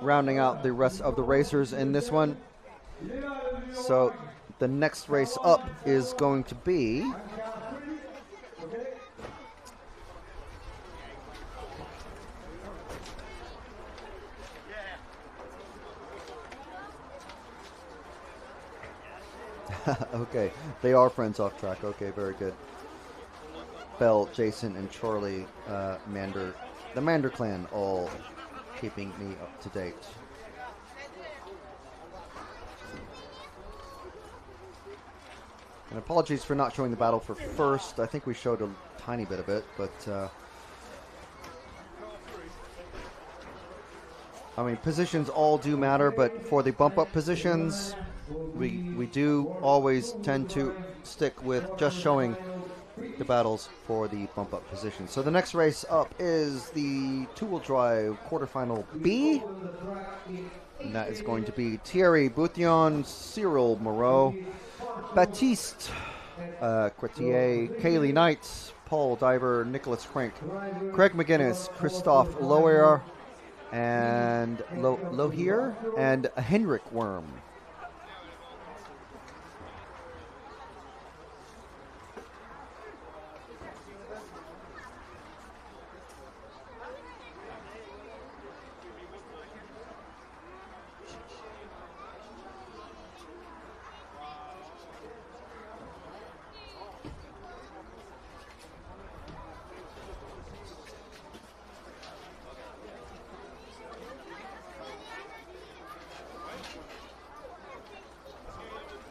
rounding out the rest of the racers in this one. So the next race up is going to be okay, they are friends off track. Okay, very good. Bell, Jason, and Charlie Mander, the Mander clan, all keeping me up to date. And apologies for not showing the battle for first. I think we showed a tiny bit of it, but I mean, positions all do matter, but for the bump up positions, we do always tend to stick with just showing the battles for the bump up position. So the next race up is the two-wheel drive quarterfinal B. And that is going to be Thierry Boutillon, Cyril Moreau, Baptiste Courtier, Kaylee Knight, Paul Diver, Nicholas Crank, Craig McGuinness, Christophe Loher, and Lohier, and Henrik Worm.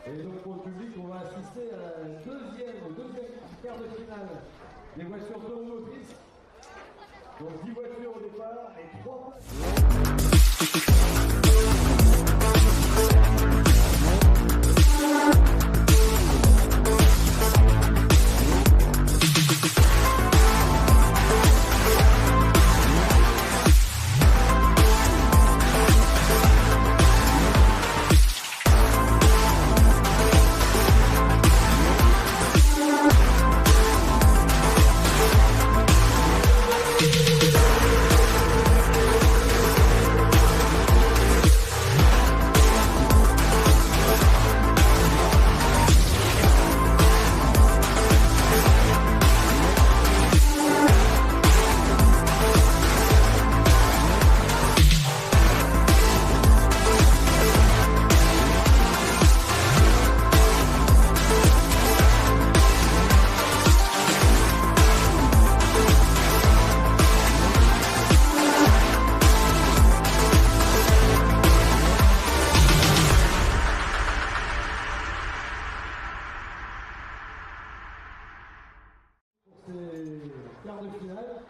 Et donc pour le public, on va assister à la au deuxième quart de finale des voitures automotrices. Donc 10 voitures au départ et 3 quart de finale.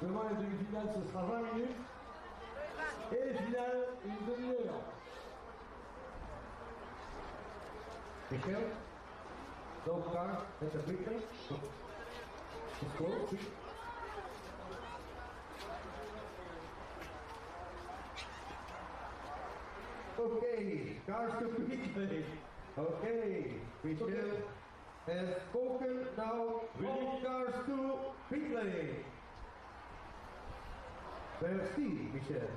Demain, les demi-finales, ce sera 20 minutes. Et les finales, une demi-heure. Michel, don't start at the picture. Let's go. Okay, cars to pit. Okay, Michel has spoken. Now, all cars to pit lane. Merci, Michel.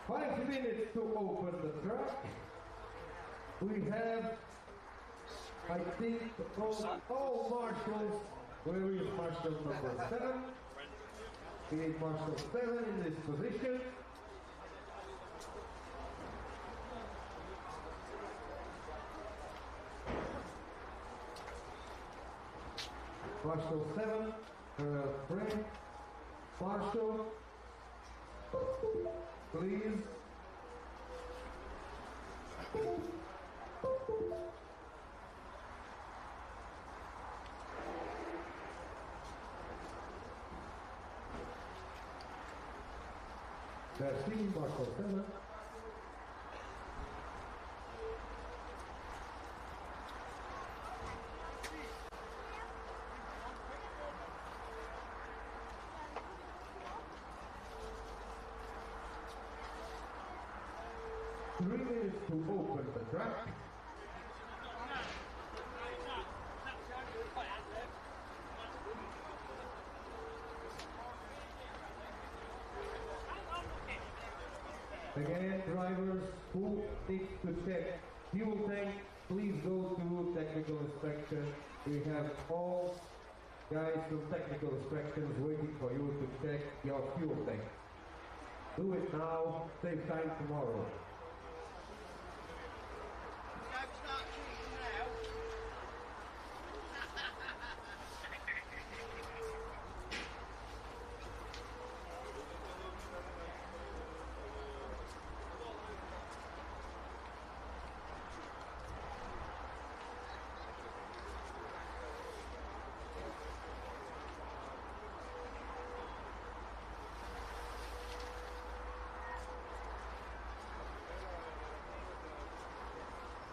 Five minutes to open the track. We have, I think, all marshals. Where is marshal number 7? We need marshal 7 in this position. Marshal 7, Frank, Marshal, please. Merci, Marshal 7. Three minutes to open the track. Again, drivers who need to check fuel tank, please go to technical inspection. We have all guys from technical inspections waiting for you to check your fuel tank. Do it now, save time tomorrow.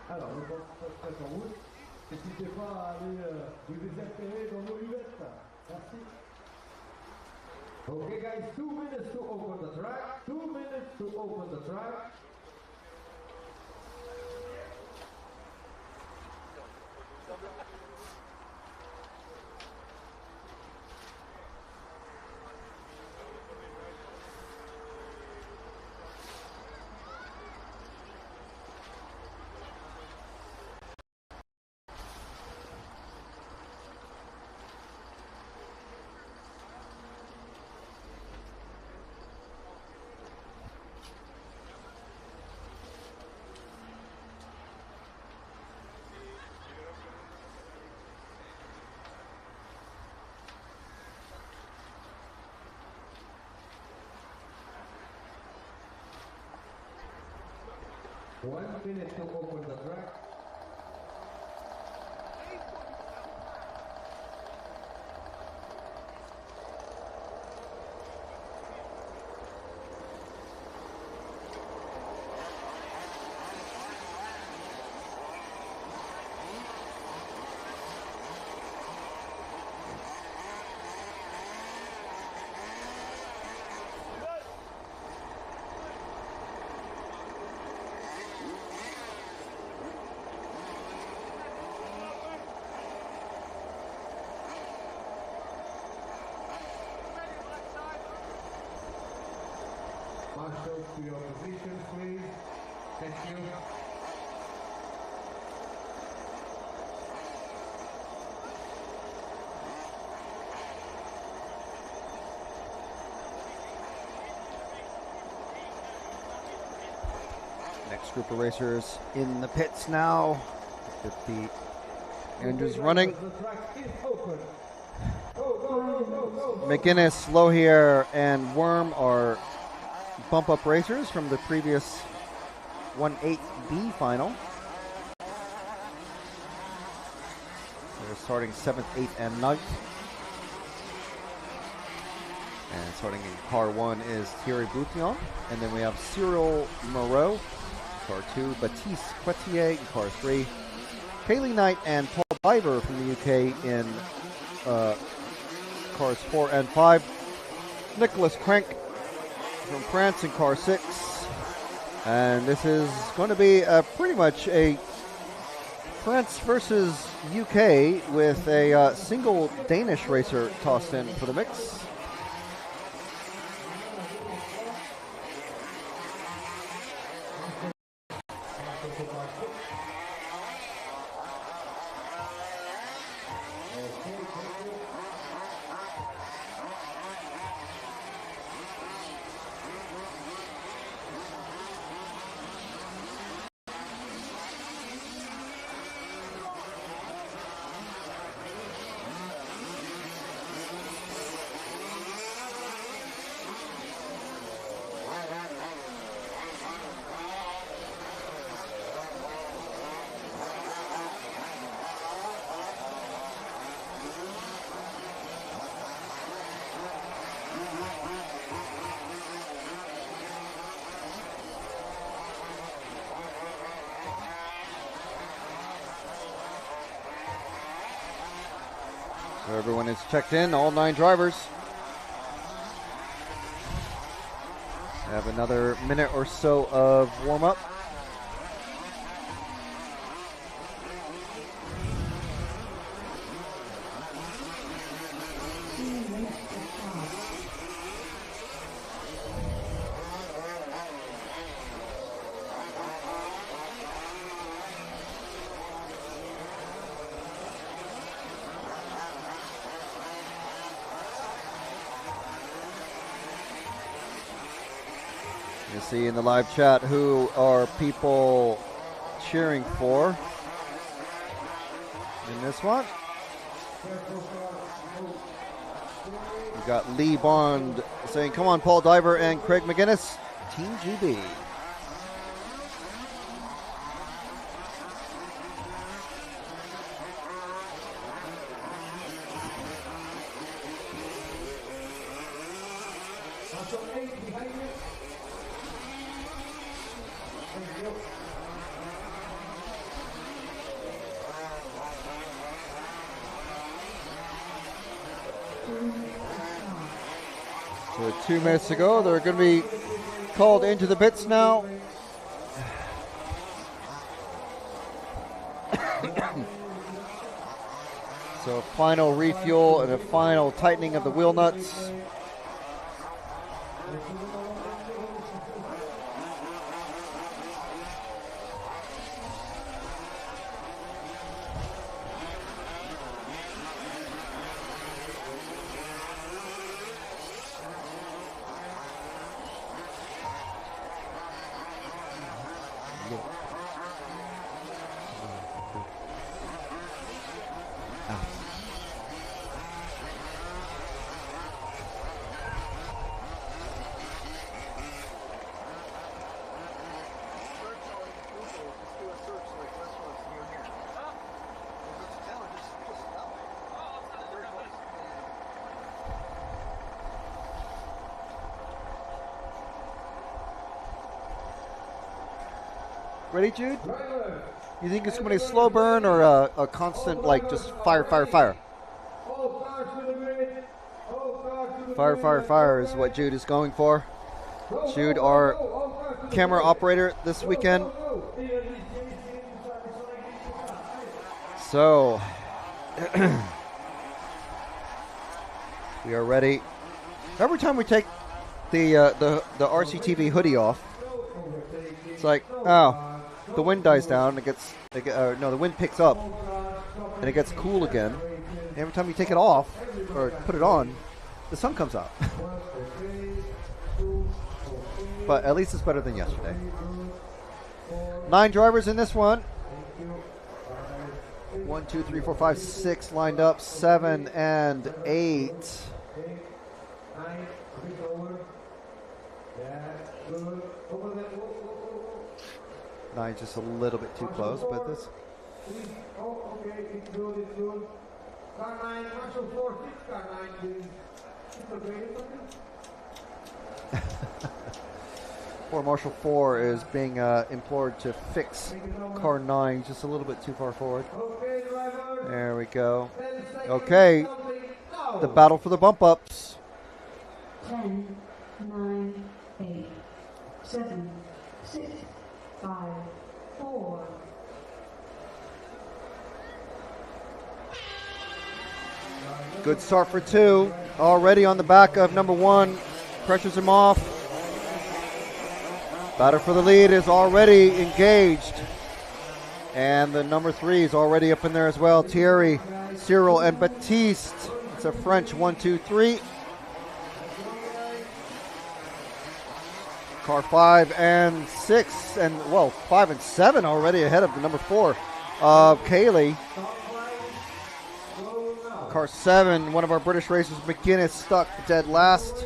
Alors, le temps se passe en route. N'hésitez pas à aller vous désaltérer dans vos lunettes. Merci. Okay, guys, 2 minutes to open the track. 2 minutes to open the track. One minute to open the track. Marshals to your positions, please. Thank you. Next group of racers in the pits now. Get the engines running. The track is open. Go, go, go, go, go. McGuinness, Lohier, and Worm are bump-up racers from the previous 1/8B final. They're starting 7th, 8th, and 9th. And starting in car 1 is Thierry Boutillon. And then we have Cyril Moreau, car 2, Baptiste Quetier in car 3, Kaylee Knight and Paul Diver from the UK in cars 4 and 5, Nicholas Crank from France in car 6, and this is going to be pretty much a France versus UK with a single Danish racer tossed in for the mix. So everyone is checked in, all 9 drivers. Have another minute or so of warm-up. You see in the live chat who are people cheering for in this one. We've got Lee Bond saying, "Come on, Paul Diver and Craig McGuinness, Team GB." With 2 minutes to go, they're going to be called into the pits now. So final refuel and a final tightening of the wheel nuts. Ready, Jude? You think it's going to be a slow burn or a constant, like, just fire, fire, fire? Fire, fire, fire is what Jude is going for. Jude, our camera operator this weekend. So, we are ready. Every time we take the RCTV hoodie off, it's like, oh, the wind dies down. The wind picks up, and it gets cool again. Every time you take it off or put it on, the sun comes out. But at least it's better than yesterday. 9 drivers in this one. 1, 2, 3, 4, 5, 6 lined up. 7 and 8. Nine just a little bit too close, but this. Okay, it's good, it's good. Car 9, Marshall 4, 6, car 9, please. Poor Marshall 4 is being implored to fix car 9 just a little bit too far forward. There we go. Okay, the battle for the bump ups. 10, 9, 8, 7, 6, 5, 4. Good start for 2. Already on the back of number 1. Pressures him off. Battle for the lead is already engaged. And the number 3 is already up in there as well. Thierry, Cyril, and Baptiste. It's a French 1, 2, 3. Car 5 and 6, and 5 and 7 already ahead of the number 4 of Kaylee. Car 7, one of our British racers, McGuinness, stuck dead last.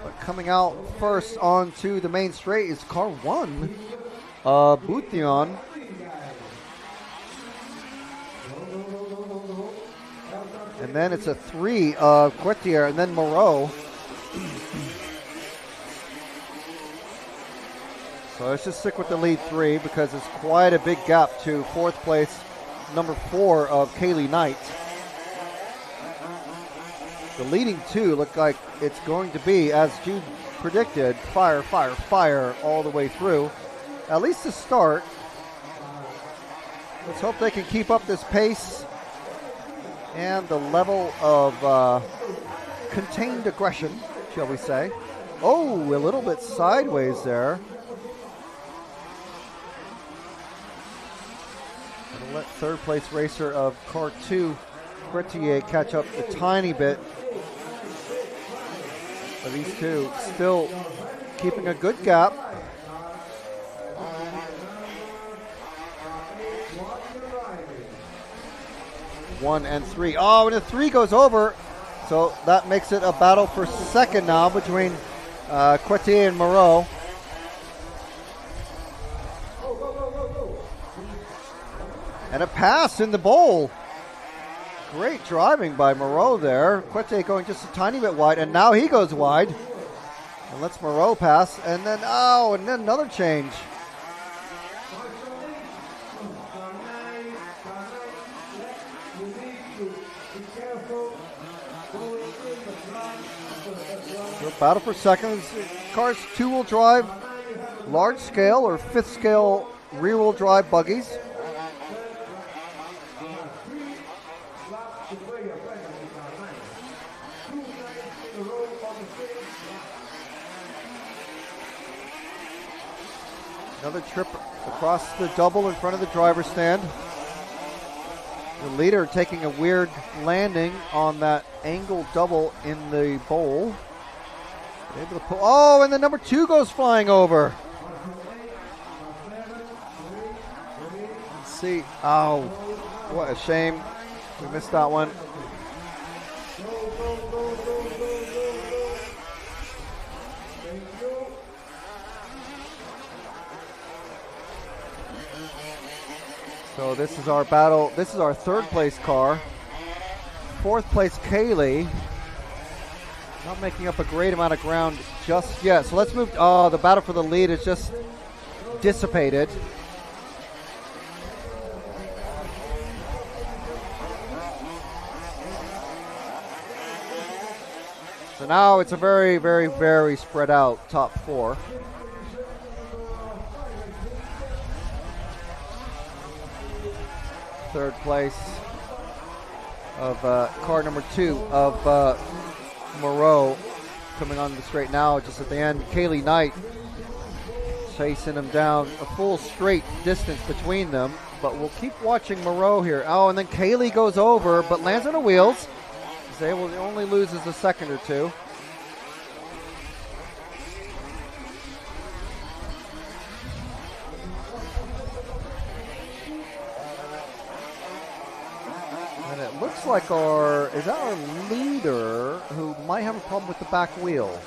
But coming out first onto the main straight is car 1, Bouthion. And then it's a 3 of Quartier, and then Moreau. So let's just stick with the lead 3 because it's quite a big gap to 4th place, number 4 of Kaylee Knight. The leading 2 look like it's going to be, as Jude predicted, fire, fire, fire all the way through. At least to start. Let's hope they can keep up this pace and the level of contained aggression, shall we say. Oh, a little bit sideways there. Gonna let 3rd place racer of car 2, Bretier, catch up a tiny bit. But these two still keeping a good gap. One and 3. Oh, and the 3 goes over. So that makes it a battle for 2nd now between Quartier and Moreau. And a pass in the bowl. Great driving by Moreau there. Quartier going just a tiny bit wide, and now he goes wide. And lets Moreau pass, and then, and then another change. So battle for seconds. Cars two-wheel drive, large scale or fifth scale rear-wheel drive buggies. Another trip across the double in front of the driver's stand. The leader taking a weird landing on that angle double in the bowl. Able to pull. Oh, and the number 2 goes flying over. Let's see. Oh, what a shame. We missed that one. So this is our battle. This is our third place car. Fourth place Kaylee. Not making up a great amount of ground just yet. So let's move. Oh, the battle for the lead is just dissipated. So now it's a very, very, very spread out top 4. Third place of car number 2 of Moreau coming on the straight now just at the end. Kaylee Knight chasing him down, a full straight distance between them, but we'll keep watching Moreau here. Oh, and then Kaylee goes over but lands on the wheels. Zay will only loses a second or two. And it looks like is that our leader who might have a problem with the back wheel?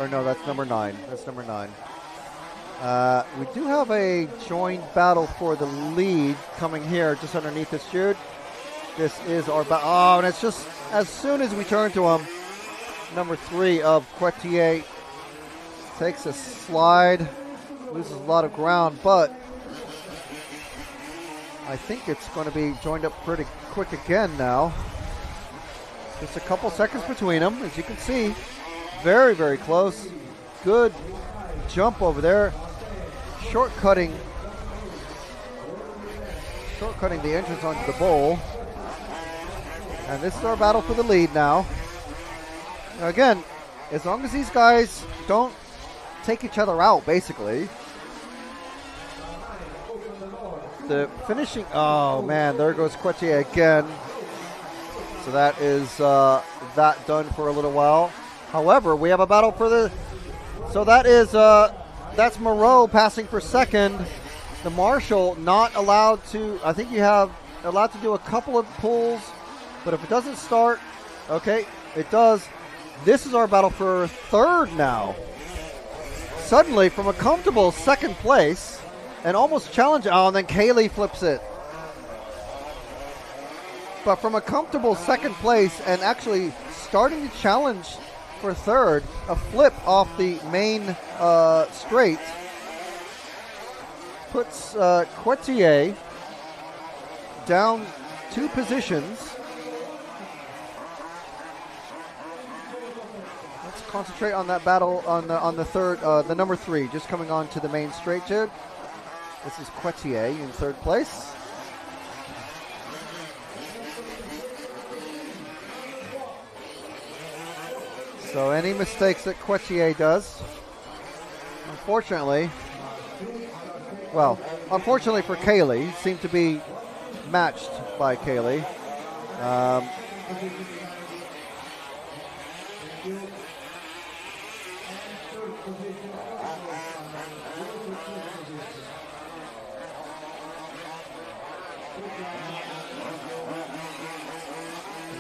Or no, that's number 9. That's number 9. We do have a joint battle for the lead coming here just underneath us, Jude. This is our battle. Oh, and it's just as soon as we turn to him, number 3 of Quetier takes a slide, loses a lot of ground, but I think it's going to be joined up pretty quick again now. Just a couple seconds between them, as you can see. Very, very close. Good jump over there. Shortcutting the entrance onto the bowl. And this is our battle for the lead now. Now again, as long as these guys don't take each other out, basically. The finishing, oh man, there goes Quetier again. So that is that done for a little while. However, we have a battle for the, so that is, that's Moreau passing for second. The Marshall not allowed to, I think you have allowed to do a couple of pulls, but if it doesn't start, okay, it does. This is our battle for third now. Suddenly, from a comfortable second place, and almost challenging, oh, and then Kaylee flips it. But from a comfortable second place and actually starting to challenge for third, a flip off the main straight puts Quetier down 2 positions. Let's concentrate on that battle on the third, the number 3, just coming on to the main straight, Jude. This is Quetier in third place. So any mistakes that Quetier does, unfortunately for Kaylee, seem to be matched by Kaylee.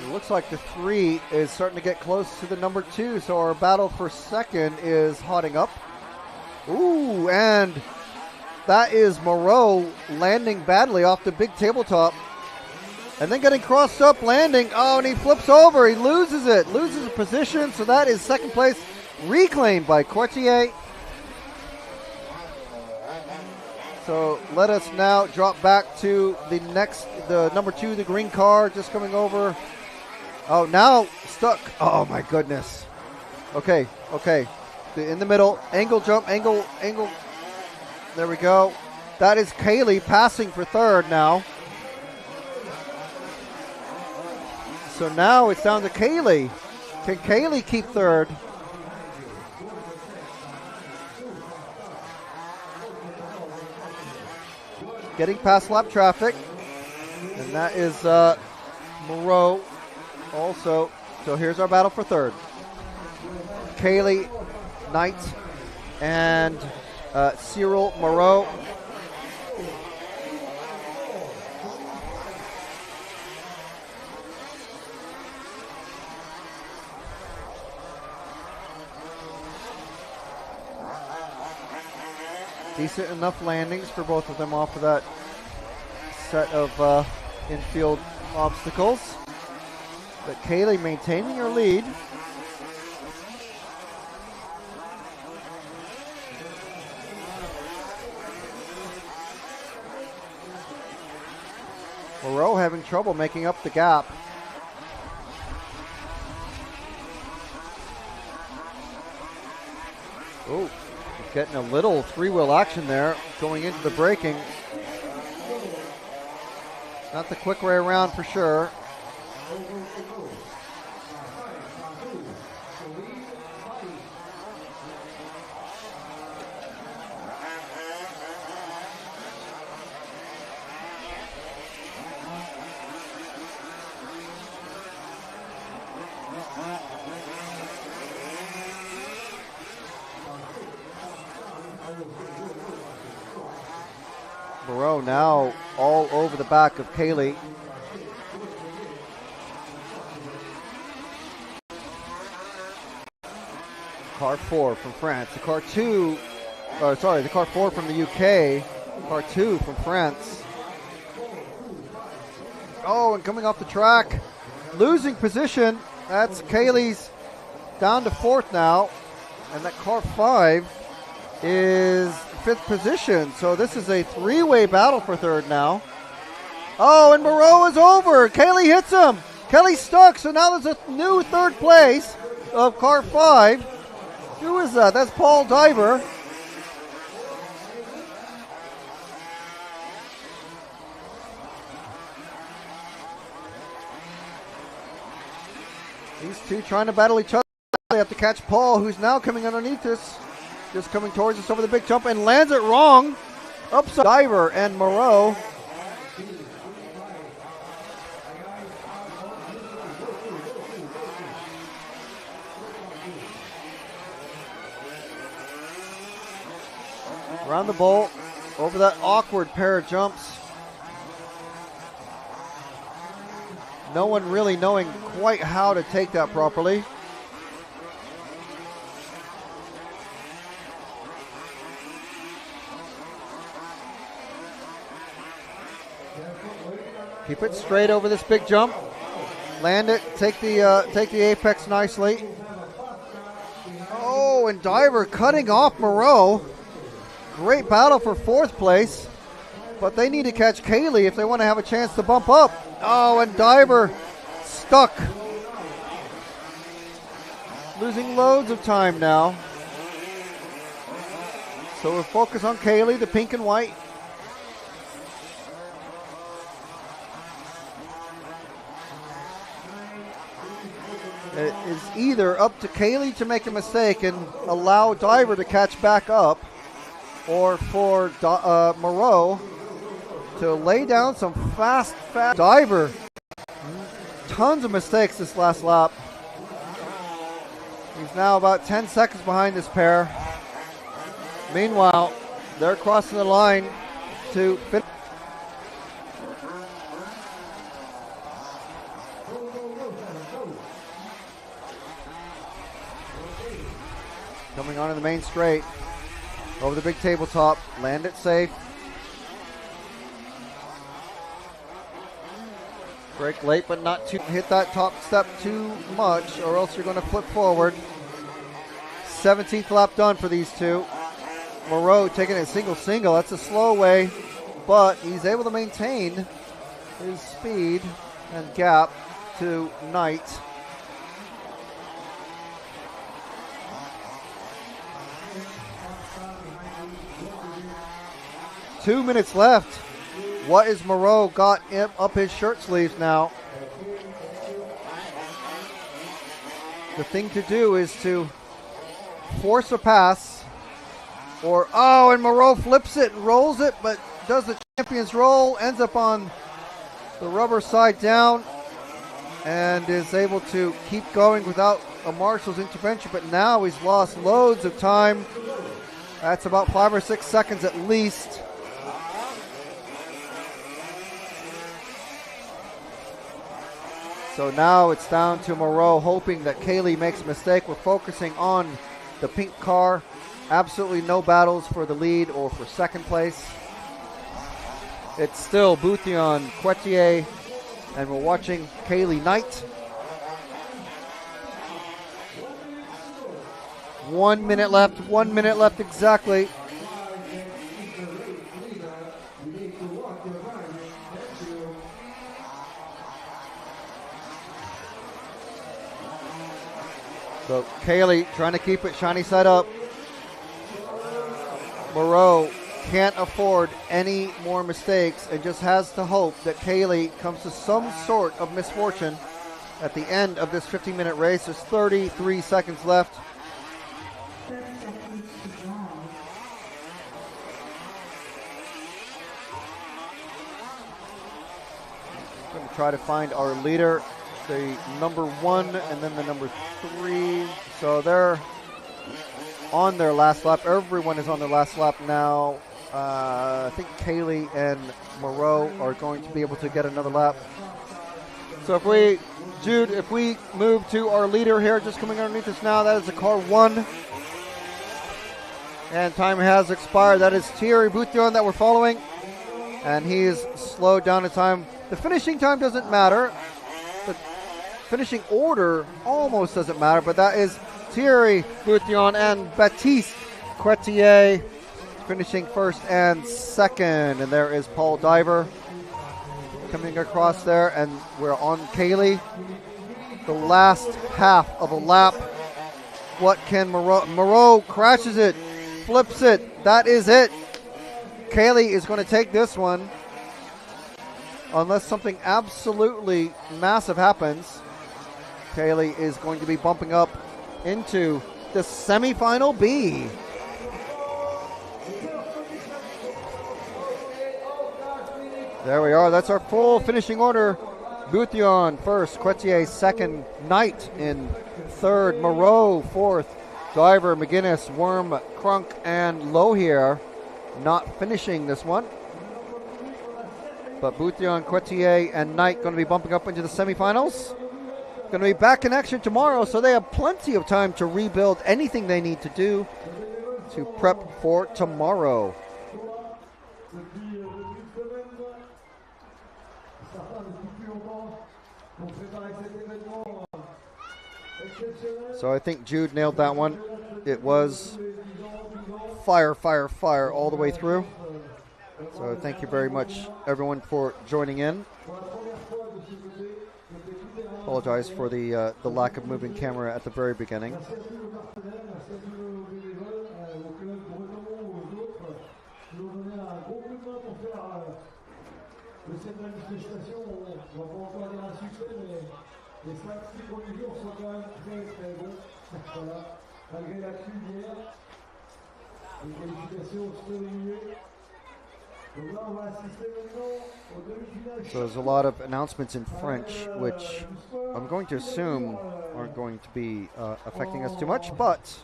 It looks like the 3 is starting to get close to the number 2, so our battle for second is hotting up. Ooh, and that is Moreau landing badly off the big tabletop. And then getting crossed up, landing. Oh, and he flips over. He loses it. Loses a position, so that is second place reclaimed by Quetier. So let us now drop back to the number 2, the green car, just coming over. Oh, now stuck. Oh my goodness. Okay. In the middle, angle jump, angle. There we go. That is Kaylee passing for third now. So now it's down to Kaylee. Can Kaylee keep third? Getting past lap traffic. And that is Moreau also. So here's our battle for third. Kaylee Knight and Cyril Moreau. Decent enough landings for both of them off of that set of infield obstacles. But Kaylee maintaining her lead. Moreau having trouble making up the gap. Oh, getting a little three-wheel action there going into the braking. Not the quick way around for sure. Moreau now all over the back of Kaylee. Car 4 from France. The car 4 from the UK. Car 2 from France. Oh, and coming off the track, losing position. That's Kaylee's down to fourth now. And that car 5 is fifth position. So this is a three-way battle for third now. Oh, and Moreau is over. Kaylee hits him. Kelly's stuck. So now there's a new third place of car 5. Who is that? That's Paul Diver. These two trying to battle each other. They have to catch Paul, who's now coming underneath us. Just coming towards us over the big jump and lands it wrong. Upside Diver and Moreau. Around the bowl, over that awkward pair of jumps. No one really knowing quite how to take that properly. Keep it straight over this big jump. Land it. Take the apex nicely. Oh, and Diver cutting off Moreau. Great battle for fourth place, but they need to catch Kaylee if they want to have a chance to bump up. Oh, and Diver stuck. Losing loads of time now. So we'll focus on Kaylee, the pink and white. It is either up to Kaylee to make a mistake and allow Diver to catch back up, or for Moreau to lay down some fast Diver. Tons of mistakes this last lap. He's now about 10 seconds behind this pair. Meanwhile, they're crossing the line to finish. Coming on in the main straight. Over the big tabletop. Land it safe. Brake late, but not to hit that top step too much, or else you're going to flip forward. 17th lap done for these two. Moreau taking it single. That's a slow way, but he's able to maintain his speed and gap to Knight. Two minutes left. What is Moreau got up his shirt sleeves now? The thing to do is to force a pass, and Moreau flips it and rolls it, but does the champion's roll, ends up on the rubber side down, and is able to keep going without a marshal's intervention, but now he's lost loads of time. That's about 5 or 6 seconds at least. So now it's down to Moreau, hoping that Kaylee makes a mistake. We're focusing on the pink car. Absolutely no battles for the lead or for second place. It's still Bouthillon, Quetier, and we're watching Kaylee Knight. 1 minute left, 1 minute left exactly. So Kaylee trying to keep it shiny side up. Moreau can't afford any more mistakes and just has to hope that Kaylee comes to some sort of misfortune at the end of this 15-minute race. There's 33 seconds left. 30 seconds to drive. Going to try to find our leader, the number 1 and then the number 3. So they're on their last lap. Everyone is on their last lap now. I think Kaylee and Moreau are going to be able to get another lap. So if we move to our leader here, just coming underneath us now, that is the car 1. And time has expired. That is Thierry Bouthillon that we're following. And he's slowed down in time. The finishing time doesn't matter. The finishing order almost doesn't matter, but that is Thierry Bouthillon and Baptiste Quetier finishing first and second. And there is Paul Diver coming across there, and we're on Kaylee. The last half of a lap. What can Moreau crashes it, flips it. That is it. Kaylee is going to take this one unless something absolutely massive happens. Kaylee is going to be bumping up into the semifinal B. There we are. That's our full finishing order. Bouthillon first, Quetier second, Knight in third, Moreau fourth, Diver, McGuinness, Worm, Crunk, and Lohier not finishing this one. But Bouthillon, Quetier, and Knight going to be bumping up into the semifinals. Going to be back in action tomorrow, so they have plenty of time to rebuild anything they need to do to prep for tomorrow. So I think Jude nailed that one. It was fire, fire, fire all the way through. So thank you very much, everyone, for joining in. Apologize for the lack of moving camera at the very beginning. So there's a lot of announcements in French, which I'm going to assume aren't going to be affecting us too much, but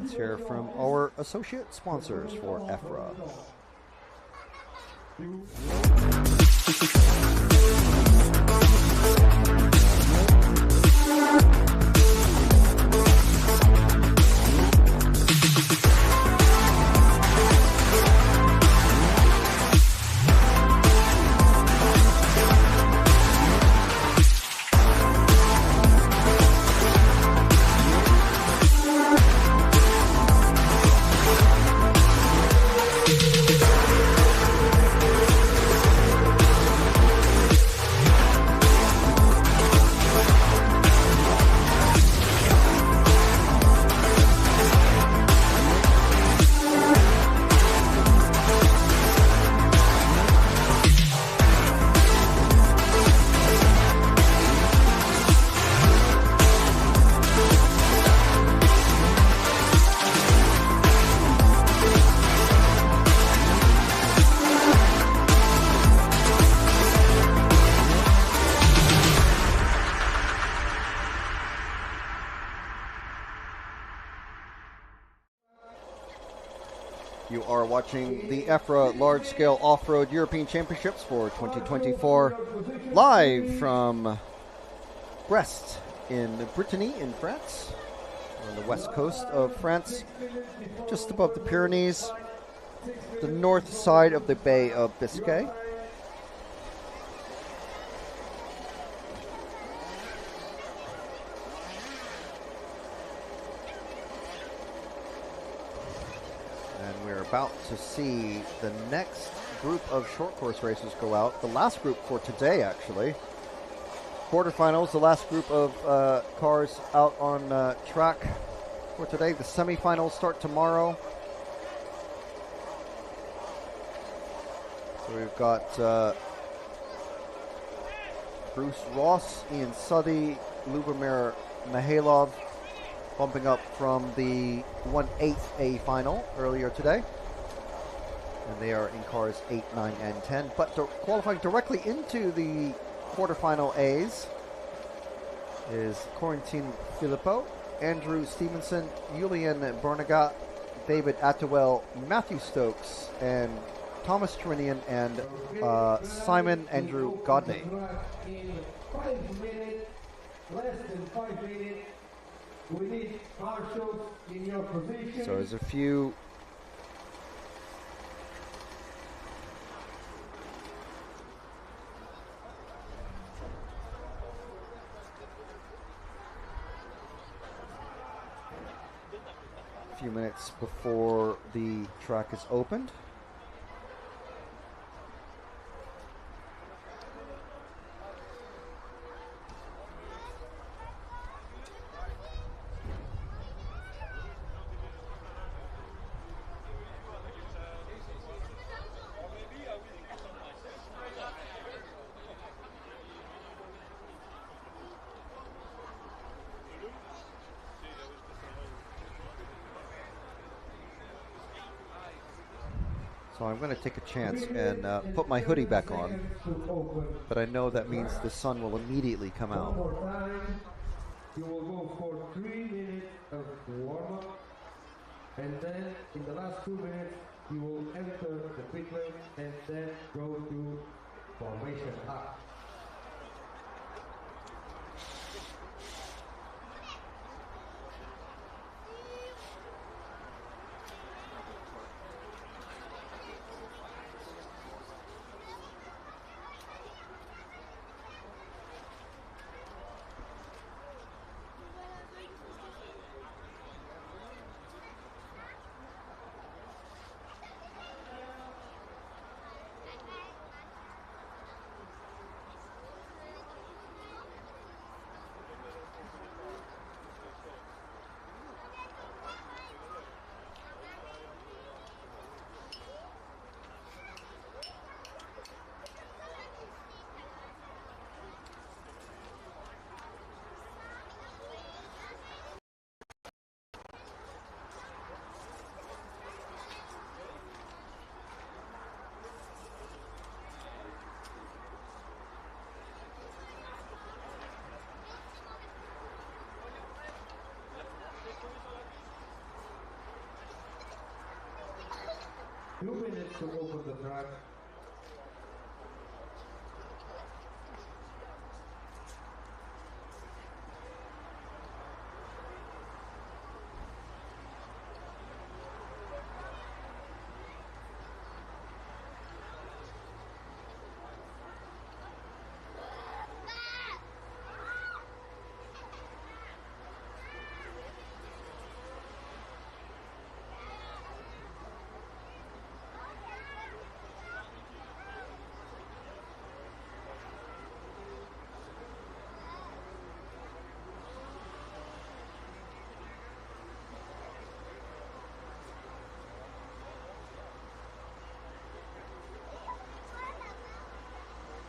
let's hear from our associate sponsors for EFRA. are watching the EFRA Large Scale Off-Road European Championships for 2024 live from Brest in Brittany in France, on the west coast of France, just above the Pyrenees, the north side of the Bay of Biscay. About to see the next group of short course races go out. The last group for today, actually. Quarterfinals, the last group of cars out on track for today. The semifinals start tomorrow. So we've got Bruce Ross, Ian Suddy, Lubomir Mihailov bumping up from the 1/8A final earlier today. And they are in cars 8, 9, and 10. But qualifying directly into the quarterfinal A's is Corentin Filippo, Andrew Stevenson, Julian Bernagat, David Attewell, Matthew Stokes, and Thomas Trinian, and Simon Andrew Godney. In 5 minutes, less than 5 minutes, we need marshals in your position. So there's a few minutes before the track is opened. So I'm going to take a chance and put my hoodie back on, but I know that means the sun will immediately come out. One more time, you will go for 3 minutes of warm-up, and then in the last 2 minutes, you will enter the pit lane and then go to formation up. Two minutes to open the track.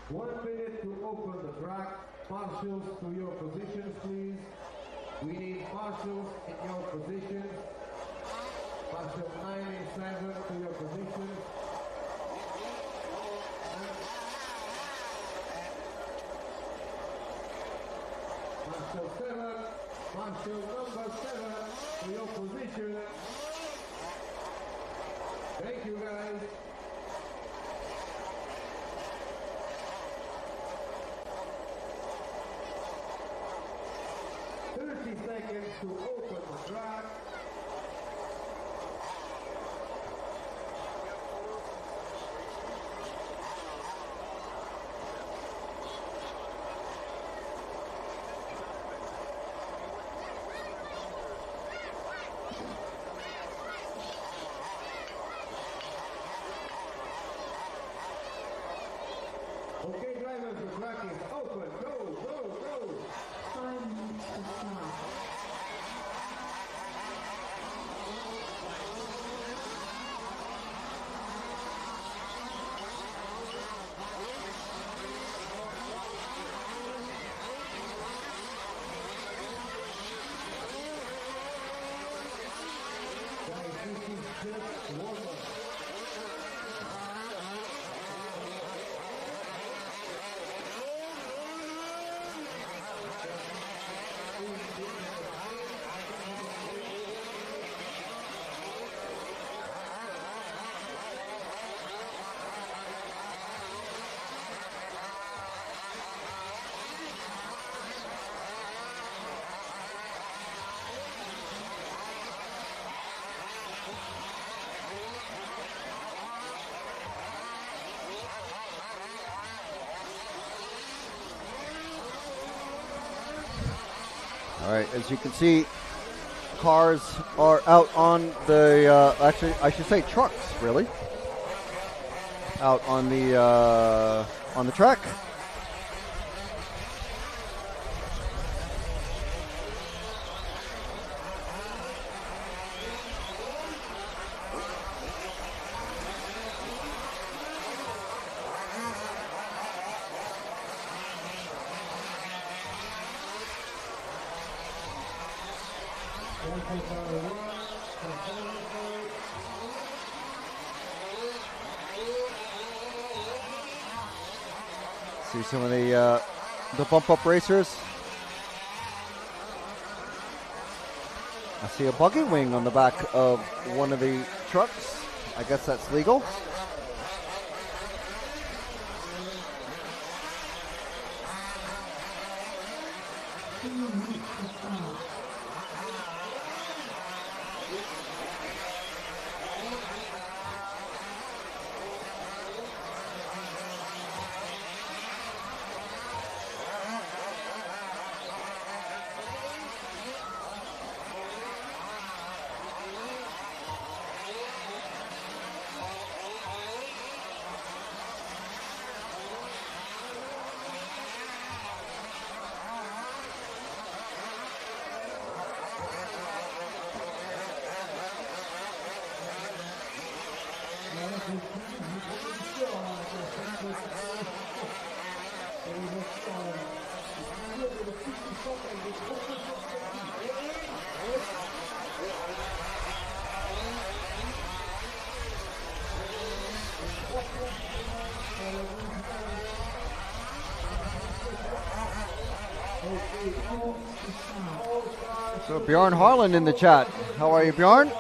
One minute to open the track. Marshals to your positions, please. We need marshals in your positions. Marshal 9 and 7 to your positions. Marshal 7, Marshal number 7 to your position. Thank you, guys. Seconds to open the track. Okay, drivers, the track is open. Go, go, go. 5 minutes to start. Guys, this is just warm-up. All right, as you can see, cars are out on the, actually, I should say trucks, really, out on the track. See some of the bump up racers. I see a buggy wing on the back of one of the trucks. I guess that's legal. So Bjorn Harlan in the chat. How are you, Bjorn?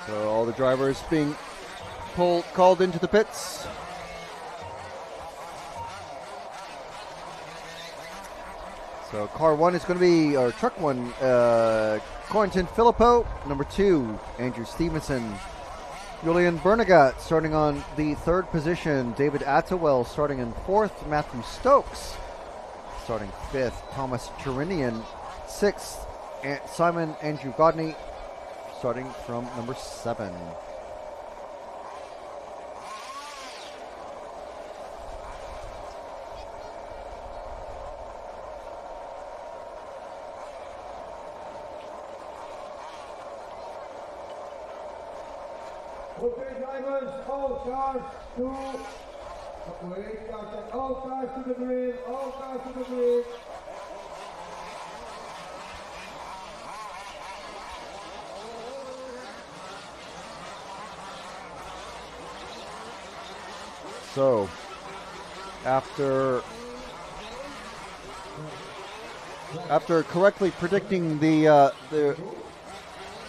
So all the drivers being called into the pits. So car one is going to be, or truck one, Corentin Filippo. Number 2, Andrew Stevenson. Julian Bernagat starting on the 3rd position. David Attewell starting in 4th. Matthew Stokes starting 5th. Thomas Cherinian 6th. And Simon Andrew Godney starting from number 7. Okay, drivers, all cars to All cars to the grid, all cars to the grid. So, after correctly predicting the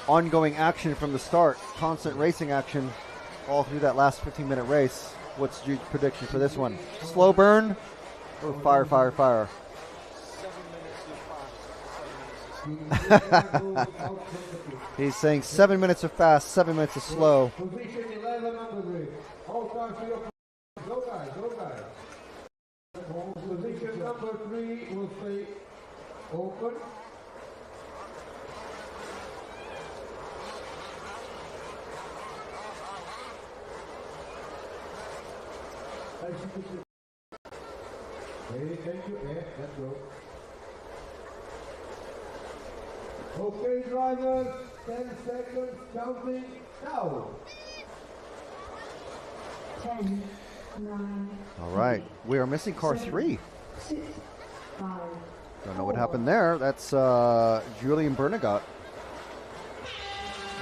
ongoing action from the start, constant racing action all through that last 15-minute race, what's your prediction for this one? Slow burn or fire, fire, fire? He's saying 7 minutes are fast, 7 minutes is slow. Position 11 on the grid. All cars to your go guys, go guys. Position number 3 will stay open. Hey, thank you. Yeah, let's go. Okay, drivers, 10 seconds, counting now. 10, 9, All right, we are missing car 3. 6, 5. Don't know what happened there. That's Julian Bernagot.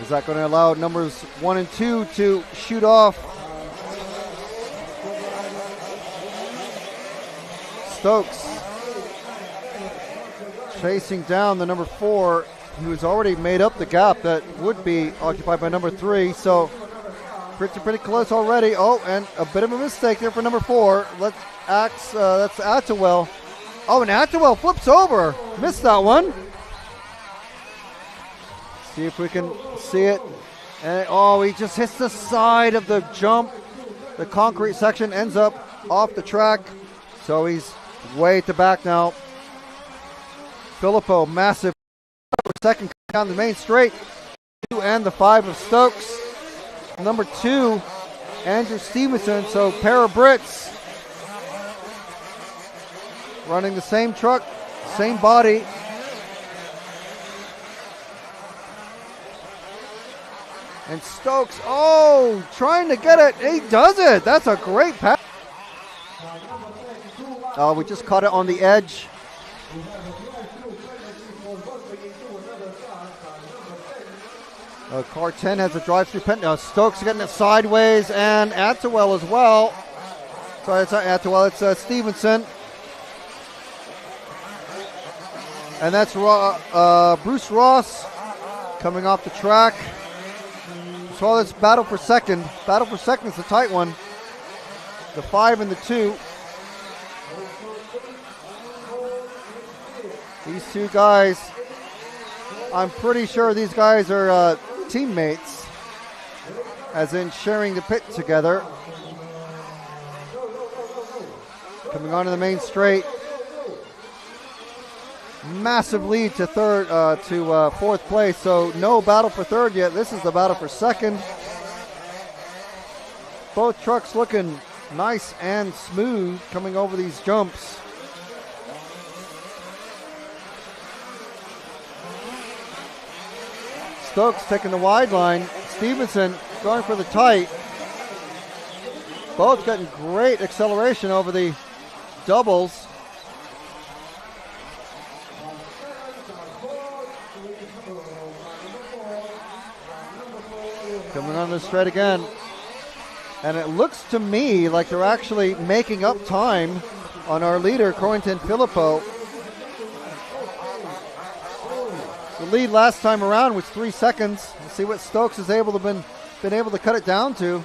Is that going to allow numbers 1 and 2 to shoot off? Stokes chasing down the number 4, who has already made up the gap that would be occupied by number 3. So pretty close already. Oh, and a bit of a mistake there for number 4. That's Attewell. Oh, and Attewell flips over. Missed that one. See if we can see it. And oh, he just hits the side of the jump. The concrete section ends up off the track. So he's way at the back now. Filippo, massive second down the main straight. 2 and the 5 of Stokes. Number 2, Andrew Stevenson. So pair of Brits running the same truck, same body. And Stokes, oh, trying to get it. He does it. That's a great pass. We just caught it on the edge. Car 10 has a drive-through pen. Stokes getting it sideways, and Attewell as well. Sorry, it's not Attewell, it's Stevenson. And that's Bruce Ross coming off the track. So this battle for second. Battle for second is a tight one. The 5 and the 2. These two guys, I'm pretty sure these guys are teammates, as in sharing the pit together. Coming onto the main straight. Massive lead to fourth place, so no battle for third yet. This is the battle for second. Both trucks looking nice and smooth coming over these jumps. Stokes taking the wide line. Stevenson going for the tight. Both getting great acceleration over the doubles. Coming on the straight again. And it looks to me like they're actually making up time on our leader, Corentin Filippo. The lead last time around was 3 seconds. Let's see what Stokes is able to been able to cut it down to.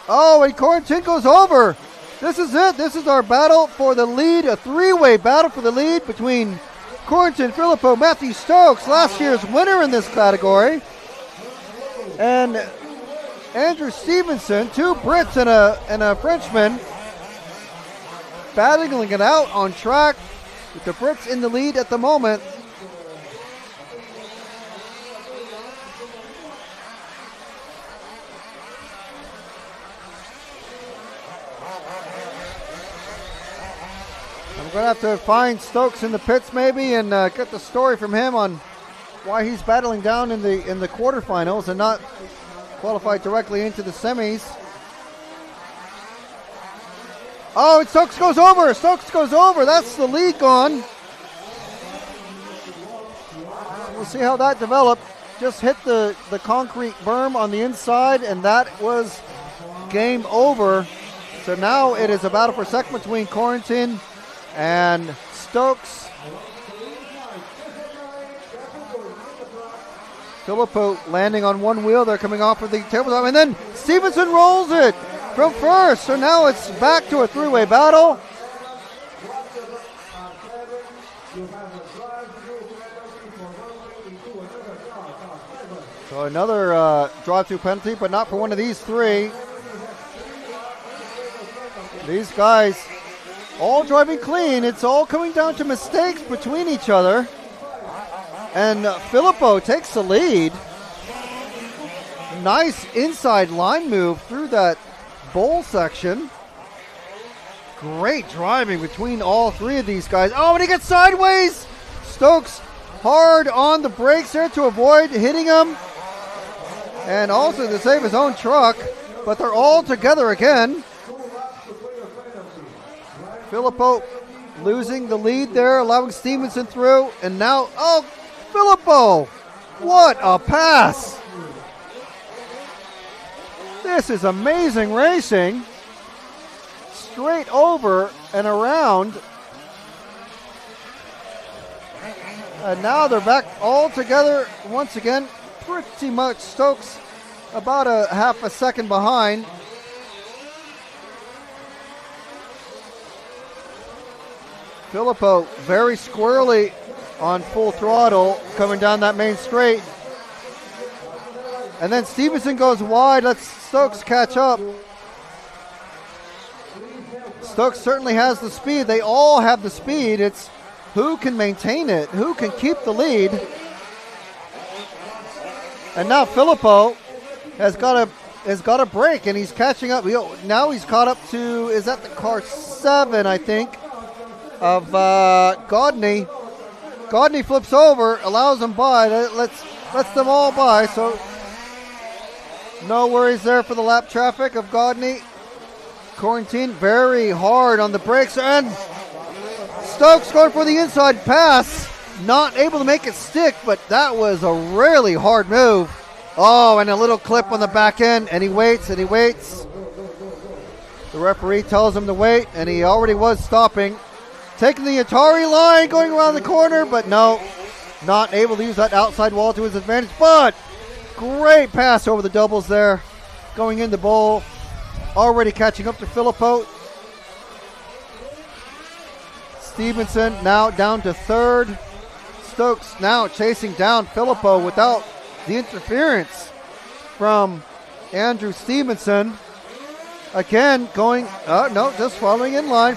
Oh, and Corentin goes over. This is it. This is our battle for the lead, a three-way battle for the lead between Corentin Filippo, Matthew Stokes, last year's winner in this category, and Andrew Stevenson, 2 Brits and a Frenchman, battling it out on track with the Brits in the lead at the moment. I'm going to have to find Stokes in the pits maybe and get the story from him on why he's battling down in the quarterfinals and not qualified directly into the semis. Oh, and Stokes goes over. Stokes goes over. That's the lead gone. We'll see how that developed. Just hit the concrete berm on the inside, and that was game over. So now it is a battle for second between Quarantine and Stokes. Filippo landing on one wheel. They're coming off of the tabletop, and then Stevenson rolls it from first. So now it's back to a three-way battle. So another drive-through penalty, but not for one of these three. These guys all driving clean. It's all coming down to mistakes between each other. And Filippo takes the lead. Nice inside line move through that bowl section. Great driving between all three of these guys. Oh, and he gets sideways. Stokes hard on the brakes there to avoid hitting him. And also to save his own truck. But they're all together again. Filippo losing the lead there, allowing Stevenson through. And now, oh, Filippo, what a pass. This is amazing racing. Straight over and around. And now they're back all together once again. Pretty much Stokes about a half a second behind. Filippo very squirrely on full throttle coming down that main straight. And then Stevenson goes wide, lets Stokes catch up. Stokes certainly has the speed. They all have the speed. It's who can maintain it, who can keep the lead. And now Filippo has got a break, and he's catching up. Now he's caught up to, is that the car 7, I think, of Godney. Godney flips over, allows them by, lets them all by, so no worries there for the lap traffic of Godney. Quarantine very hard on the brakes, and Stokes going for the inside pass. Not able to make it stick, but that was a really hard move. Oh, and a little clip on the back end, and he waits and he waits. The referee tells him to wait, and he already was stopping. Taking the Atari line, going around the corner, but no, not able to use that outside wall to his advantage. But great pass over the doubles there, going in the bowl. Already catching up to Filippo. Stevenson now down to third. Stokes now chasing down Filippo without the interference from Andrew Stevenson. Again, going, no, just following in line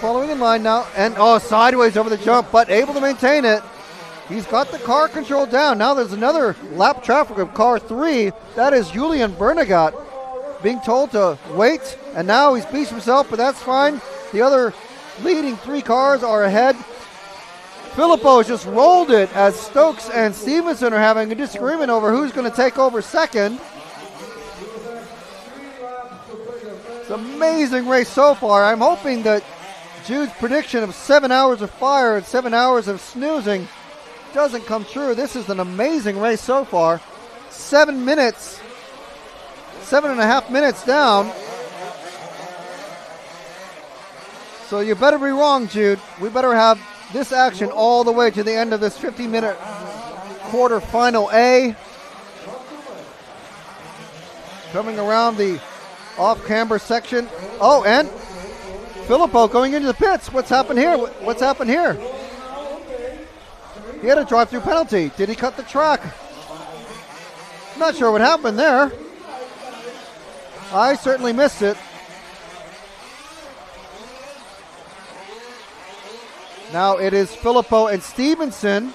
now. And, sideways over the jump, but able to maintain it. He's got the car control down. Now there's another lap traffic of car 3. That is Julian Bernagat being told to wait. And now he's beached himself, but that's fine. The other leading 3 cars are ahead. Filippo has just rolled it as Stokes and Stevenson are having a disagreement over who's going to take over second. It's an amazing race so far. I'm hoping that Jude's prediction of 7 hours of fire and 7 hours of snoozing doesn't come true. This is an amazing race so far. 7 minutes, 7.5 minutes down. So you better be wrong, Jude. We better have this action all the way to the end of this 50-minute quarterfinal A. Coming around the off-camber section. Oh, and Filippo going into the pits. What's happened here? What's happened here? He had a drive-through penalty. Did he cut the track? Not sure what happened there. I certainly missed it. Now it is Filippo and Stevenson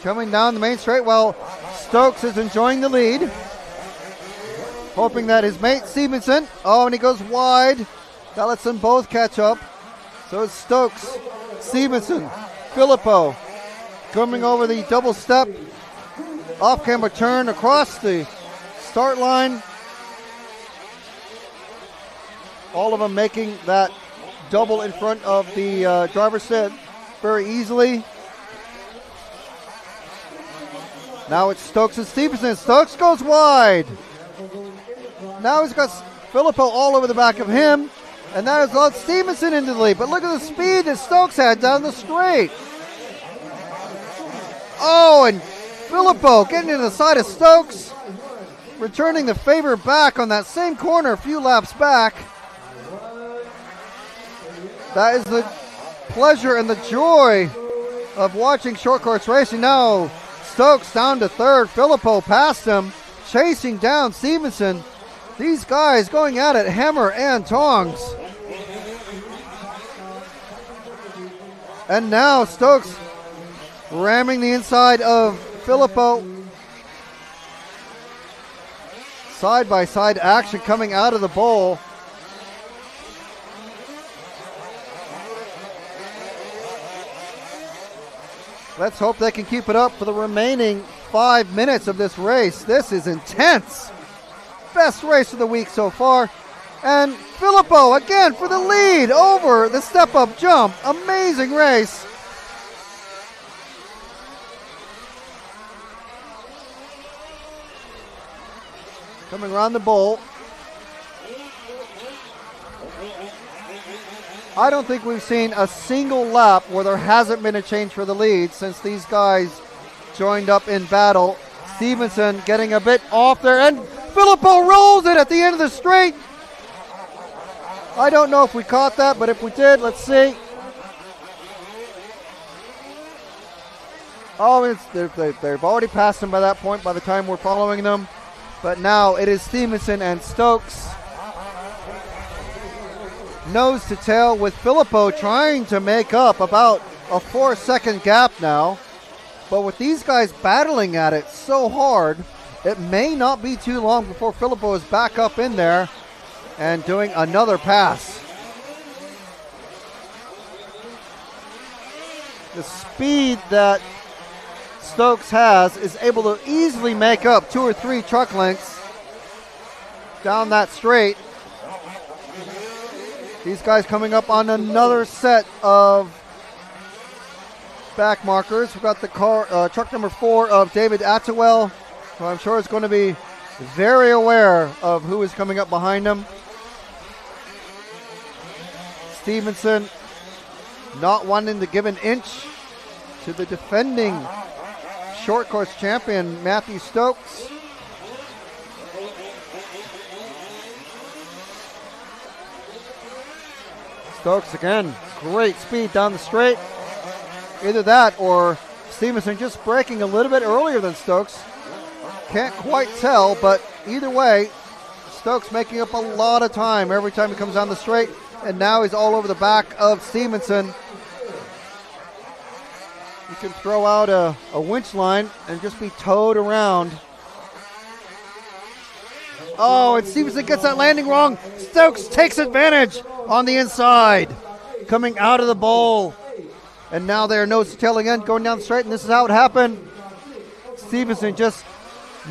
coming down the main straight while Stokes is enjoying the lead. Hoping that his mate Stevenson, and he goes wide. That lets them both catch up. So it's Stokes, Stevenson, Filippo coming over the double step. Off-camera turn across the start line. All of them making that double in front of the driver's seat very easily. Now it's Stokes and Stevenson. Stokes goes wide. Now he's got Filippo all over the back of him, and that has allowed Stevenson into the lead. But look at the speed that Stokes had down the straight. Oh, and Filippo getting into the side of Stokes, returning the favor back on that same corner a few laps back. That is the pleasure and the joy of watching short course racing. Now Stokes down to third. Filippo past him, chasing down Stevenson. These guys going at it hammer and tongs. And now Stokes ramming the inside of Filippo. Side-by-side action coming out of the bowl. Let's hope they can keep it up for the remaining 5 minutes of this race. This is intense. Best race of the week so far. And Filippo again for the lead over the step-up jump. Amazing race. Coming around the bowl. I don't think we've seen a single lap where there hasn't been a change for the lead since these guys joined up in battle. Stevenson getting a bit off there, and Filippo rolls it at the end of the straight. I don't know if we caught that, but if we did, let's see. Oh, they've already passed him by that point by the time we're following them. But now it is Stevenson and Stokes. Nose to tail with Filippo trying to make up about a 4-second gap now. But with these guys battling at it so hard, it may not be too long before Filippo is back up in there and doing another pass. The speed that Stokes has is able to easily make up 2 or 3 truck lengths down that straight. These guys coming up on another set of back markers. We've got the truck number 4 of David Attewell, who I'm sure is going to be very aware of who is coming up behind him. Stevenson not wanting to give an inch to the defending short course champion, Matthew Stokes. Stokes again, great speed down the straight. Either that or Stevenson just braking a little bit earlier than Stokes. Can't quite tell, but either way, Stokes making up a lot of time every time he comes down the straight, and now he's all over the back of Stevenson. You can throw out a winch line and just be towed around. Oh, and Stevenson gets that landing wrong. Stokes takes advantage on the inside, coming out of the bowl. And now they're nose to tail again, going down the straight, and this is how it happened. Stevenson just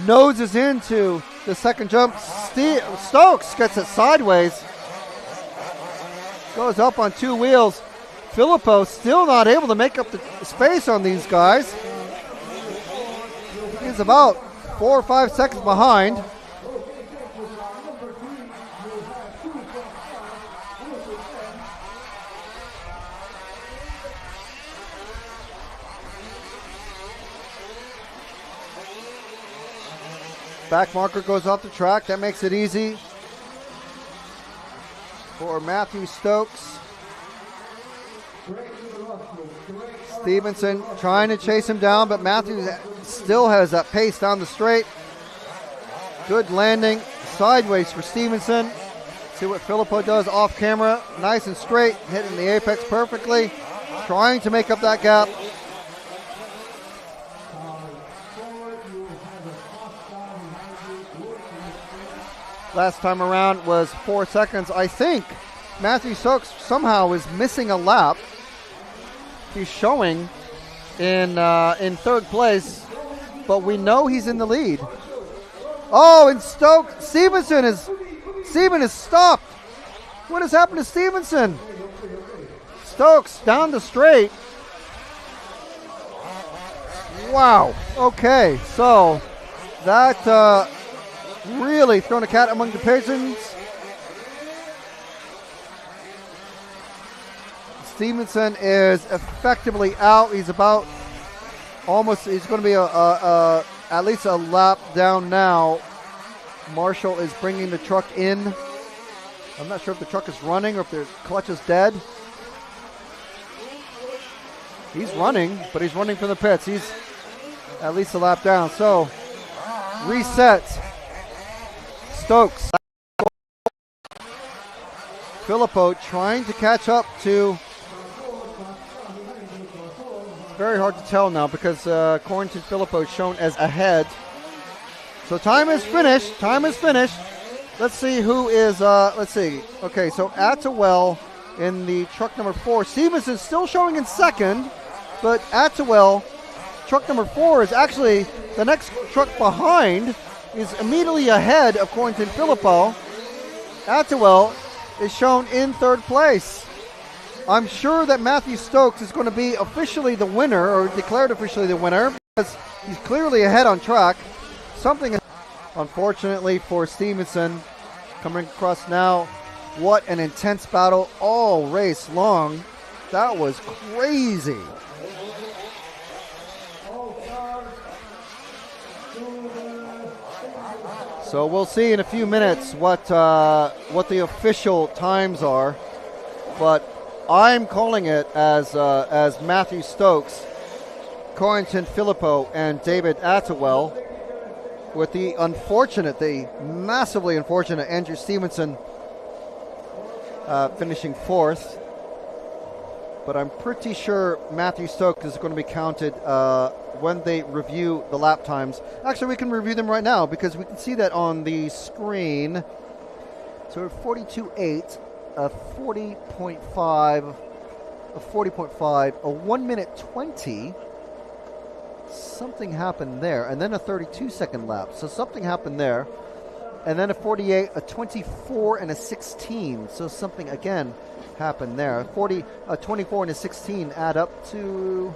noses into the second jump. Stokes gets it sideways. Goes up on 2 wheels. Filippo still not able to make up the space on these guys. He's about 4 or 5 seconds behind. Back marker goes off the track. That makes it easy for Matthew Stokes. Stevenson trying to chase him down, but Matthews still has that pace down the straight. Good landing sideways for Stevenson. See what Filippo does off camera. Nice and straight, hitting the apex perfectly. Trying to make up that gap. Last time around was 4 seconds. I think Matthew Stokes somehow is missing a lap. He's showing in 3rd place, but we know he's in the lead. Oh, and Stevenson is stopped. What has happened to Stevenson? Stokes down the straight. Wow. Okay, so that really thrown a cat among the pigeons. Stevenson is effectively out. He's about almost, he's going to be at least a lap down now. Marshall is bringing the truck in. I'm not sure if the truck is running or if the clutch is dead. He's running, but he's running from the pits. He's at least a lap down. So, reset. Stokes. Filippo trying to catch up to. It's very hard to tell now because Corrington Filippo is shown as ahead. So time is finished. Time is finished. Let's see who is, let's see. Okay, so Attewell in the truck number 4. Stevenson still showing in second, but Attewell, truck number 4, is actually the next truck behind, is immediately ahead of Corrington Filippo. Attewell is shown in third place. I'm sure that Matthew Stokes is going to be officially the winner, or declared officially the winner, because he's clearly ahead on track. Something, unfortunately for Stevenson, coming across now. What an intense battle all race long. That was crazy. So we'll see in a few minutes what the official times are, but I'm calling it as Matthew Stokes, Corrington Filippo, and David Attewell, with the massively unfortunate Andrew Stevenson finishing 4th. But I'm pretty sure Matthew Stokes is going to be counted when they review the lap times. Actually, we can review them right now because we can see that on the screen. So 42.8, a 40.5, a 40.5, a 1 minute 20. Something happened there, and then a 32-second lap. So something happened there, and then a 48, a 24, and a 16. So something again happened there. A 24 and a 16 add up to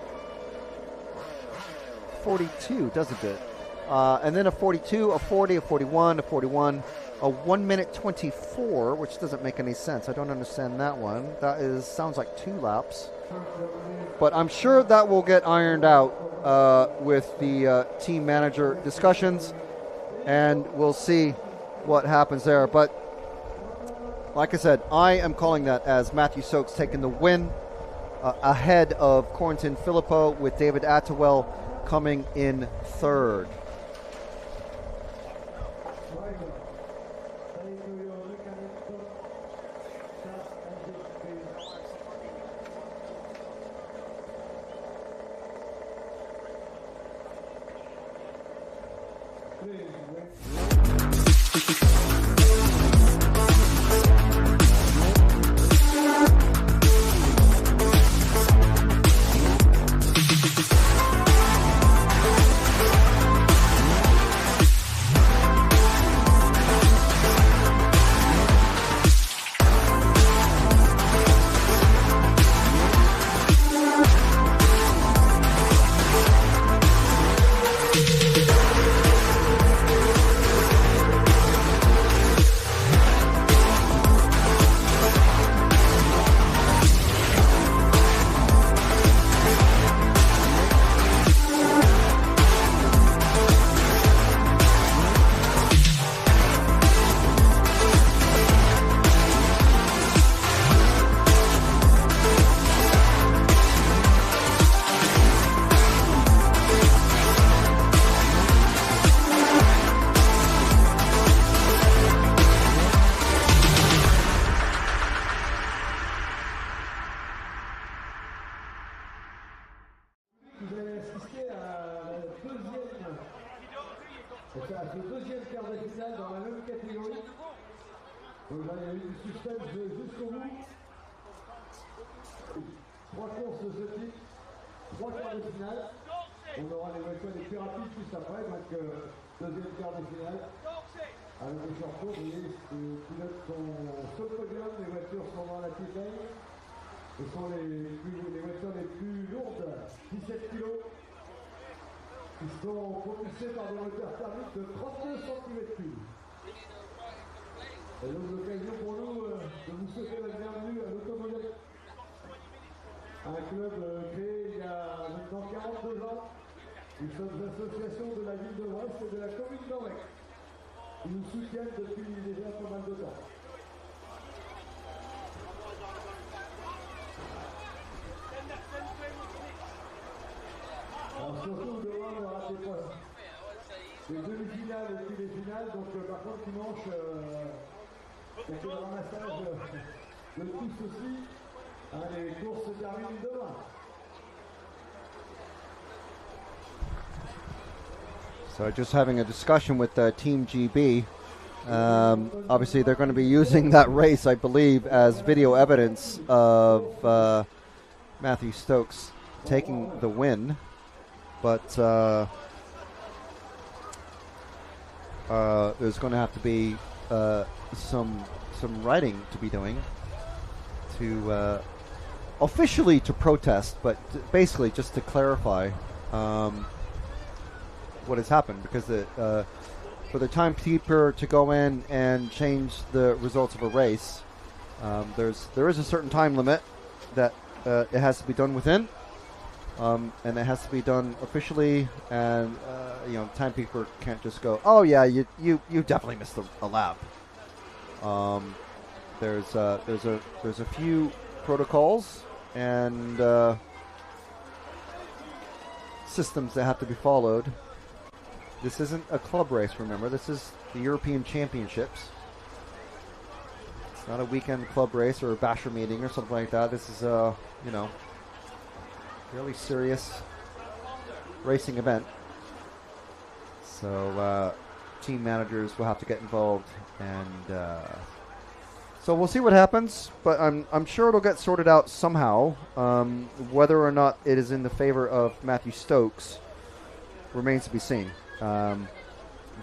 42, doesn't it? And then a 42, a 40, a 41, a 41, a 1 minute 24, which doesn't make any sense. I don't understand that one. That sounds like 2 laps. But I'm sure that will get ironed out with the team manager discussions, and we'll see what happens there. But like I said, I am calling that as Matthew Stokes taking the win ahead of Corrington Filippo, with David Attewell coming in 3rd. Donc là, il y a eu du suspense jusqu'au bout. 3 courses de ce type, 3 quarts de finale. On aura les voitures les plus rapides juste après, donc deuxième quart de finale. Avec les short-cours, vous voyez, les pilotes sont sur le podium, les voitures sont dans la titane. Ce sont les voitures les plus lourdes, 17 kg, qui sont propulsées par des moteurs thermiques de 32 cm3. Et donc l'occasion pour nous de vous souhaiter la bienvenue à l'Automobile. Un club créé il y a maintenant 42 ans. Nous sommes l'association de la ville de Brest et de la commune d'Anvers. Ils nous soutiennent depuis déjà pas mal de temps. Alors surtout demain ne ratez pas les demi-finales et puis les finales, donc par contre dimanche il y a que le ramassage de tout ceci. Les courses se terminent demain. So just having a discussion with Team GB. Obviously, they're going to be using that race, I believe, as video evidence of Matthew Stokes taking the win. But there's going to have to be some writing to be doing to officially to protest, but basically just to clarify what has happened, because for the timekeeper to go in and change the results of a race, there is a certain time limit that it has to be done within, and it has to be done officially, and timekeeper can't just go, oh yeah, you definitely missed a lap. There's a few protocols and systems that have to be followed. This isn't a club race, remember. This is the European Championships. It's not a weekend club race or a basher meeting or something like that. This is a, fairly serious racing event. So team managers will have to get involved, and so we'll see what happens. But I'm sure it'll get sorted out somehow. Whether or not it is in the favor of Matthew Stokes remains to be seen.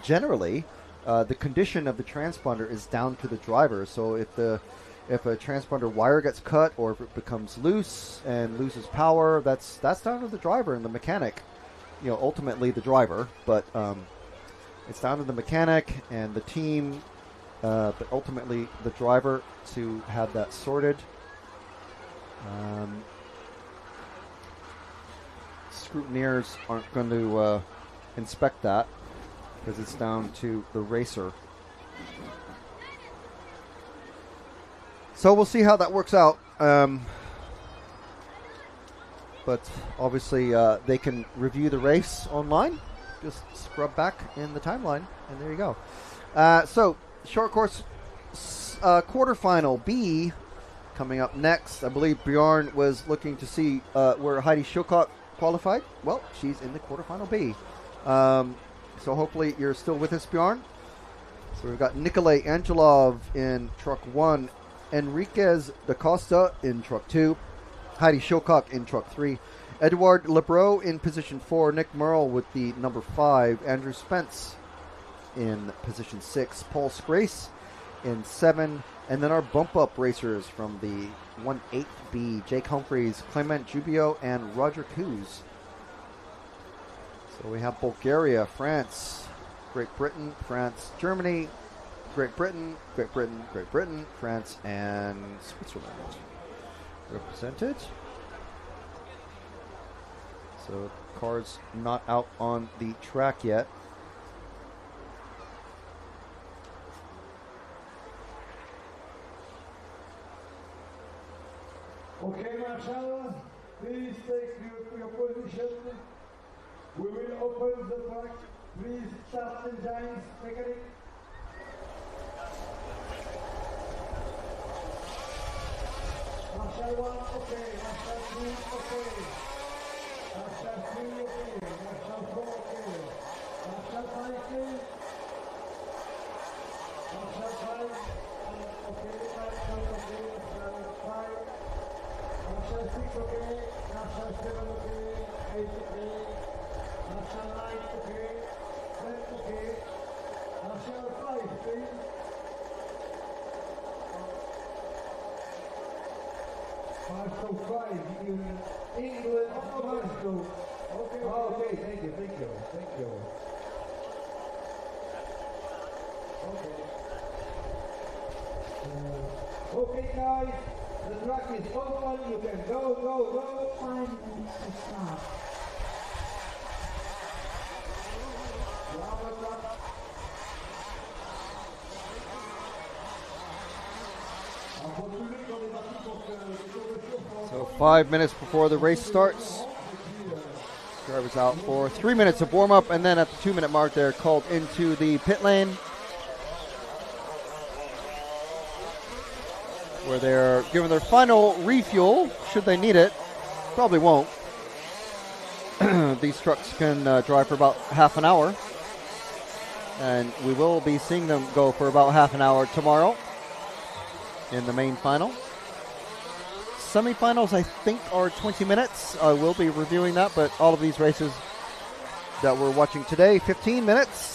Generally, the condition of the transponder is down to the driver. So if a transponder wire gets cut, or if it becomes loose and loses power, that's down to the driver and the mechanic. Ultimately the driver, but it's down to the mechanic and the team, but ultimately the driver to have that sorted. Scrutineers aren't going to inspect that, because it's down to the racer. So we'll see how that works out. But obviously they can review the race online. Just scrub back in the timeline, and there you go. So short course quarterfinal B coming up next. I believe Bjorn was looking to see where Heidi Shilcock qualified. Well, she's in the quarterfinal B. So hopefully you're still with us, Bjorn. So we've got Nikolay Angelov in truck 1, Enriquez da Costa in truck 2, Heidi Shilcock in truck 3, Edouard Lebreau in position 4, Nick Merle with the number 5, Andrew Spence in position 6, Paul Scrace in 7, and then our bump-up racers from the 1/8B, Jake Humphreys, Clement Jubio, and Roger Coos. So we have Bulgaria, France, Great Britain, France, Germany, Great Britain, Great Britain, Great Britain, France, and Switzerland represented. So cars not out on the track yet. Okay, Marshall, please take your position. We will open the track. Please start engines, mechanic. Marshall 1, okay. Marshall 2, okay. Marshall 3, okay. Marshall 4, okay. Marshall 5, please. Marshall 5, okay. Marshall, okay. Marshall 5. Marshall 6, okay. Marshall 7, okay. 8, okay. Marshall 9, okay. 10, okay. Marshall 5, please. Marshall 5 in England, Marshall. Okay, thank you. Okay, guys, the track is open. You can go. 5 minutes to start. So 5 minutes before the race starts. Drivers out for 3 minutes of warm-up, and then at the 2-minute mark, they're called into the pit lane, where they're given their final refuel, should they need it. Probably won't. These trucks can drive for about half an hour, and we will be seeing them go for about half an hour tomorrow in the main final. Semifinals, I think, are 20 minutes. I will be reviewing that, but all of these races that we're watching today, 15 minutes.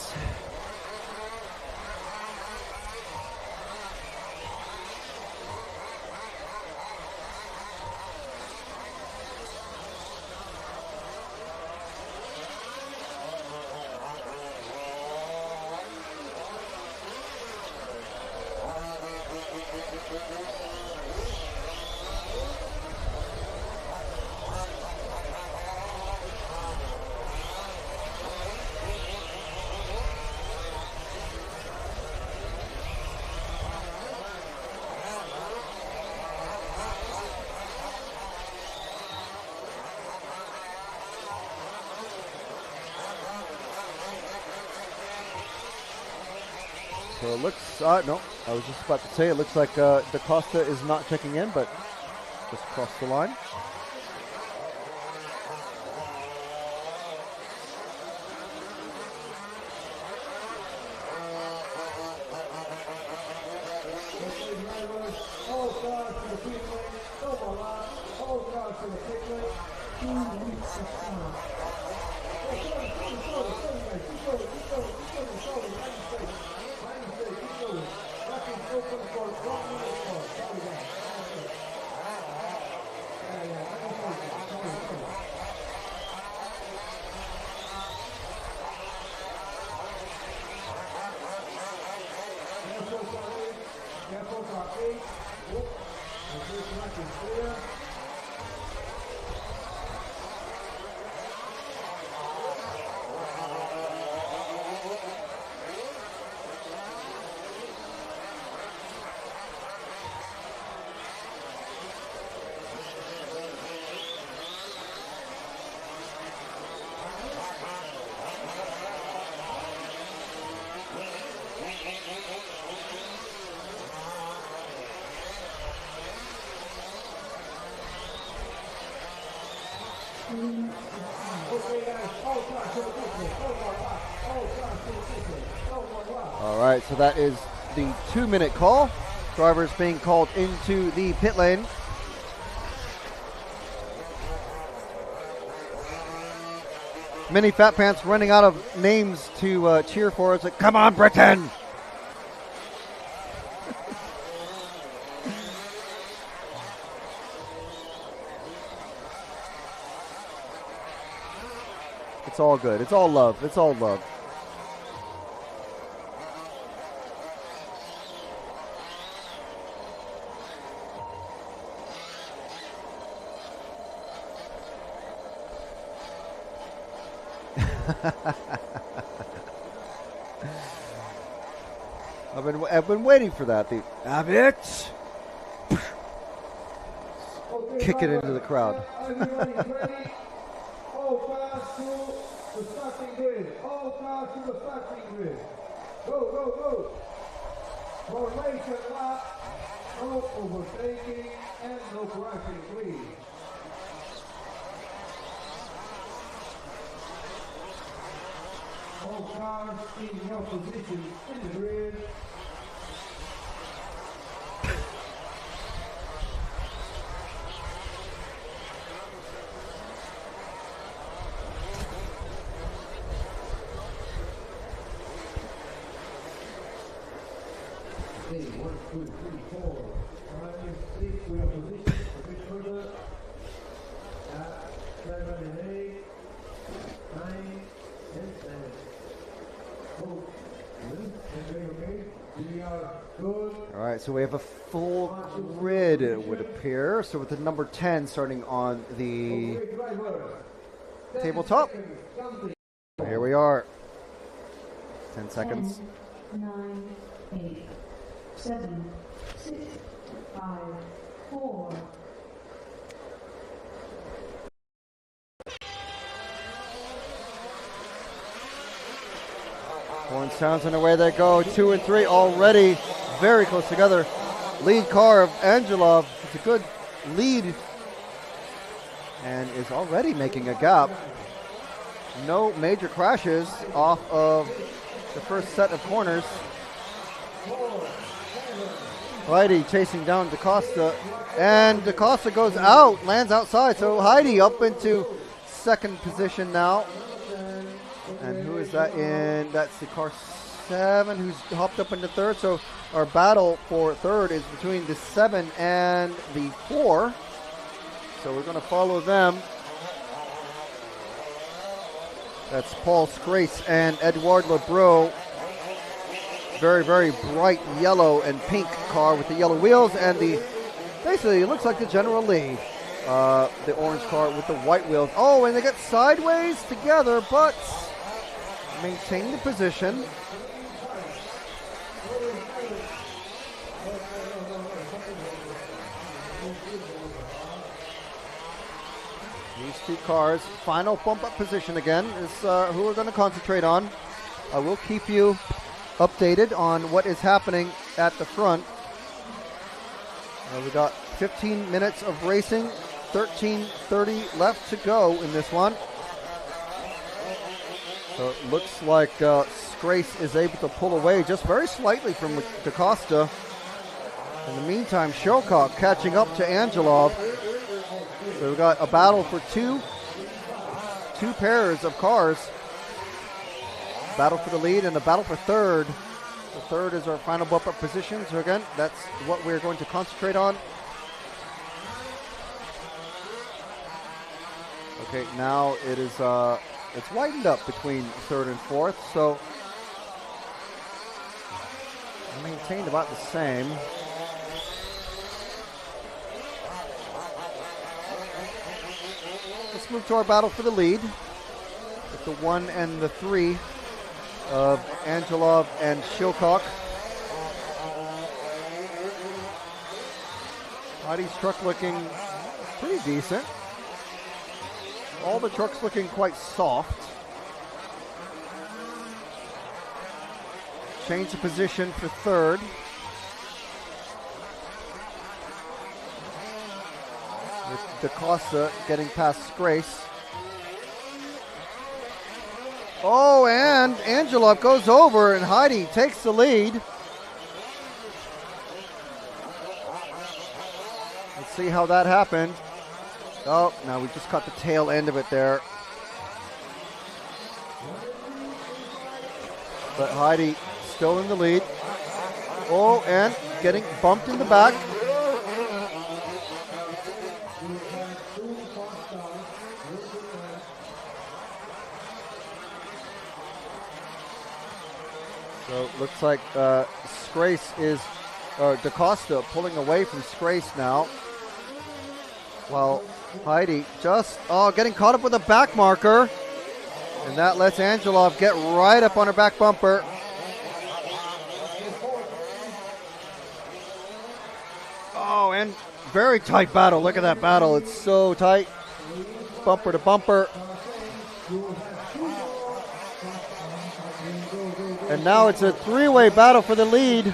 So it looks, no, I was just about to say, it looks like Da Costa is not checking in, but just crossed the line. All cars to the pit lane. All cars to the pit lane. 2 minutes to start. All right, so that is the 2-minute call. Drivers being called into the pit lane. Many Fat Pants running out of names to cheer for. It's like, come on, Britain! It's all good. It's all love. It's all love. I've been waiting for that. Have it. Kick it into the crowd. All cars to the starting grid. All cars to the starting grid. Go. Formation lap. No overtaking and no crashing, please. All cars in your position in the grid. Okay, 1, 2, 3, 4, 5, 6, we are positioned. bit further. 7 and 8, 9 and 10. Oh, okay. We are good. All right, so we have a full grid, it would appear. So with the number 10 starting on the Okay, driver. tabletop. Counting. Here we are. 10 seconds. 10, 9, 8, 7, 6, 5, 4. Horn sounds and away they go. 2 and 3 already very close together. Lead car of Angelov. It's a good lead and is already making a gap. No major crashes off of the first set of corners. Heidi chasing down DaCosta, and DaCosta goes out, lands outside. So Heidi up into second position now. And who is that in? That's the car 7 who's hopped up into third. So our battle for third is between the 7 and the 4. So we're going to follow them. That's Paul Scrace and Edouard Lebreau. Very, very bright yellow and pink car with the yellow wheels and the, basically it looks like the General Lee. The orange car with the white wheels. Oh, and they get sideways together, but maintain the position. These two cars, final bump up position again is who we're going to concentrate on. I will keep you updated on what is happening at the front. We got 15 minutes of racing, 13:30 left to go in this one. So it looks like Scrace is able to pull away just very slightly from DaCosta. In the meantime, Shilcock catching up to Angelov. So we've got a battle for two pairs of cars. Battle for the lead and a battle for third. The third is our final bump up position. So again, that's what we're going to concentrate on. Okay, now it is it's widened up between third and fourth, so maintained about the same. Let's move to our battle for the lead with the 1 and the 3 of Angelov and Shilcock. Heidi's truck looking pretty decent. All the trucks looking quite soft. Change the position for third. With DaCosta getting past Scrace. Oh, and Angelov goes over and Heidi takes the lead. Let's see how that happened. Oh, now we just caught the tail end of it there. But Heidi still in the lead. Oh, and getting bumped in the back. So it looks like Scrace is, DaCosta pulling away from Scrace now. While Heidi just, getting caught up with a back marker. And that lets Angelov get right up on her back bumper. Oh, and very tight battle. Look at that battle. It's so tight. Bumper to bumper. And now it's a three-way battle for the lead.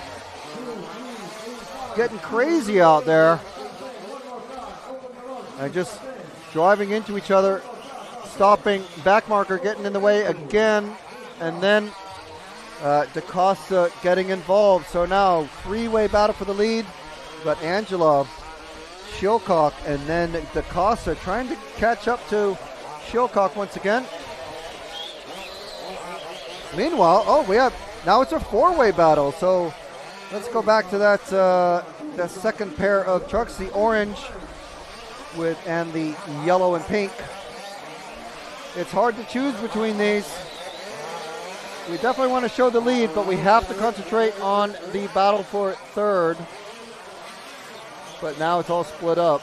Getting crazy out there. And just driving into each other. Stopping, back marker getting in the way again. And then DaCosta getting involved. So now three-way battle for the lead. But Angelov, Shilcock, and then DaCosta trying to catch up to Shilcock once again. Meanwhile, now it's a four-way battle. So let's go back to that second pair of trucks, the orange and the yellow and pink. It's hard to choose between these. We definitely want to show the lead, but we have to concentrate on the battle for third. But now it's all split up.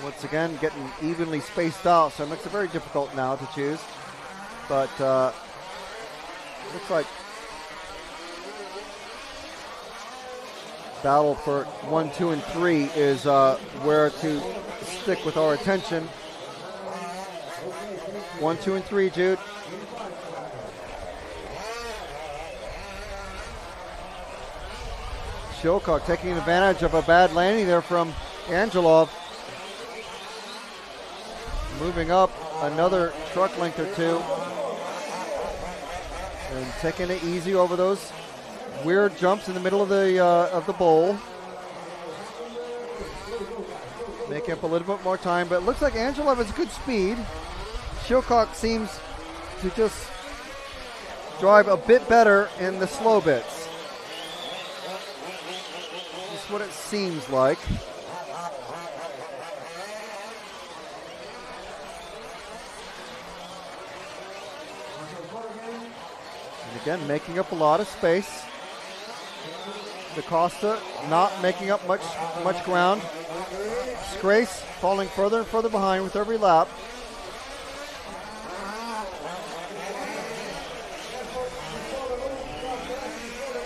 Once again, getting evenly spaced out, so it makes it very difficult now to choose. But looks like battle for 1, 2, and 3 is where to stick with our attention. 1, 2, and 3, Jude. Shilcock taking advantage of a bad landing there from Angelov. Moving up another truck length or two. And taking it easy over those weird jumps in the middle of the bowl. Making up a little bit more time, but it looks like Angelov has good speed. Shilcock seems to just drive a bit better in the slow bits. That's what it seems like. And again, making up a lot of space. DaCosta not making up much ground. Scrace falling further and further behind with every lap.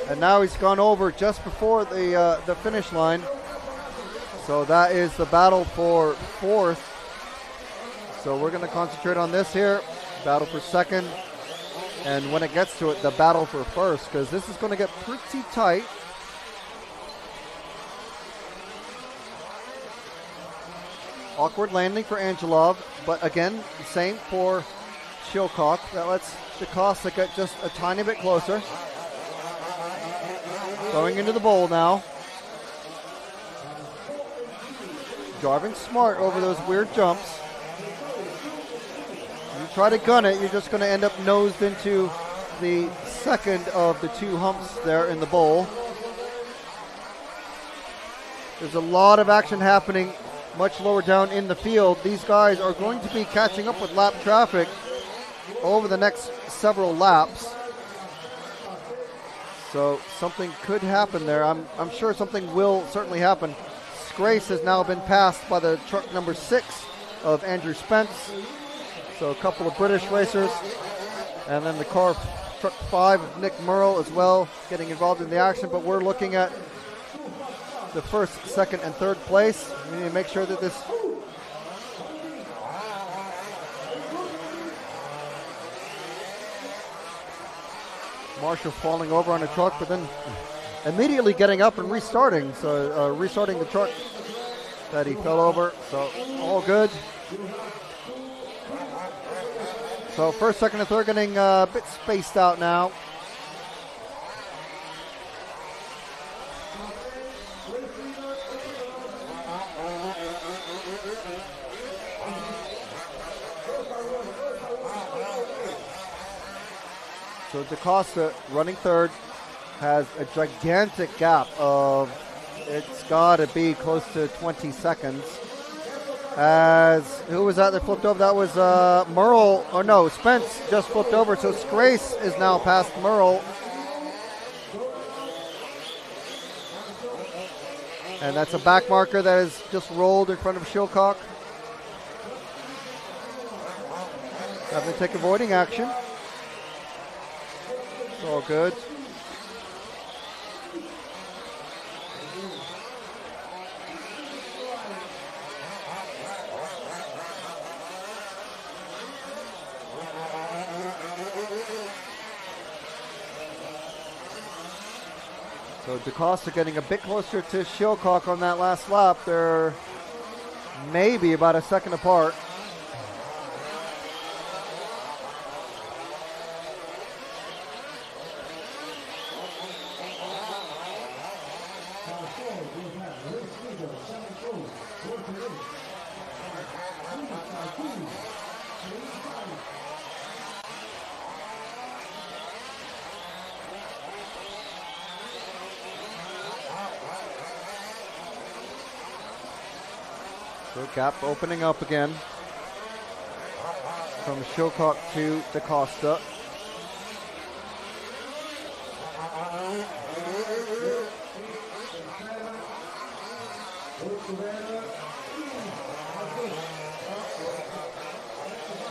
And now he's gone over just before the finish line. So that is the battle for fourth. So we're going to concentrate on this here. Battle for second. And when it gets to it, the battle for first, because this is going to get pretty tight. Awkward landing for Angelov, but again, same for Shilcock. That lets DaCosta get just a tiny bit closer. Going into the bowl now. Driving smart over those weird jumps. You try to gun it, you're just going to end up nosed into the second of the two humps there in the bowl. There's a lot of action happening much lower down in the field. These guys are going to be catching up with lap traffic over the next several laps. So something could happen there. I'm sure something will certainly happen. Scrace has now been passed by the truck number 6 of Andrew Spence. So a couple of British racers. And then the truck 5 of Nick Merle as well getting involved in the action. But we're looking at the first, second, and third place. We need to make sure that this Marshall falling over on a truck, but then immediately getting up and restarting. So restarting the truck that he fell over. So all good. So first, second, and third getting a bit spaced out now. So DaCosta running third has a gigantic gap of, it's got to be close to 20 seconds. As, who was that flipped over? That was Merle, or no, Spence just flipped over. So Scrace is now past Merle. And that's a back marker that is just rolled in front of Shilcock. Having to take avoiding action. It's all good. So DaCosta getting a bit closer to Shilcock on that last lap. They're maybe about a second apart. So gap opening up again from Shilcock to DaCosta.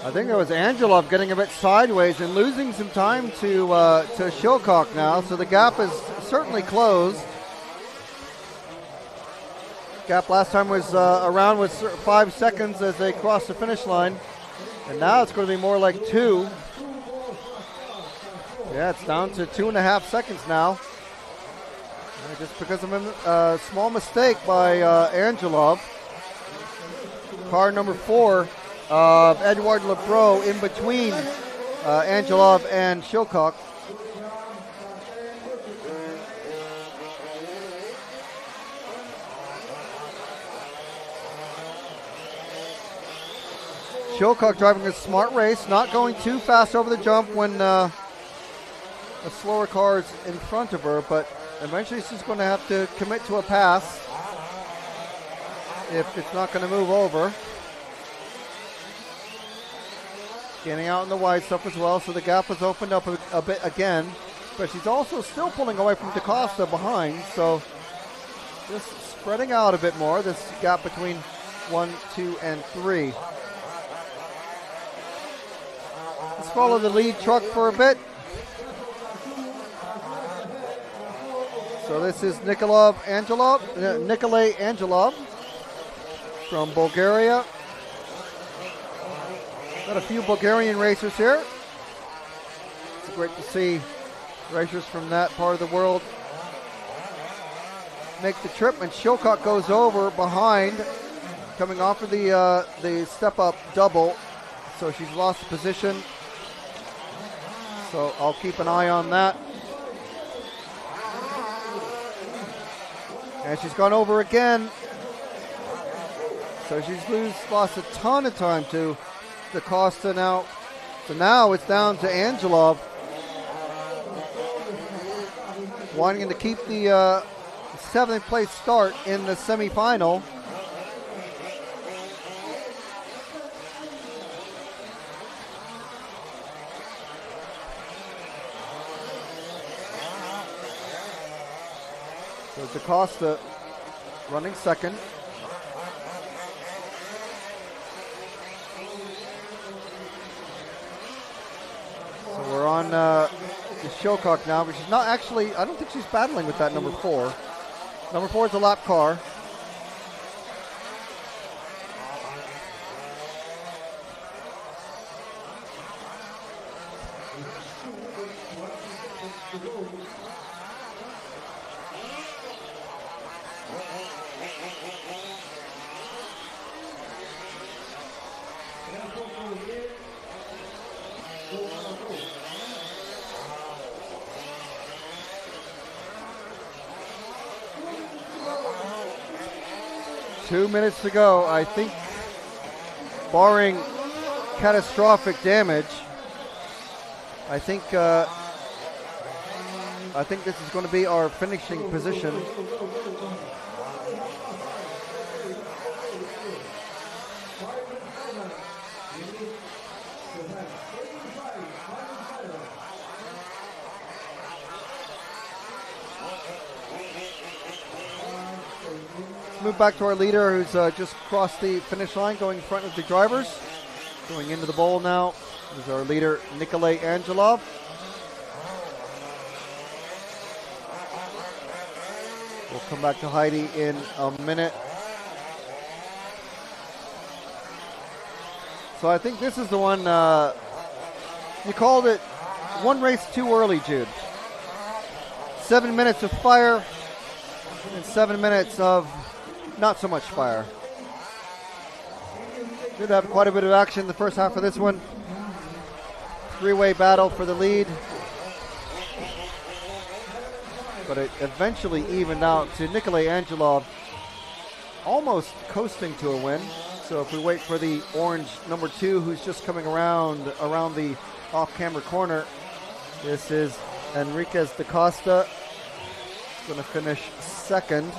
I think it was Angelov getting a bit sideways and losing some time to Shilcock now, so the gap is certainly closed. Gap last time was around was 5 seconds as they crossed the finish line, and now it's going to be more like 2. Yeah, it's down to 2.5 seconds now. Just because of a small mistake by Angelov. Car number 4 of Edouard Lebreau in between Angelov and Shilcock. Shilcock driving a smart race, not going too fast over the jump when a slower car is in front of her, but eventually she's going to have to commit to a pass if it's not going to move over. Getting out in the wide stuff as well, so the gap has opened up a bit again, but she's also still pulling away from DaCosta behind, so just spreading out a bit more, this gap between 1, 2, and 3. Let's follow the lead truck for a bit. So this is Nikolay Angelov from Bulgaria. Got a few Bulgarian racers here. It's great to see racers from that part of the world make the trip, and Shilcock goes over behind, coming off of the step-up double, so she's lost position. So I'll keep an eye on that. And she's gone over again. So she's lost a ton of time to DaCosta now. So now it's down to Angelov, wanting to keep the 7th place start in the semifinal. So DaCosta running second. So we're on the Shilcock now, but she's not actually, I don't think she's battling with that number 4. Number 4 is a lap car. Two minutes to go. I think, barring catastrophic damage, I think this is going to be our finishing position. Move back to our leader, who's just crossed the finish line, going in front of the drivers. Going into the bowl now is our leader, Nikolay Angelov. We'll come back to Heidi in a minute. So I think this is the one, you called it one race too early, Jude. 7 minutes of fire and 7 minutes of not so much fire. Did have quite a bit of action in the first half of this one. Three-way battle for the lead. But it eventually evened out to Nikolay Angelov almost coasting to a win. So if we wait for the orange number 2, who's just coming around the off-camera corner, this is Enriquez DaCosta. Going to finish second.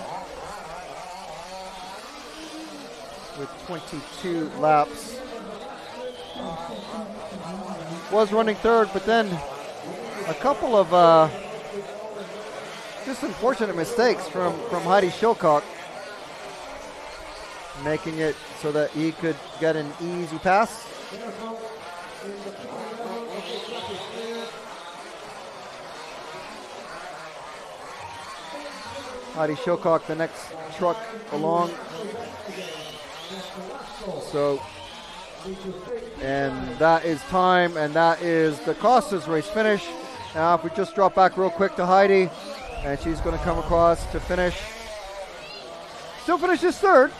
with 22 laps. Was running third, but then a couple of just unfortunate mistakes from Heidi Shilcock, making it so that he could get an easy pass. Heidi Shilcock, the next truck along. So, and that is time, and that is the Costas race finish. Now, if we just drop back real quick to Heidi, and she's going to come across to finish. Still finishes third.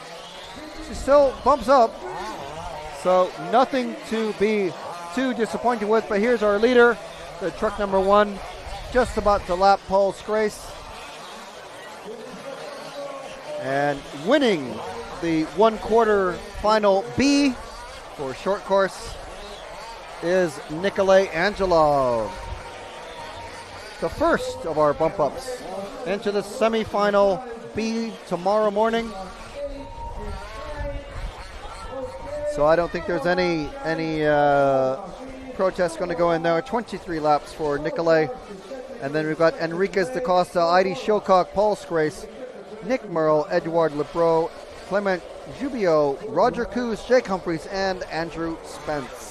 She still bumps up. So, nothing to be too disappointed with, but here's our leader, the truck number 1, just about to lap Paul Scrace. And winning the 1/4 final B for short course is Nikolay Angelov. The first of our bump ups into the semifinal B tomorrow morning. So I don't think there's any protest going to go in there. 23 laps for Nikolay. And then we've got Enriquez da Costa, Heidi Shilcock, Paul Scrace, Nick Merle, Edouard Lebro, Clement Jubio, Roger Coos, Jake Humphreys, and Andrew Spence.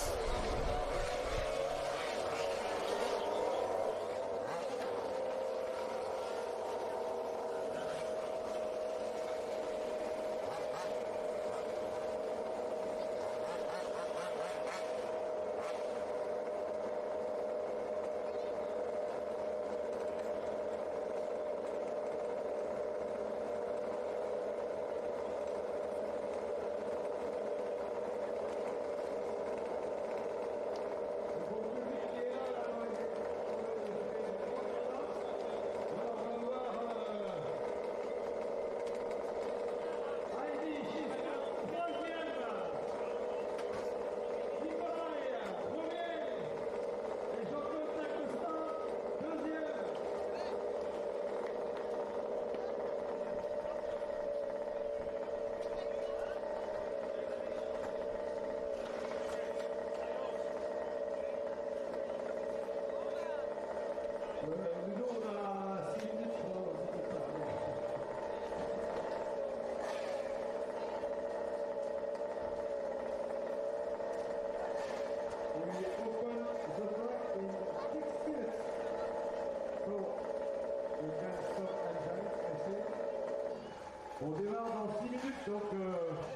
On démarre dans 6 minutes, donc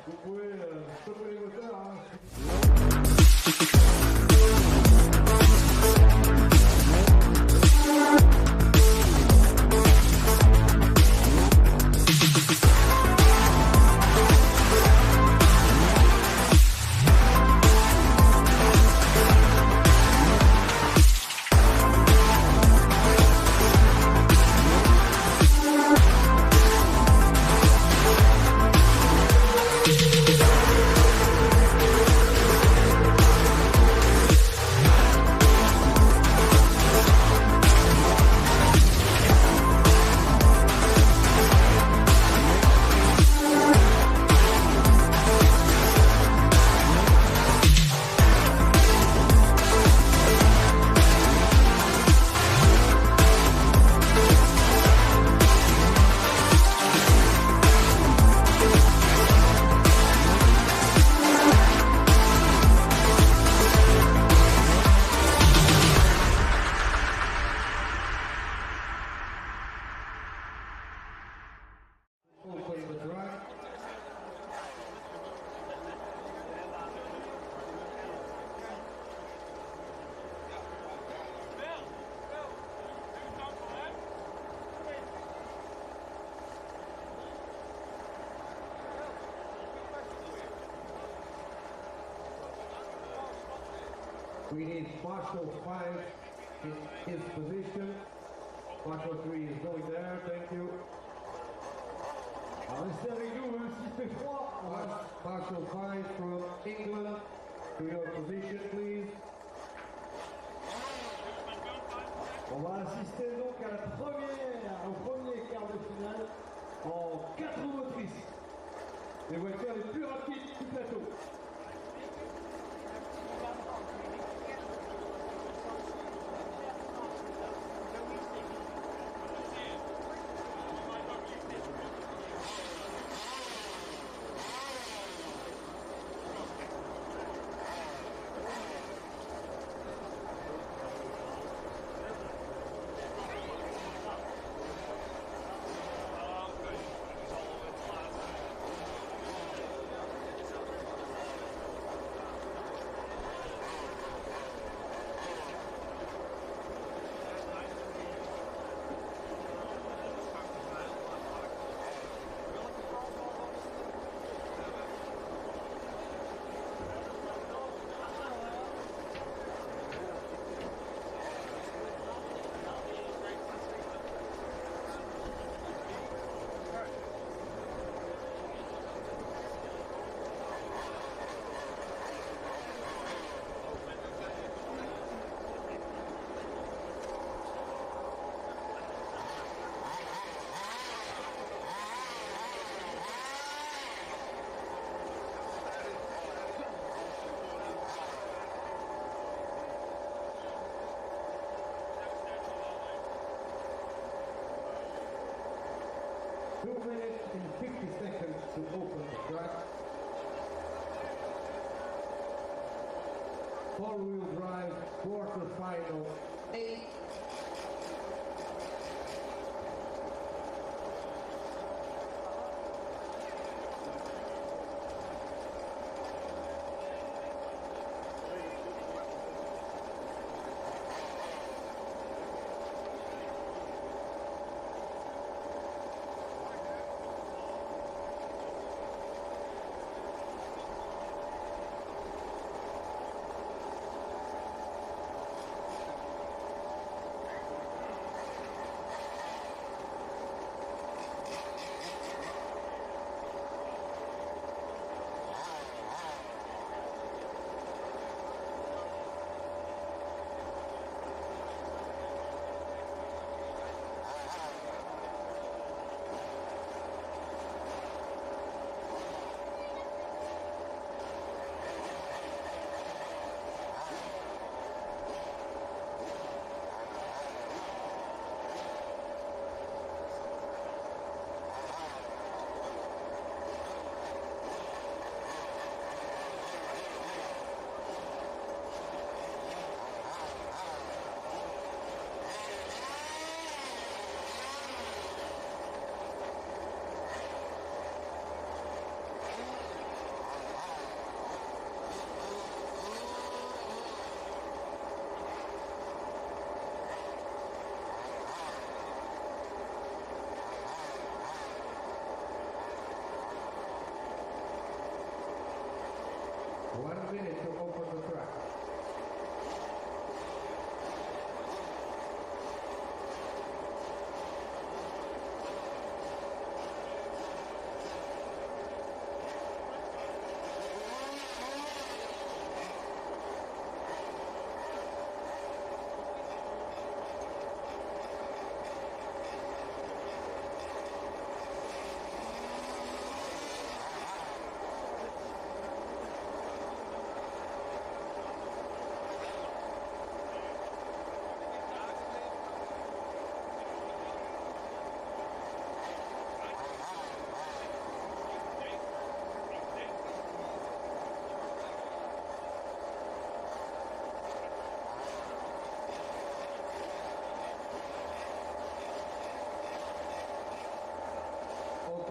vous pouvez stopper les moteurs. Hein. We need Marshall 5 in his position. Marshall 3 is going there, thank you. Restez avec nous, même s'il fait froid. Marshall 5 from England to your position, please. On va assister donc à au premier quart de finale en 4 motrices. Les voitures les plus rapides du plateau. To open the track. Four-wheel drive, quarterfinal 8.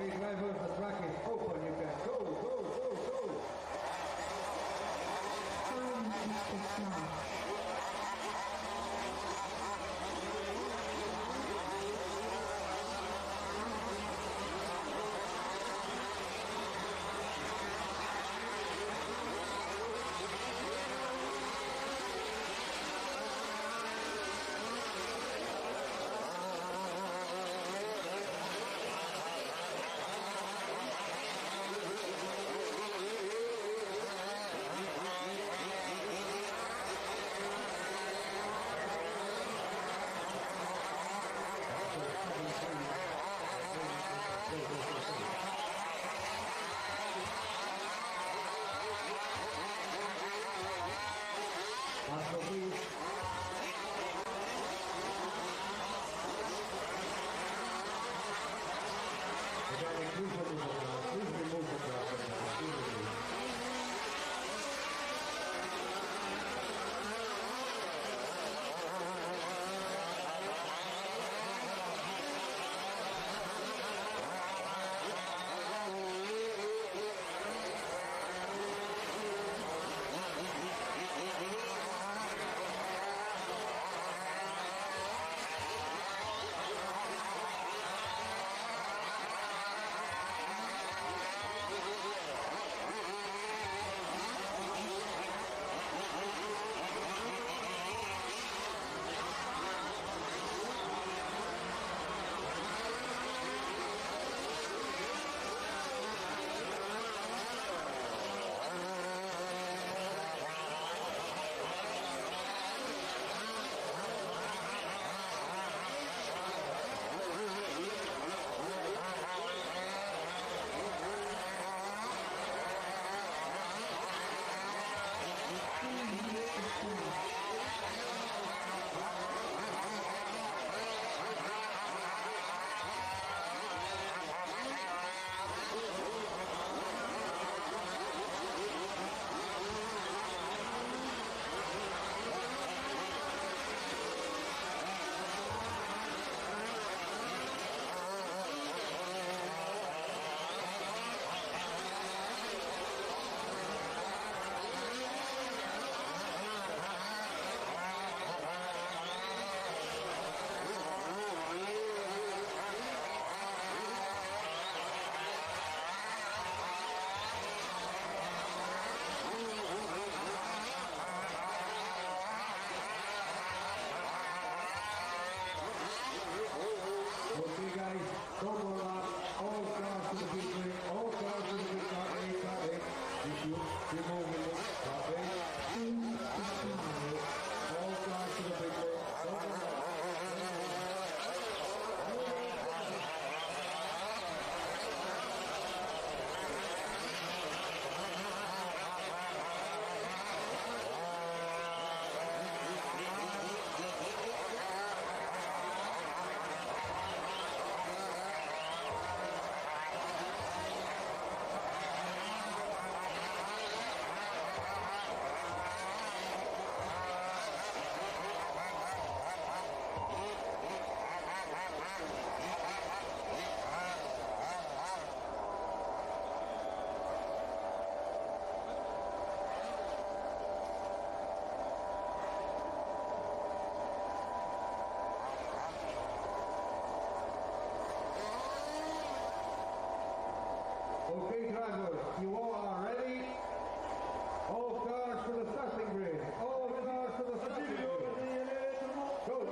Drivers, the track is open. You can go, go, go, go. Time is now.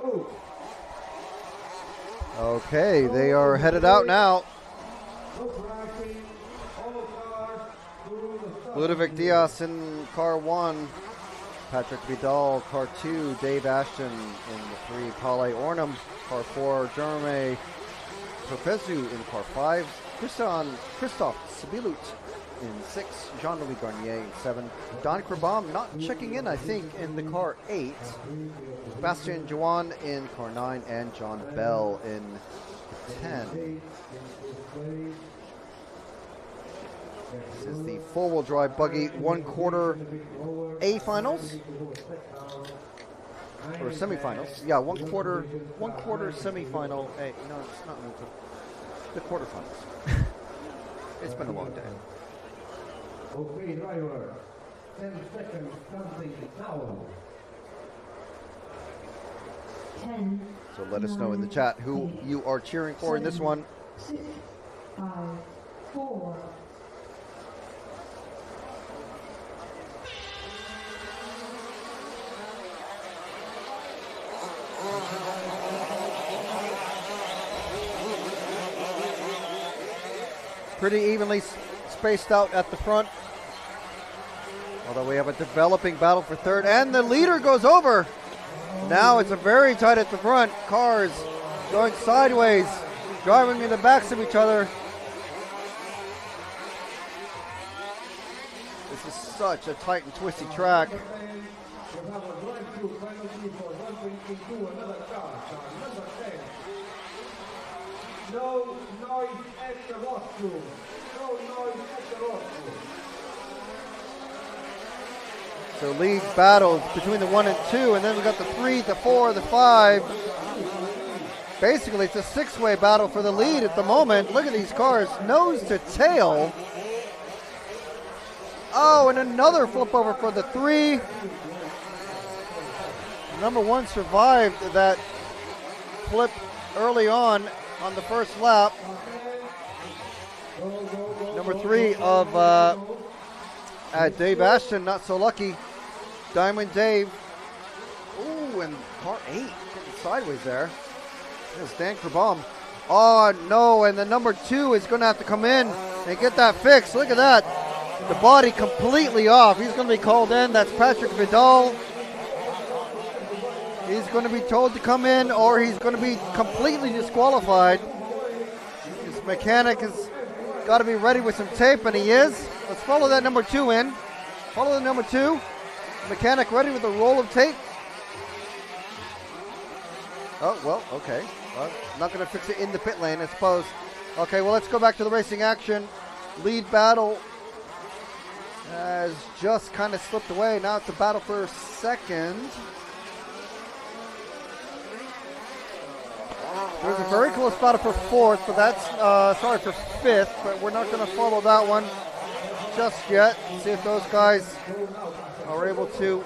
move. Okay, they are headed out now. No crashing. All cars through the stop. Ludovic Diaz in car 1. Patrick Vidal, car 2. Dave Ashton in the 3. Paule Ornum, car 4. Jeremy Profesu in car 5. Christophe Sibilut in 6. Jean-Louis Garnier in 7. Don Krabam not checking in, I think, in the car 8. Bastien Juan in car 9. And John Bell in 10. This is the four-wheel drive buggy 1/4 A finals or semifinals. Yeah, 1/4 semifinal A. No, it's not neutral. The quarterfinals. It's been a long day. Okay, driver. 10 seconds counting now. 10. So let us know in the chat who you are cheering for in this one. 6, 5, 4. Pretty evenly spaced out at the front. Although we have a developing battle for third, and the leader goes over. Now it's a very tight at the front. Cars going sideways, driving in the backs of each other. This is such a tight and twisty track. We have a drive-through penalty for bumping into another car. Number 10. No noise at the rostrum. No noise at the rostrum. So lead battles between the 1 and 2, and then we got the 3, the 4, the 5. Basically, it's a 6-way battle for the lead at the moment. Look at these cars, nose to tail. Oh, and another flip over for the 3. Number 1 survived that flip early on the first lap. Number 3 of Dave Ashton, not so lucky. Diamond Dave. Ooh, and car 8 getting sideways there. There's Dan Krabam. Oh, no, and the number 2 is going to have to come in and get that fixed. Look at that. The body completely off. He's going to be called in. That's Patrick Vidal. He's going to be told to come in, or he's going to be completely disqualified. His mechanic has got to be ready with some tape, and he is. Let's follow that number 2 in. Follow the number 2. Mechanic ready with a roll of tape. Oh, well, okay. Well, not going to fix it in the pit lane, I suppose. Okay, well, let's go back to the racing action. Lead battle has just kind of slipped away. Now it's a battle for second. There's a very close battle for fourth, but that's, for fifth, but we're not going to follow that one just yet. See if those guys are able to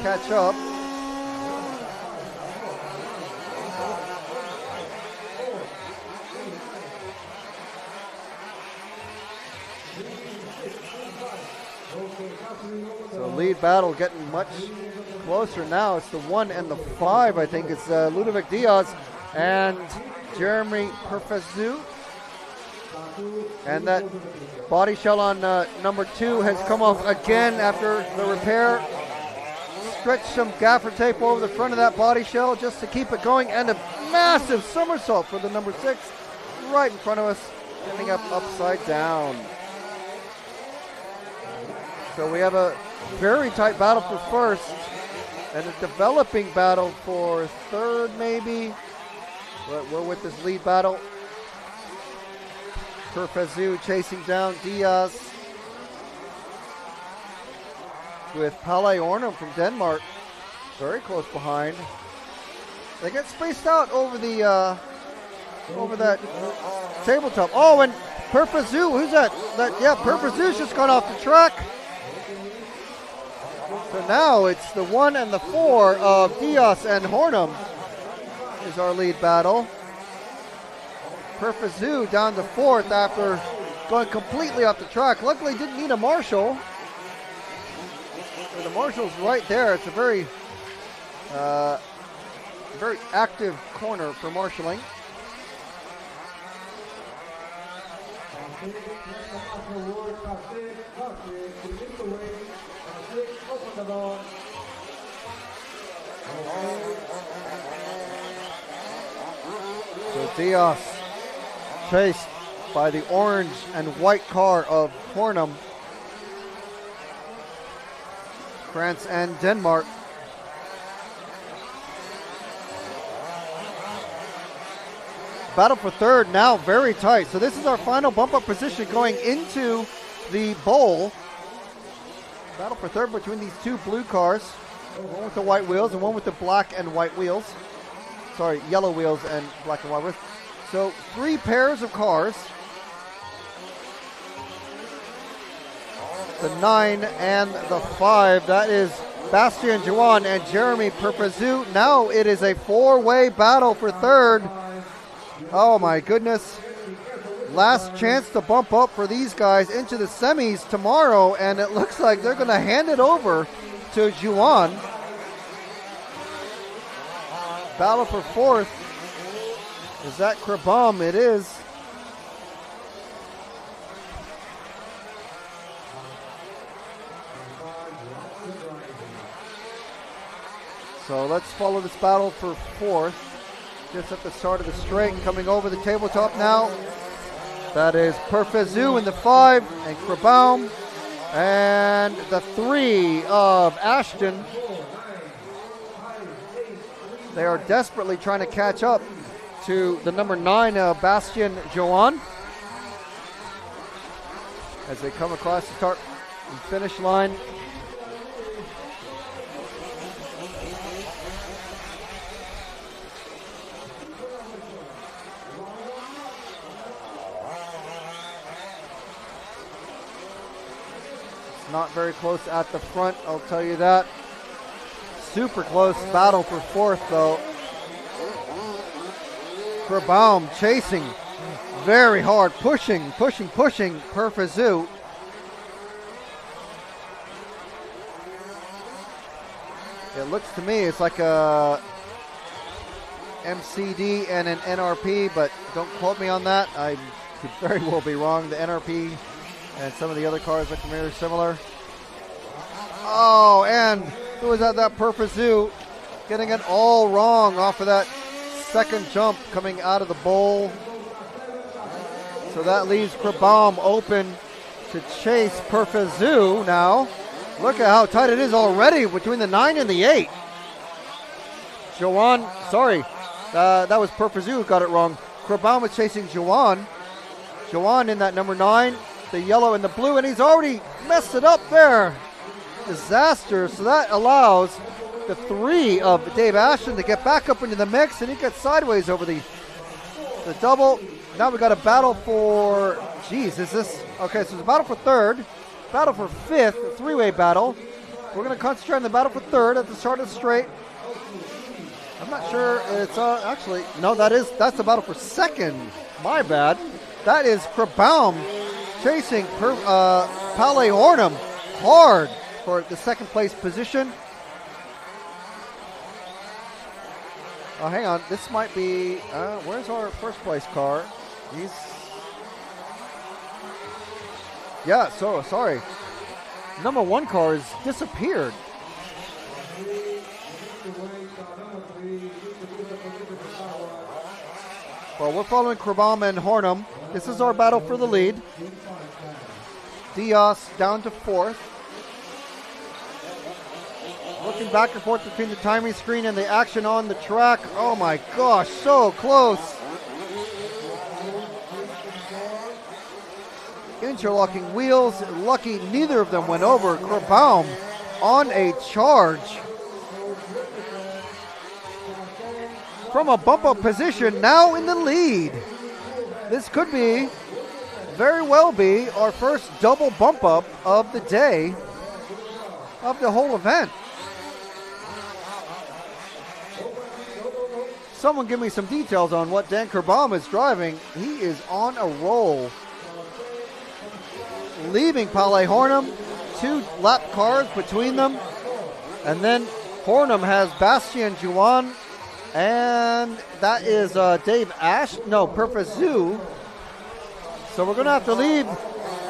catch up. So lead battle getting much closer now. It's the 1 and the 5, I think. It's Ludovic Diaz and Jeremy Perfezu. And that body shell on number 2 has come off again after the repair. Stretch some gaffer tape over the front of that body shell just to keep it going. And a massive somersault for the number 6 right in front of us, ending up upside down. So we have a very tight battle for first and a developing battle for third, maybe. But we're with this lead battle. Perfezu chasing down Diaz with Palle Ornum from Denmark very close behind. They get spaced out over the over that tabletop. Oh, and Perfezu, who's that? Perfezu's just gone off the track. So now it's the 1 and the 4 of Diaz and Hornum is our lead battle. Perfezu down to 4th after going completely off the track. Luckily didn't need a marshal. The marshal's right there. It's a very Very active corner for marshalling. So Diaz chased by the orange and white car of Hornum, France and Denmark. Battle for third now very tight. So this is our final bump up position going into the bowl. Battle for third between these two blue cars. One with the white wheels and one with the black and white wheels. Sorry, yellow wheels and black and white wheels. So 3 pairs of cars. The 9 and the 5. That is Bastien Juan and Jeremy Perpezut. Now it is a 4-way battle for third. Oh my goodness. Last chance to bump up for these guys into the semis tomorrow, and it looks like they're going to hand it over to Juan. Battle for fourth. Is that Krabam? It is. So let's follow this battle for fourth. Just at the start of the straight, coming over the tabletop now. That is Perpezut in the 5 and Krabam. And the 3 of Ashton. They are desperately trying to catch up to the number 9 Bastien Juan as they come across the start and finish line. Not very close at the front, I'll tell you that. Super close battle for fourth, though. Krabam chasing very hard, pushing Perpezut. It looks to me it's like a MCD and an NRP, but don't quote me on that. I could very well be wrong. The NRP and some of the other cars look very similar. Oh, and who was that Perpezut getting it all wrong off of that second jump coming out of the bowl. So that leaves Krabam open to chase Perpezut now. Look at how tight it is already between the 9 and the 8. Juan, sorry, that was Perpezut who got it wrong. Krabam was chasing Juan. Juan in that number 9. The yellow and the blue, and he's already messed it up there. Disaster. So that allows the 3 of Dave Ashton to get back up into the mix, and he gets sideways over the double. Now we got a battle for, geez, is this, okay, so it's a battle for third, battle for fifth, a 3-way battle. We're going to concentrate on the battle for third at the start of the straight. I'm not sure it's, actually, no, that's the battle for second. My bad. That is Krabam chasing Palais Hornum hard for the second place position. Oh, hang on. This might be, where's our first place car? Yeah, so sorry. Number 1 car has disappeared. Well, we're following Krabam and Hornum. This is our battle for the lead. Diaz down to 4th. Looking back and forth between the timing screen and the action on the track. Oh my gosh, so close. Interlocking wheels. Lucky neither of them went over. Krabam on a charge. From a bump-up position, now in the lead. This could be, very well be, our first double bump-up of the day, of the whole event. Someone give me some details on what Dan Krabam is driving. He is on a roll. Leaving Palais Hornum, 2 lap cars between them, and then Hornum has Bastien Juan, and that is Dave Ash. No, Perfazoo. So we're going to have to leave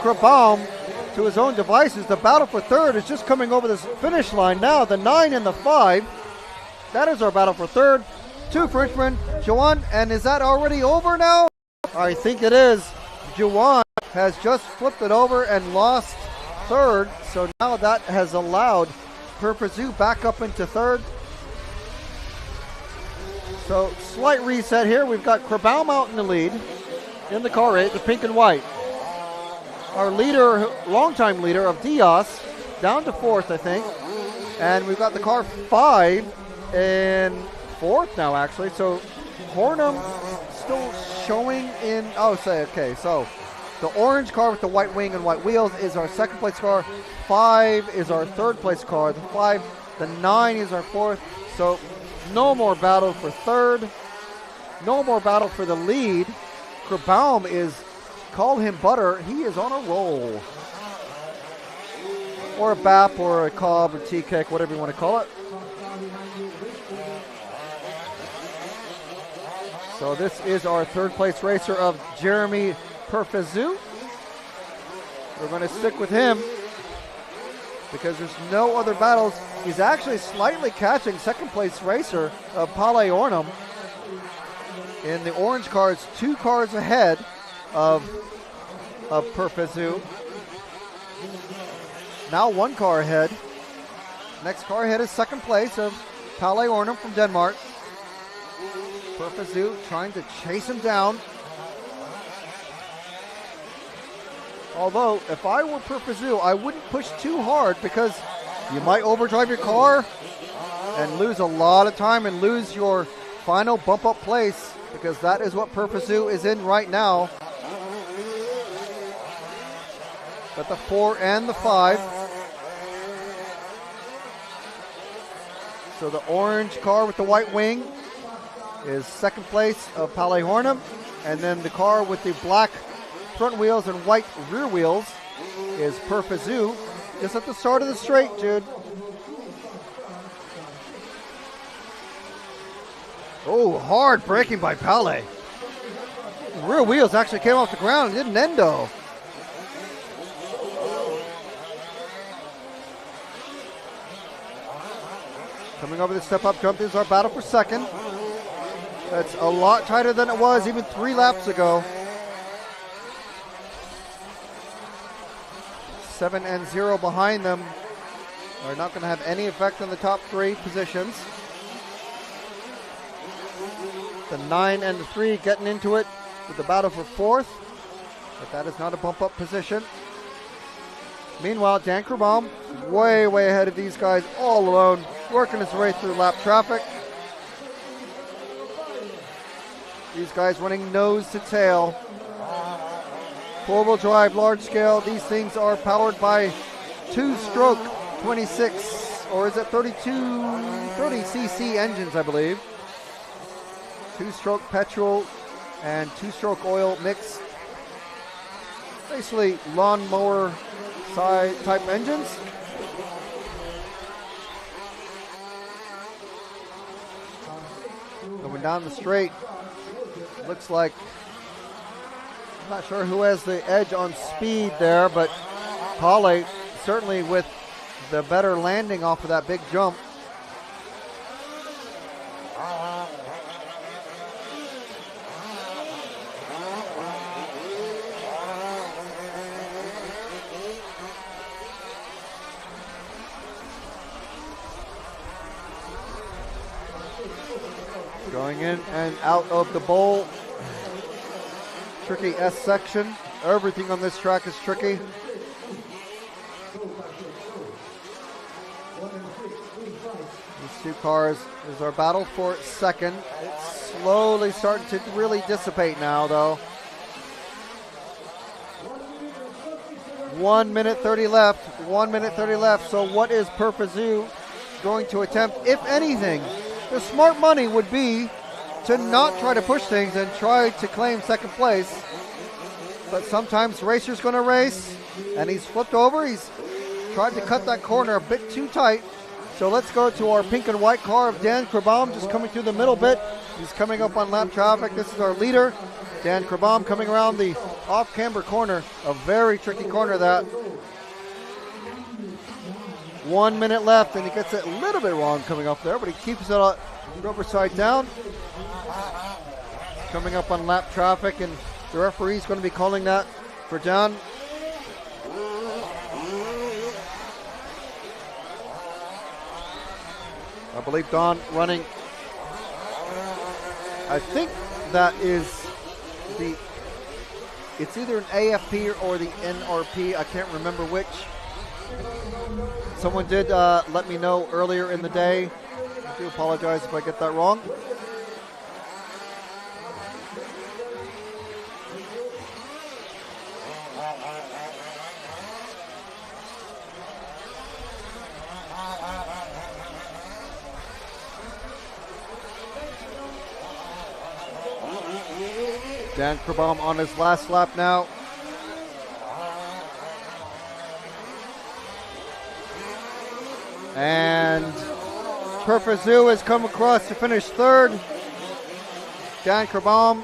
Krabaum to his own devices. The battle for third is just coming over this finish line now. The 9 and the 5. That is our battle for third. 2 Frenchmen, Juan, and is that already over now? I think it is. Juan has just flipped it over and lost third, so now that has allowed Perfazoo back up into third. So slight reset here. We've got Krabaum out in the lead in the car 8, the pink and white. Our leader, longtime leader of Diaz, down to 4th, I think. And we've got the car 5 in 4th now, actually. So Hornum still showing in, so the orange car with the white wing and white wheels is our second place car. 5 is our third place car. The 9 is our 4th. So no more battle for third. No more battle for the lead. Krabaum is, call him butter, he is on a roll. Or a BAP or a Cobb or T-Cake, whatever you want to call it. So this is our third place racer of Jeremy Perfazoo. We're going to stick with him because there's no other battles. He's actually slightly catching second place racer of Pale Ornum. In the orange cars, 2 cars ahead of Perfazoo. Now 1 car ahead. Next car ahead is second place of Pale Ornum from Denmark. Perfazoo trying to chase him down. Although, if I were Perfazoo, I wouldn't push too hard because you might overdrive your car and lose a lot of time and lose your final bump up place, because that is what Perfazoo is in right now. But the 4 and the 5. So the orange car with the white wing is second place of Pale Hornum, and then the car with the black front wheels and white rear wheels is Perfazoo, just at the start of the straight, Jude. Oh, hard braking by Pale. The rear wheels actually came off the ground and did an endo. Coming over the step-up jump is our battle for second. That's a lot tighter than it was even 3 laps ago. 7 and 0 behind them are not going to have any effect on the top 3 positions. The 9 and the 3 getting into it with the battle for 4th, but that is not a bump-up position. Meanwhile, Dan Krabaum way ahead of these guys, all alone, working his way through lap traffic. These guys running nose to tail. 4-wheel drive, large scale. These things are powered by 2-stroke 26, or is it 30 cc engines, I believe. 2-stroke petrol and 2-stroke oil mix. Basically lawnmower side type engines. Going down the straight. Looks like, I'm not sure who has the edge on speed there, but Pale certainly with the better landing off of that big jump. Going in and out of the bowl. Tricky S section. Everything on this track is tricky. These 2 cars is our battle for second. It's slowly starting to really dissipate now, though. 1 minute 30 left. 1 minute 30 left. So what is Perfazoo going to attempt, if anything? The smart money would be to not try to push things and try to claim second place. But sometimes racer's going to race, and he's flipped over. He's tried to cut that corner a bit too tight. So let's go to our pink and white car of Dan Krabam, just coming through the middle bit. He's coming up on lap traffic. This is our leader, Dan Krabam, coming around the off-camber corner. A very tricky corner that. 1 minute left, and he gets it a little bit wrong coming up there, but he keeps it rubber side down. Coming up on lap traffic, and the referee is going to be calling that for Dan. I believe Don running. I think that is it's either an AFP or the NRP. I can't remember which. Someone did let me know earlier in the day. I do apologize if I get that wrong. Dan Krabam on his last lap now. And Perfazoo has come across to finish third. Dan Krabam,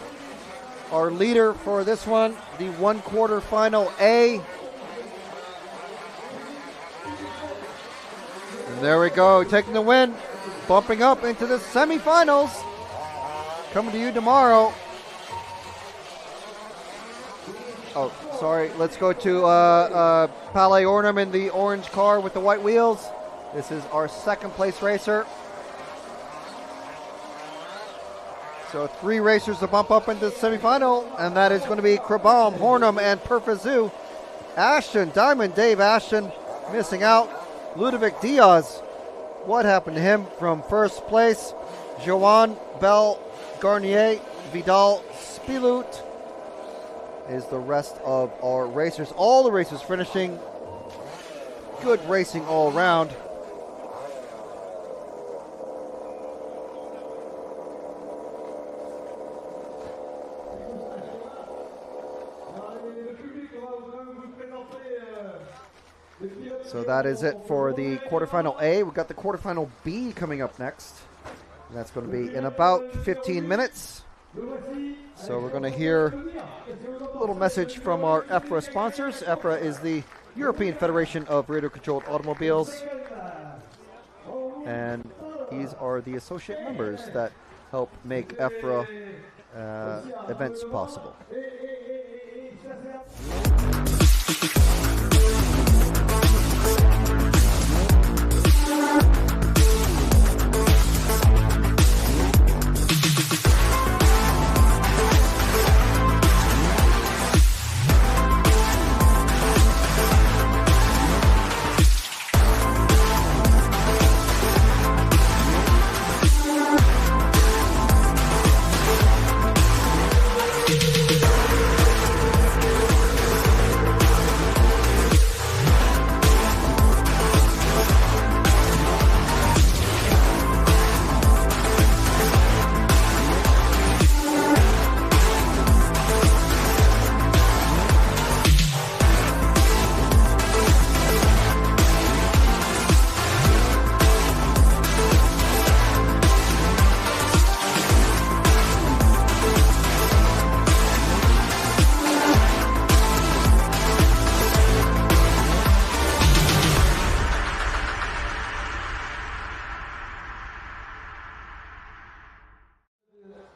our leader for this one, the one quarterfinal A. And there we go, taking the win, bumping up into the semifinals. Coming to you tomorrow. Oh, sorry. Let's go to Palais Ornum in the orange car with the white wheels. This is our second place racer. So 3 racers to bump up into the semifinal, and that is going to be Krabam, Hornum, and Perfazoo. Ashton, Diamond Dave Ashton, missing out. Ludovic Diaz, what happened to him from first place? Joan Bell Garnier, Vidal Spilut is the rest of our racers. All the racers finishing. Good racing all around. So that is it for the quarterfinal A. We've got the quarterfinal B coming up next. And that's going to be in about 15 minutes. So we're going to hear a little message from our EFRA sponsors. EFRA is the European Federation of Radio-Controlled Automobiles. And these are the associate members that help make EFRA events possible.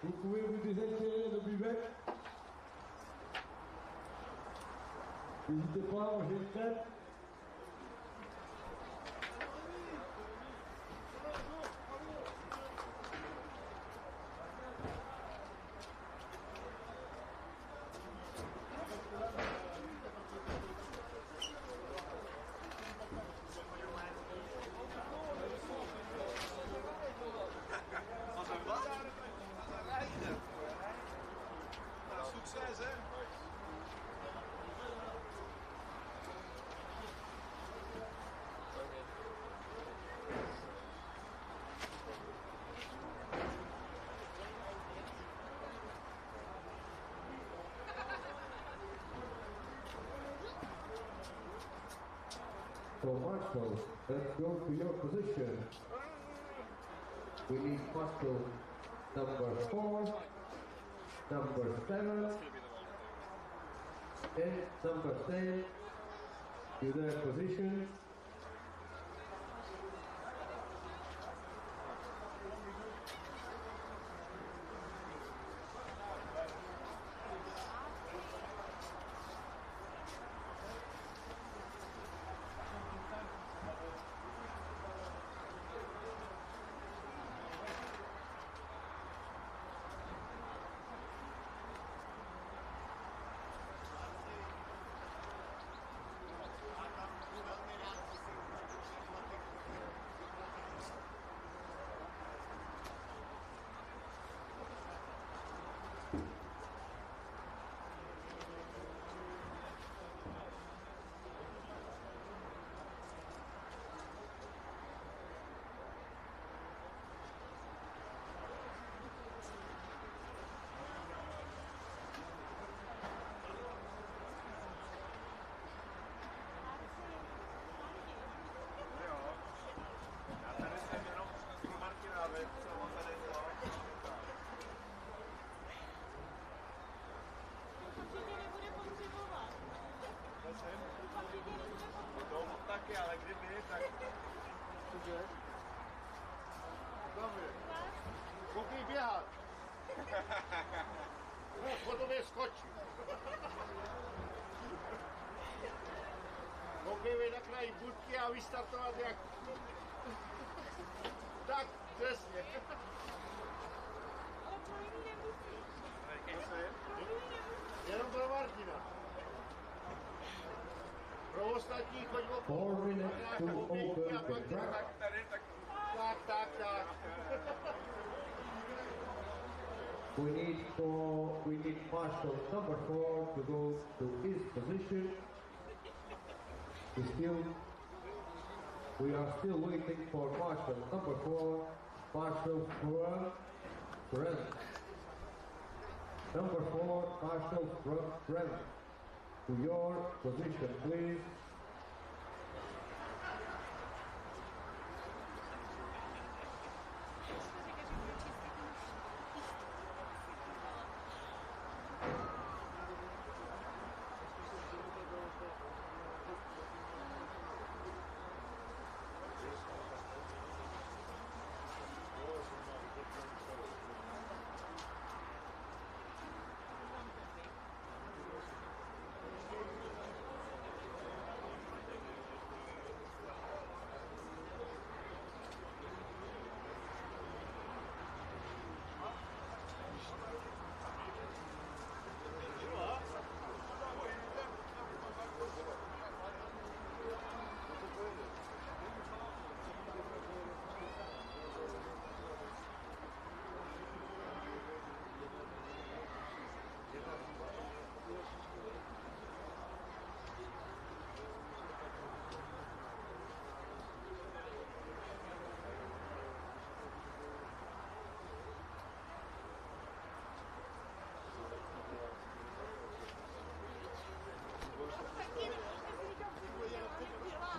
Vous pouvez vous désinsérer le buvette. N'hésitez pas, j'ai une tête. So Marshall, let's go to your position. We need Marshall number 4, number 7, and number 10 to their position. Taky, ale kdyby, tak... Cože? Dobře. Koukej běhat. No, potom je skočí. Koukej na kraji budky a vystartovat jak... Tak, přesně. Ale pro jiný nemusí. Jenom pro Martina. Pro ostatní choď okolo. 4 minutes to open the track. Tak. We need Marshall number 4 to go to his position. We are still waiting for Marshall number 4, Marshall front. Number 4, Marshall front. To your position, please.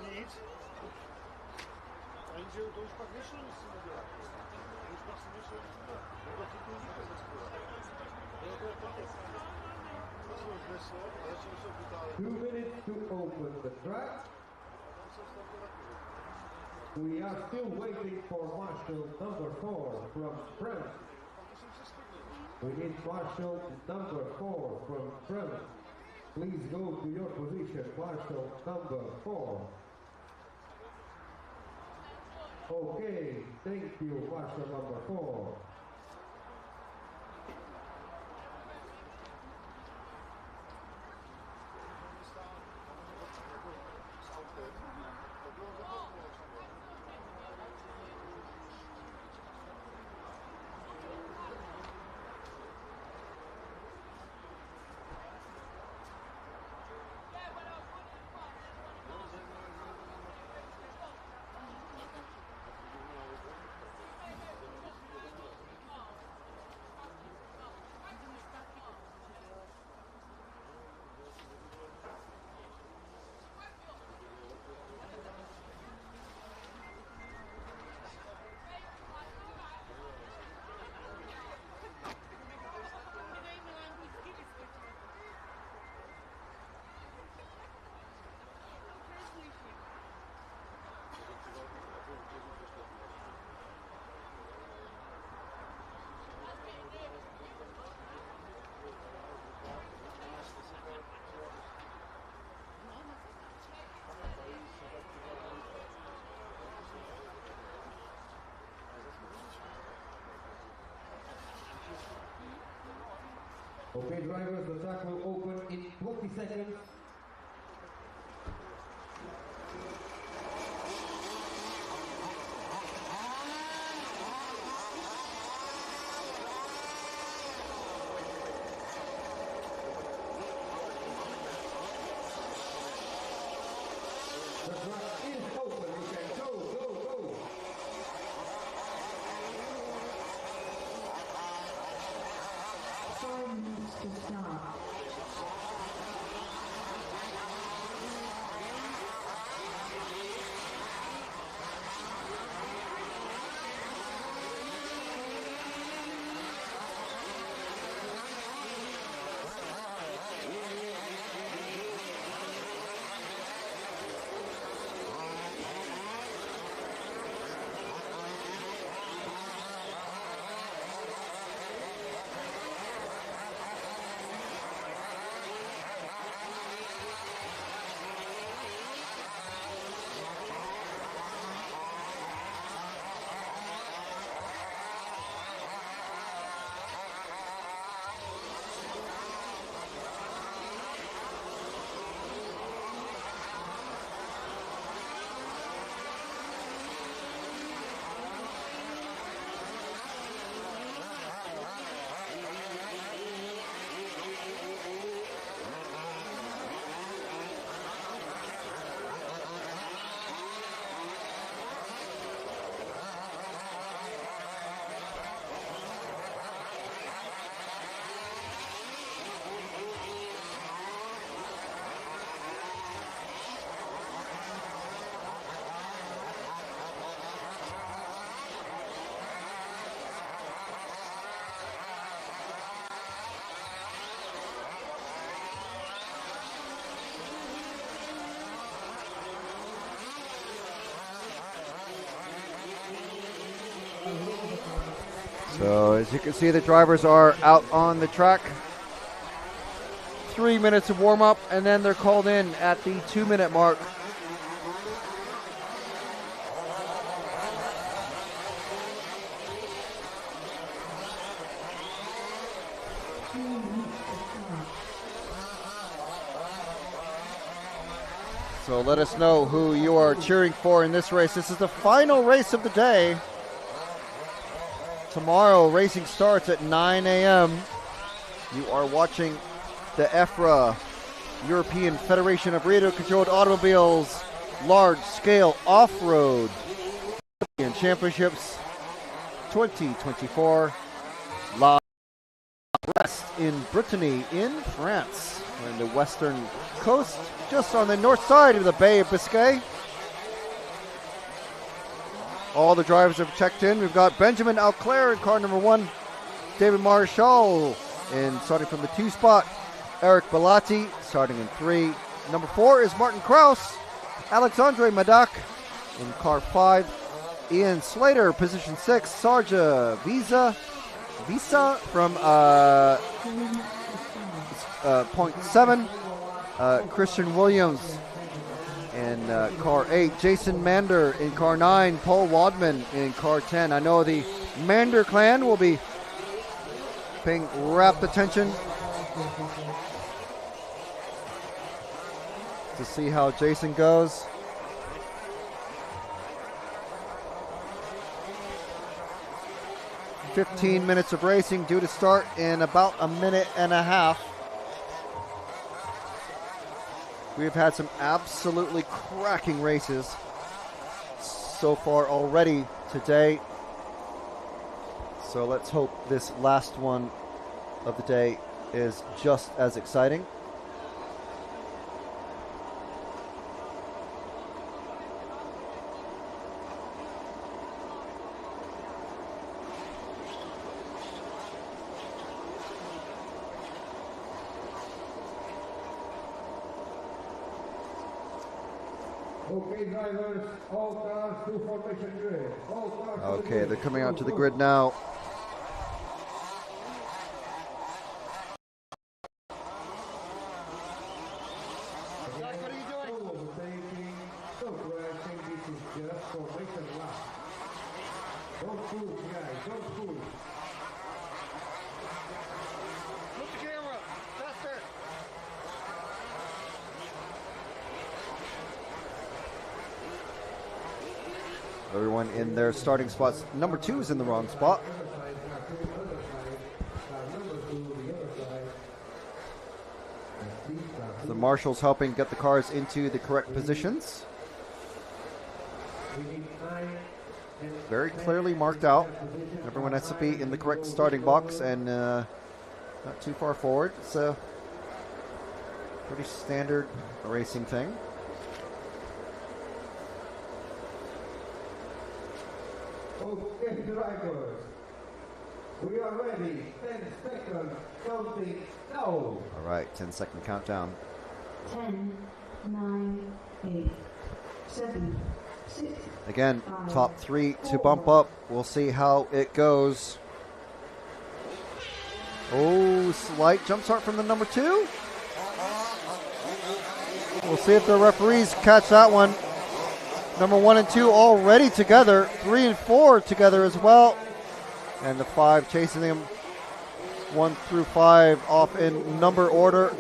Nic. Jenže to už pak nešlo, musíme dělat. To už pak si nešlo dělat. Nebo ty tu víte ze skvěle. Bylo to jako to. To se už neslo, ale začalo se vytálet. 2 minutes to open the track. We are still waiting for Marshall number 4 from France. We need Marshall number 4 from France. Please go to your position, Marshall number 4. Okay, thank you, Marshall number 4. Okay, drivers, the track will open in 20 seconds. The track is open. You can go, go, go. 5 minutes to start. So as you can see, the drivers are out on the track. 3 minutes of warm up, and then they're called in at the 2-minute mark. So let us know who you are cheering for in this race. This is the final race of the day. Tomorrow, racing starts at 9 a.m. You are watching the EFRA, European Federation of Radio-Controlled Automobiles, large-scale off-road championships 2024, live Brest in Brittany in France. We're in the western coast, just on the north side of the Bay of Biscay. All the drivers have checked in. We've got Benjamin Auclair in car number 1, David Marshall starting from the 2 spot, Eric Bellotti starting in 3. Number 4 is Martin Kraus, Alexandre Madak in car 5, Ian Slater, position 6, Sarja Visa from point 7, Christian Williams in car 8, Jason Mander in car 9, Paul Wadman in car 10. I know the Mander clan will be paying rapt attention to see how Jason goes. "15 minutes of racing due to start in about a minute and a half." We've had some absolutely cracking races so far already today. So let's hope this last one of the day is just as exciting. Okay, drivers, all cars to formation grid. All cars to the Okay, grid. they're coming out to the grid now. Don't crashing, this is just formation lap. Don't push, guys, don't push. Look the camera. Everyone in their starting spots. Number 2 is in the wrong spot. The marshals helping get the cars into the correct positions. Very clearly marked out. Everyone has to be in the correct starting box and not too far forward. It's a pretty standard racing thing. Okay, drivers, we are ready. 10 seconds, counting now. All right, 10-second countdown. 10, 9, 8, 7, 6. Again, top 3 to bump up. We'll see how it goes. Oh, slight jump start from the number 2. We'll see if the referees catch that one. Number 1 and 2 already together. 3 and 4 together as well. And the 5 chasing them. 1 through 5 off in number order.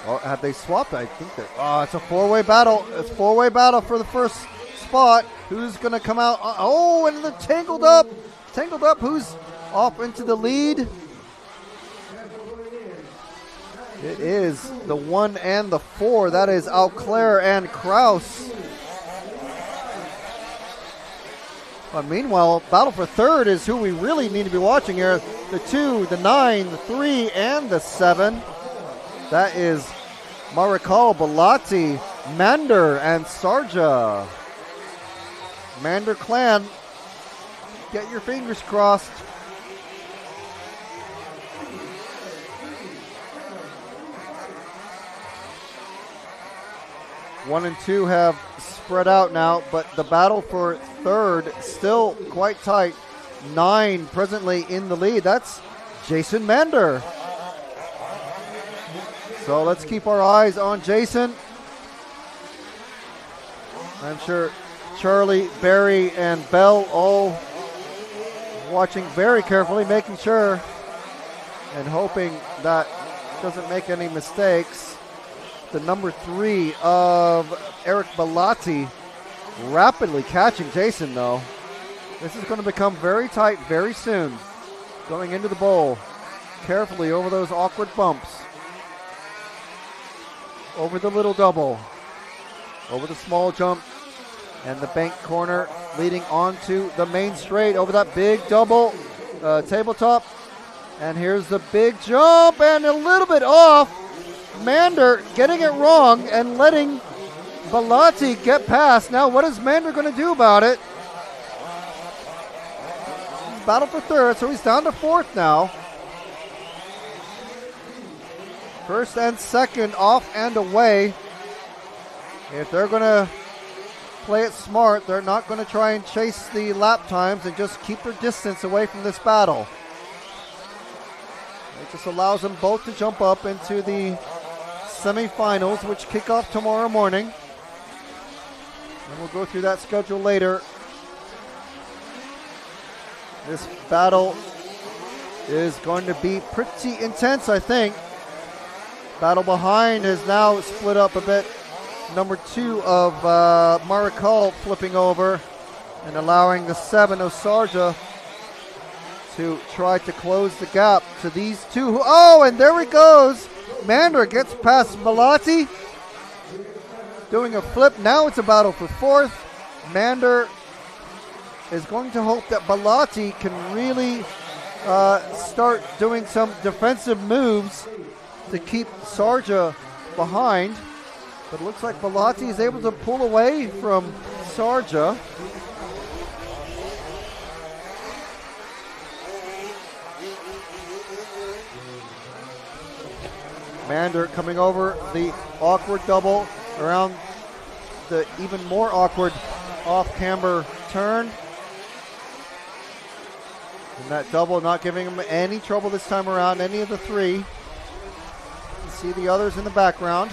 Oh, have they swapped? I think they're. Oh, it's a 4-way battle. It's a 4-way battle for the first spot. Who's going to come out? Oh, and they're tangled up. Tangled up. Who's off into the lead? It is the 1 and the 4. That is Auclair and Kraus. But meanwhile, battle for third is who we really need to be watching here. The 2, the 9, the 3, and the 7. That is Marikal, Bellotti, Mander, and Sarja. Mander clan, get your fingers crossed. One and 2 have spread out now, but the battle for third still quite tight. 9 presently in the lead. That's Jason Mander. So let's keep our eyes on Jason. I'm sure Charlie, Barry, and Bell all watching very carefully, making sure and hoping that doesn't make any mistakes. The number 3 of Eric Bellotti rapidly catching Jason, though. This is going to become very tight very soon. Going into the bowl. Carefully over those awkward bumps. Over the little double. Over the small jump. And the bank corner leading onto the main straight. Over that big double tabletop. And here's the big jump. And a little bit off. Mander getting it wrong and letting Bellotti get past. Now what is Mander going to do about it? He's battle for third, so he's down to fourth now. First and second off and away. If they're going to play it smart, they're not going to try and chase the lap times and just keep their distance away from this battle. It just allows them both to jump up into the semifinals, which kick off tomorrow morning. And we'll go through that schedule later. This battle is going to be pretty intense, I think. Battle behind has now split up a bit. Number 2 of Marikal flipping over and allowing the 7 of Sarja to try to close the gap to these two. Oh, and there he goes. Mander gets past Bellotti. Doing a flip. Now it's a battle for fourth. Mander is going to hope that Bellotti can really start doing some defensive moves to keep Sarja behind. But it looks like Bellotti is able to pull away from Sarja. Mander coming over the awkward double around the even more awkward off-camber turn. And that double not giving him any trouble this time around, any of the 3. You see the others in the background.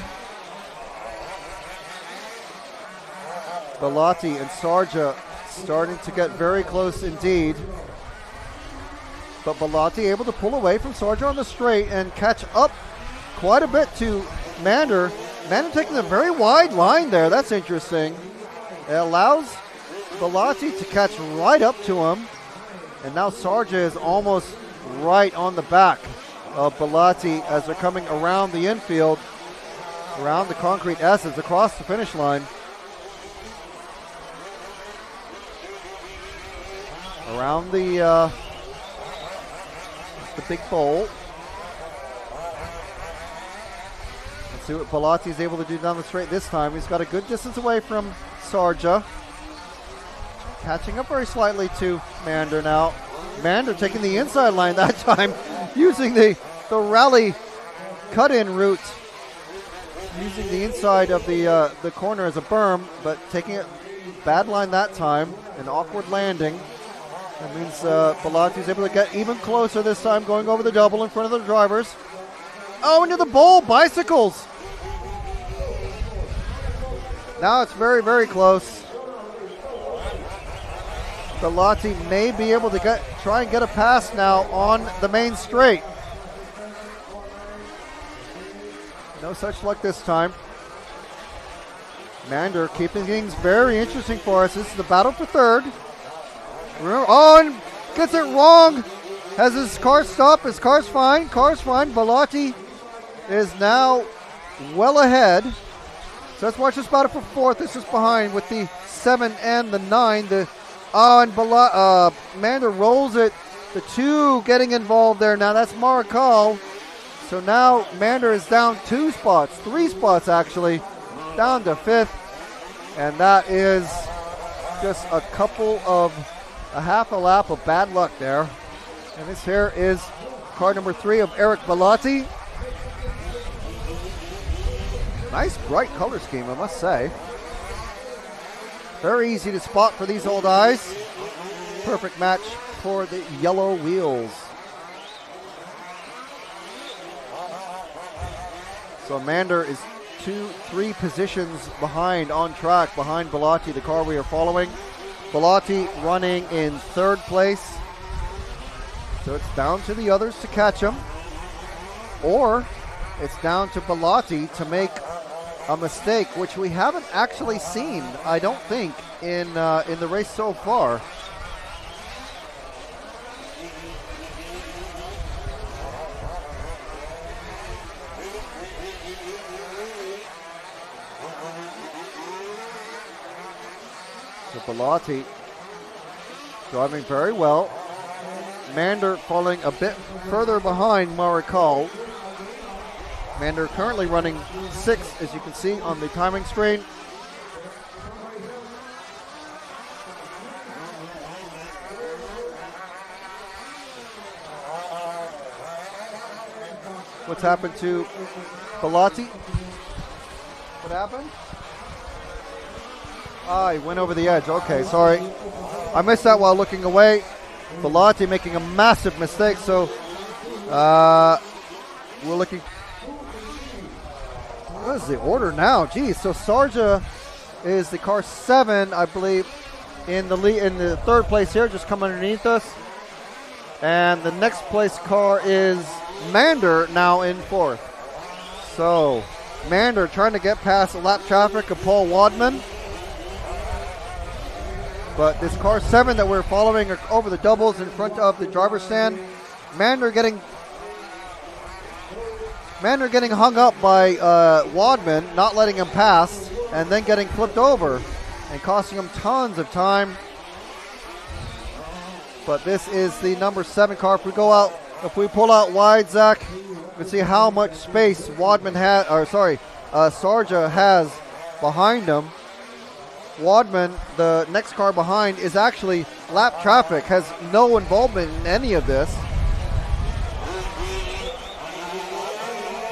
Bellotti and Sarja starting to get very close indeed. But Bellotti able to pull away from Sarja on the straight and catch up quite a bit to Mander. Mander taking a very wide line there. That's interesting. It allows Bellotti to catch right up to him. And now Sarja is almost right on the back of Bellotti as they're coming around the infield, around the concrete S's across the finish line. Around the big bowl. Let's see what Bellotti is able to do down the straight this time. He's got a good distance away from Sarja. Catching up very slightly to Mander now. Mander taking the inside line that time, using the rally cut-in route. Using the inside of the corner as a berm, but taking it bad line that time. An awkward landing. That means Bellotti is able to get even closer this time, going over the double in front of the drivers. Oh, into the bowl, bicycles. Now it's very, very close. Bellotti may be able to try and get a pass now on the main straight. No such luck this time. Mander keeping things very interesting for us. This is the battle for third. Oh, and gets it wrong. Has his car stopped? His car's fine. Car's fine. Bellotti is now well ahead. So let's watch this battle for fourth. This is behind with the 7 and the 9. And Mander rolls it. The 2 getting involved there. Now that's Marikal. So now Mander is down 2 spots, 3 spots actually, down to 5th. And that is just a half a lap of bad luck there. And this here is car number 3 of Eric Bellotti. Nice bright color scheme, I must say. Very easy to spot for these old eyes. Perfect match for the yellow wheels. So Mander is 2-3 positions behind on track, behind Bellotti, the car we are following. Bellotti running in 3rd place. So it's down to the others to catch him. Or it's down to Bellotti to make a mistake, which we haven't actually seen, I don't think, in the race so far. So Bellotti driving very well. Mander falling a bit further behind Marikal. Mander currently running 6th, as you can see on the timing screen. What's happened to Bellotti? What happened? He went over the edge. Okay, sorry. I missed that while looking away. Bellotti making a massive mistake, so we're looking. What is the order now? Geez, so Sarja is the car 7, I believe, in the 3rd place here, just come underneath us. And the next place car is Mander, now in 4th. So Mander trying to get past the lap traffic of Paul Wadman. But this car 7 that we're following are over the doubles in front of the driver's stand. Mander getting hung up by Wadman, not letting him pass, and then getting flipped over and costing him tons of time. But this is the number 7 car. If we pull out wide, Zach, you can see how much space Sarja has behind him. Wadman, the next car behind, is actually lap traffic, has no involvement in any of this.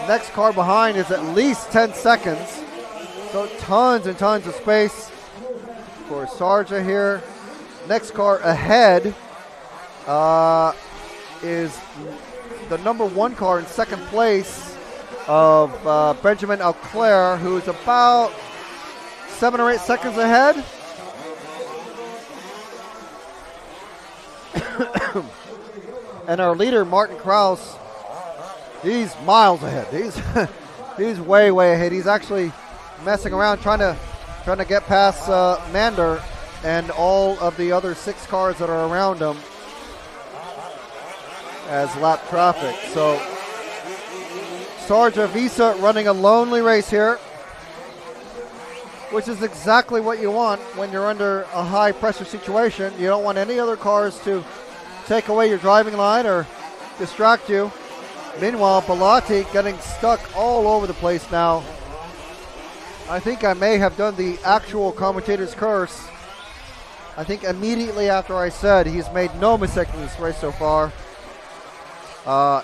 Next car behind is at least 10 seconds. So tons and tons of space for Sarja here. Next car ahead is the number 1 car in 2nd place of Benjamin Auclair, who is about 7 or 8 seconds ahead. And our leader, Martin Kraus, He's miles ahead. He's way ahead. He's actually messing around trying to get past Mander and all of the other 6 cars that are around him as lap traffic. So Sarja Visa running a lonely race here, which is exactly what you want when you're under a high pressure situation. You don't want any other cars to take away your driving line or distract you. Meanwhile, Bellotti getting stuck all over the place now. I think I may have done the actual commentator's curse. I think immediately after I said he's made no mistake in this race so far,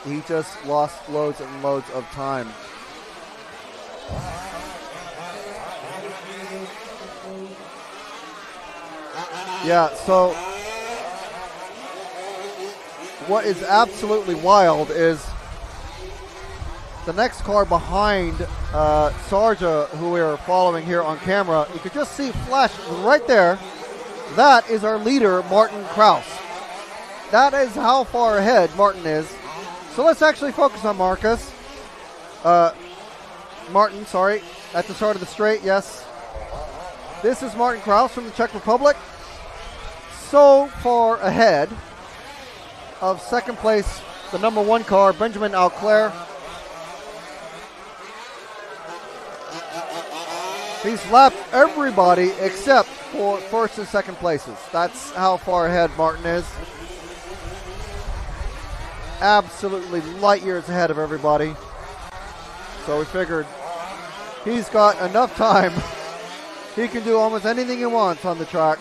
he just lost loads and loads of time. Yeah, so what is absolutely wild is the next car behind Sarja, who we are following here on camera. You could just see flash right there. That is our leader, Martin Kraus. That is how far ahead Martin is. So let's actually focus on Martin, sorry, at the start of the straight, yes. This is Martin Kraus from the Czech Republic. So far ahead of second place, the number 1 car, Benjamin Auclair. He's lapped everybody except for first and second places. That's how far ahead Martin is. Absolutely light years ahead of everybody. So we figured he's got enough time. He can do almost anything he wants on the track.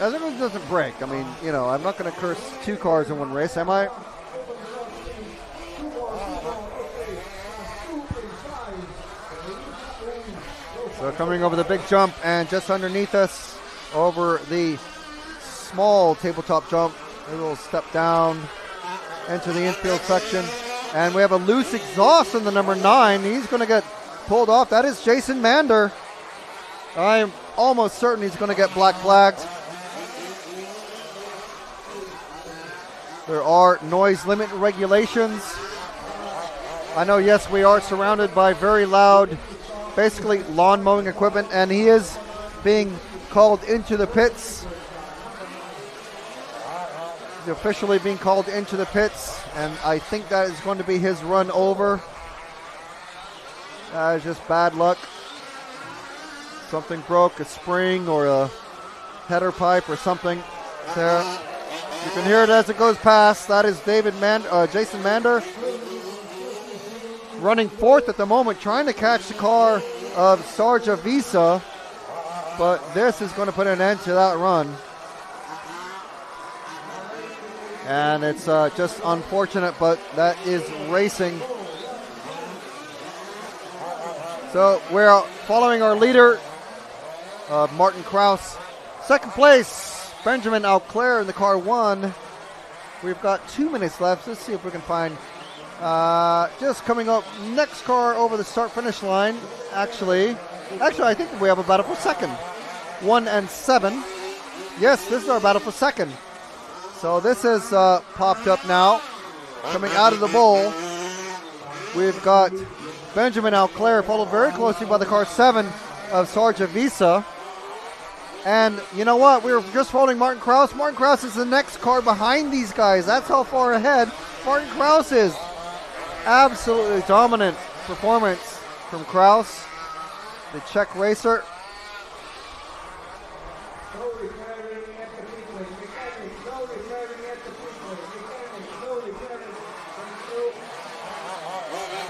As long as it doesn't break. I mean, you know, I'm not going to curse 2 cars in one race, am I? So coming over the big jump and just underneath us over the small tabletop jump. A little step down into the infield section. And we have a loose exhaust in the number 9. He's going to get pulled off. That is Jason Mander. I am almost certain he's going to get black flagged. There are noise limit regulations. I know, yes, we are surrounded by very loud, basically lawn mowing equipment, and he is being called into the pits. He's officially being called into the pits, and I think that is going to be his run over. That is just bad luck. Something broke, a spring or a header pipe or something there. You can hear it as it goes past. That is Jason Mander running 4th at the moment, trying to catch the car of Sarja Visa, but this is going to put an end to that run. And it's just unfortunate, but that is racing. So we're following our leader, Martin Kraus. Second place, Benjamin Auclair in the car 1. We've got 2 minutes left. Let's see if we can find just coming up next car over the start finish line. Actually I think we have a battle for second. 1 and 7. Yes, this is our battle for second. So this has popped up now. Coming out of the bowl, we've got Benjamin Auclair, followed very closely by the car 7 of Sarja Visa. And you know what? We were just following Martin Kraus. Martin Kraus is the next car behind these guys. That's how far ahead Martin Kraus is. Absolutely dominant performance from Kraus, the Czech racer.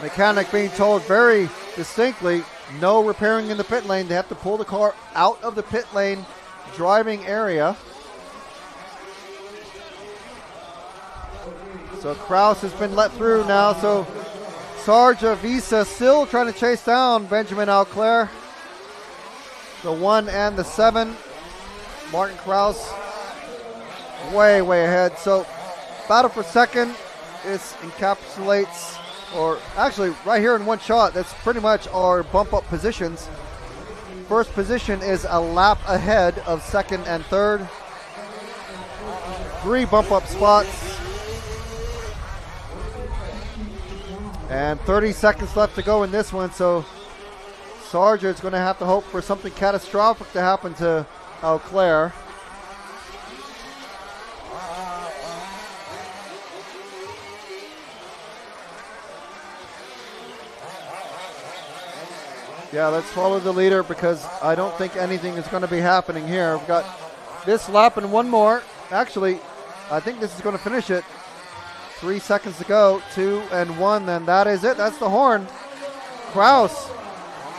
Mechanic being told very distinctly, no repairing in the pit lane. They have to pull the car out of the pit lane driving area. So Kraus has been let through now. So Sarja Visa still trying to chase down Benjamin Auclair. The 1 and the 7. Martin Kraus way ahead. So battle for second. This encapsulates, or actually right here in one shot, that's pretty much our bump up positions. First position is a lap ahead of second and third. 3 bump up spots. And 30 seconds left to go in this one, so Sargent's going to have to hope for something catastrophic to happen to Eau Claire. Yeah, let's follow the leader because I don't think anything is going to be happening here. We've got this lap and one more. Actually, I think this is going to finish it. 3 seconds to go, 2 and 1, then that is it. That's the horn. Kraus,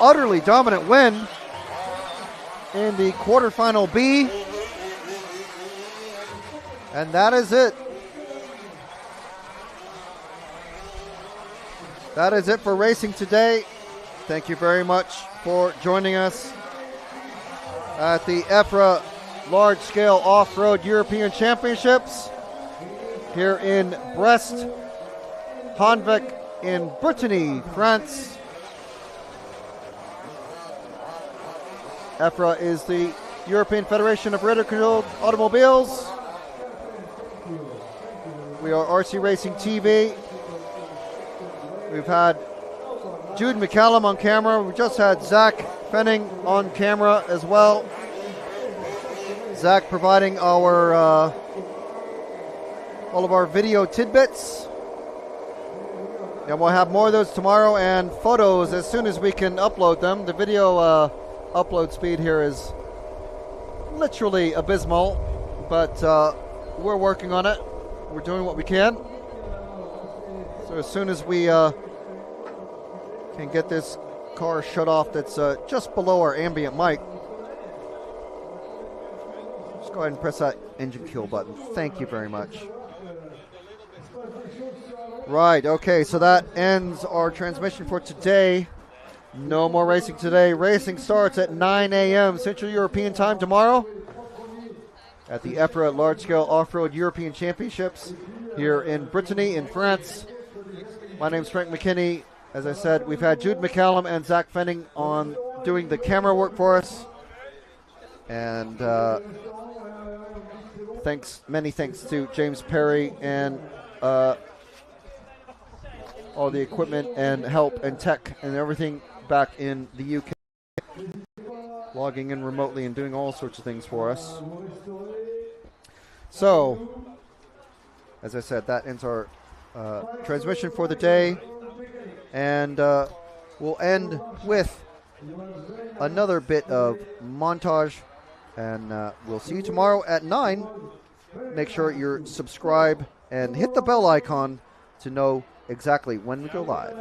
utterly dominant win in the quarterfinal B. And that is it. That is it for racing today. Thank you very much for joining us at the EFRA Large Scale Off-Road European Championships here in Brest, Hanvec in Brittany, France. EFRA is the European Federation of Radio-Controlled Automobiles. We are RC Racing TV. We've had Jude McCallum on camera. We just had Zach Fenning on camera as well. Zach providing our all of our video tidbits. And we'll have more of those tomorrow and photos as soon as we can upload them. The video upload speed here is literally abysmal, but we're working on it. We're doing what we can. So as soon as we can get this car shut off that's just below our ambient mic. Just go ahead and press that engine kill button. Thank you very much. Right, okay, so that ends our transmission for today. No more racing today. Racing starts at 9 a.m. Central European time tomorrow at the EFRA Large Scale Off-Road European Championships here in Brittany in France. My name's Frank McKinney. As I said, we've had Jude McCallum and Zach Fenning on doing the camera work for us. And many thanks to James Perry and all the equipment and help and tech and everything back in the UK. Logging in remotely and doing all sorts of things for us. So, as I said, that ends our transmission for the day. And we'll end with another bit of montage. And we'll see you tomorrow at 9. Make sure you're subscribed and hit the bell icon to know exactly when we go live.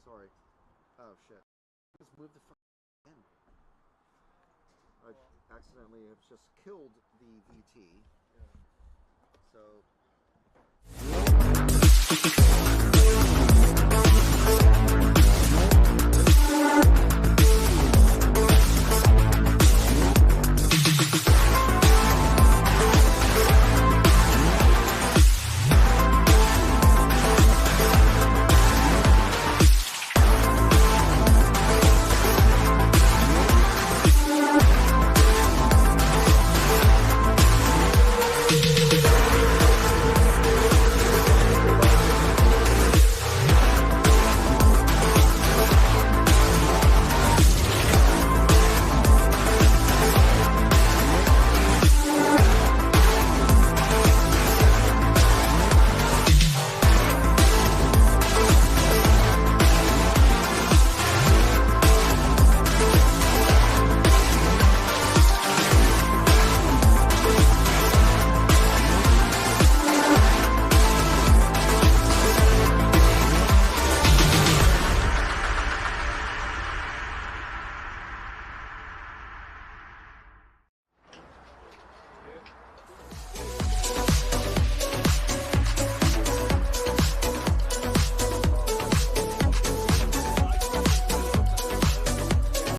Sorry. Oh shit. Just move the in. I accidentally have just killed the VT. So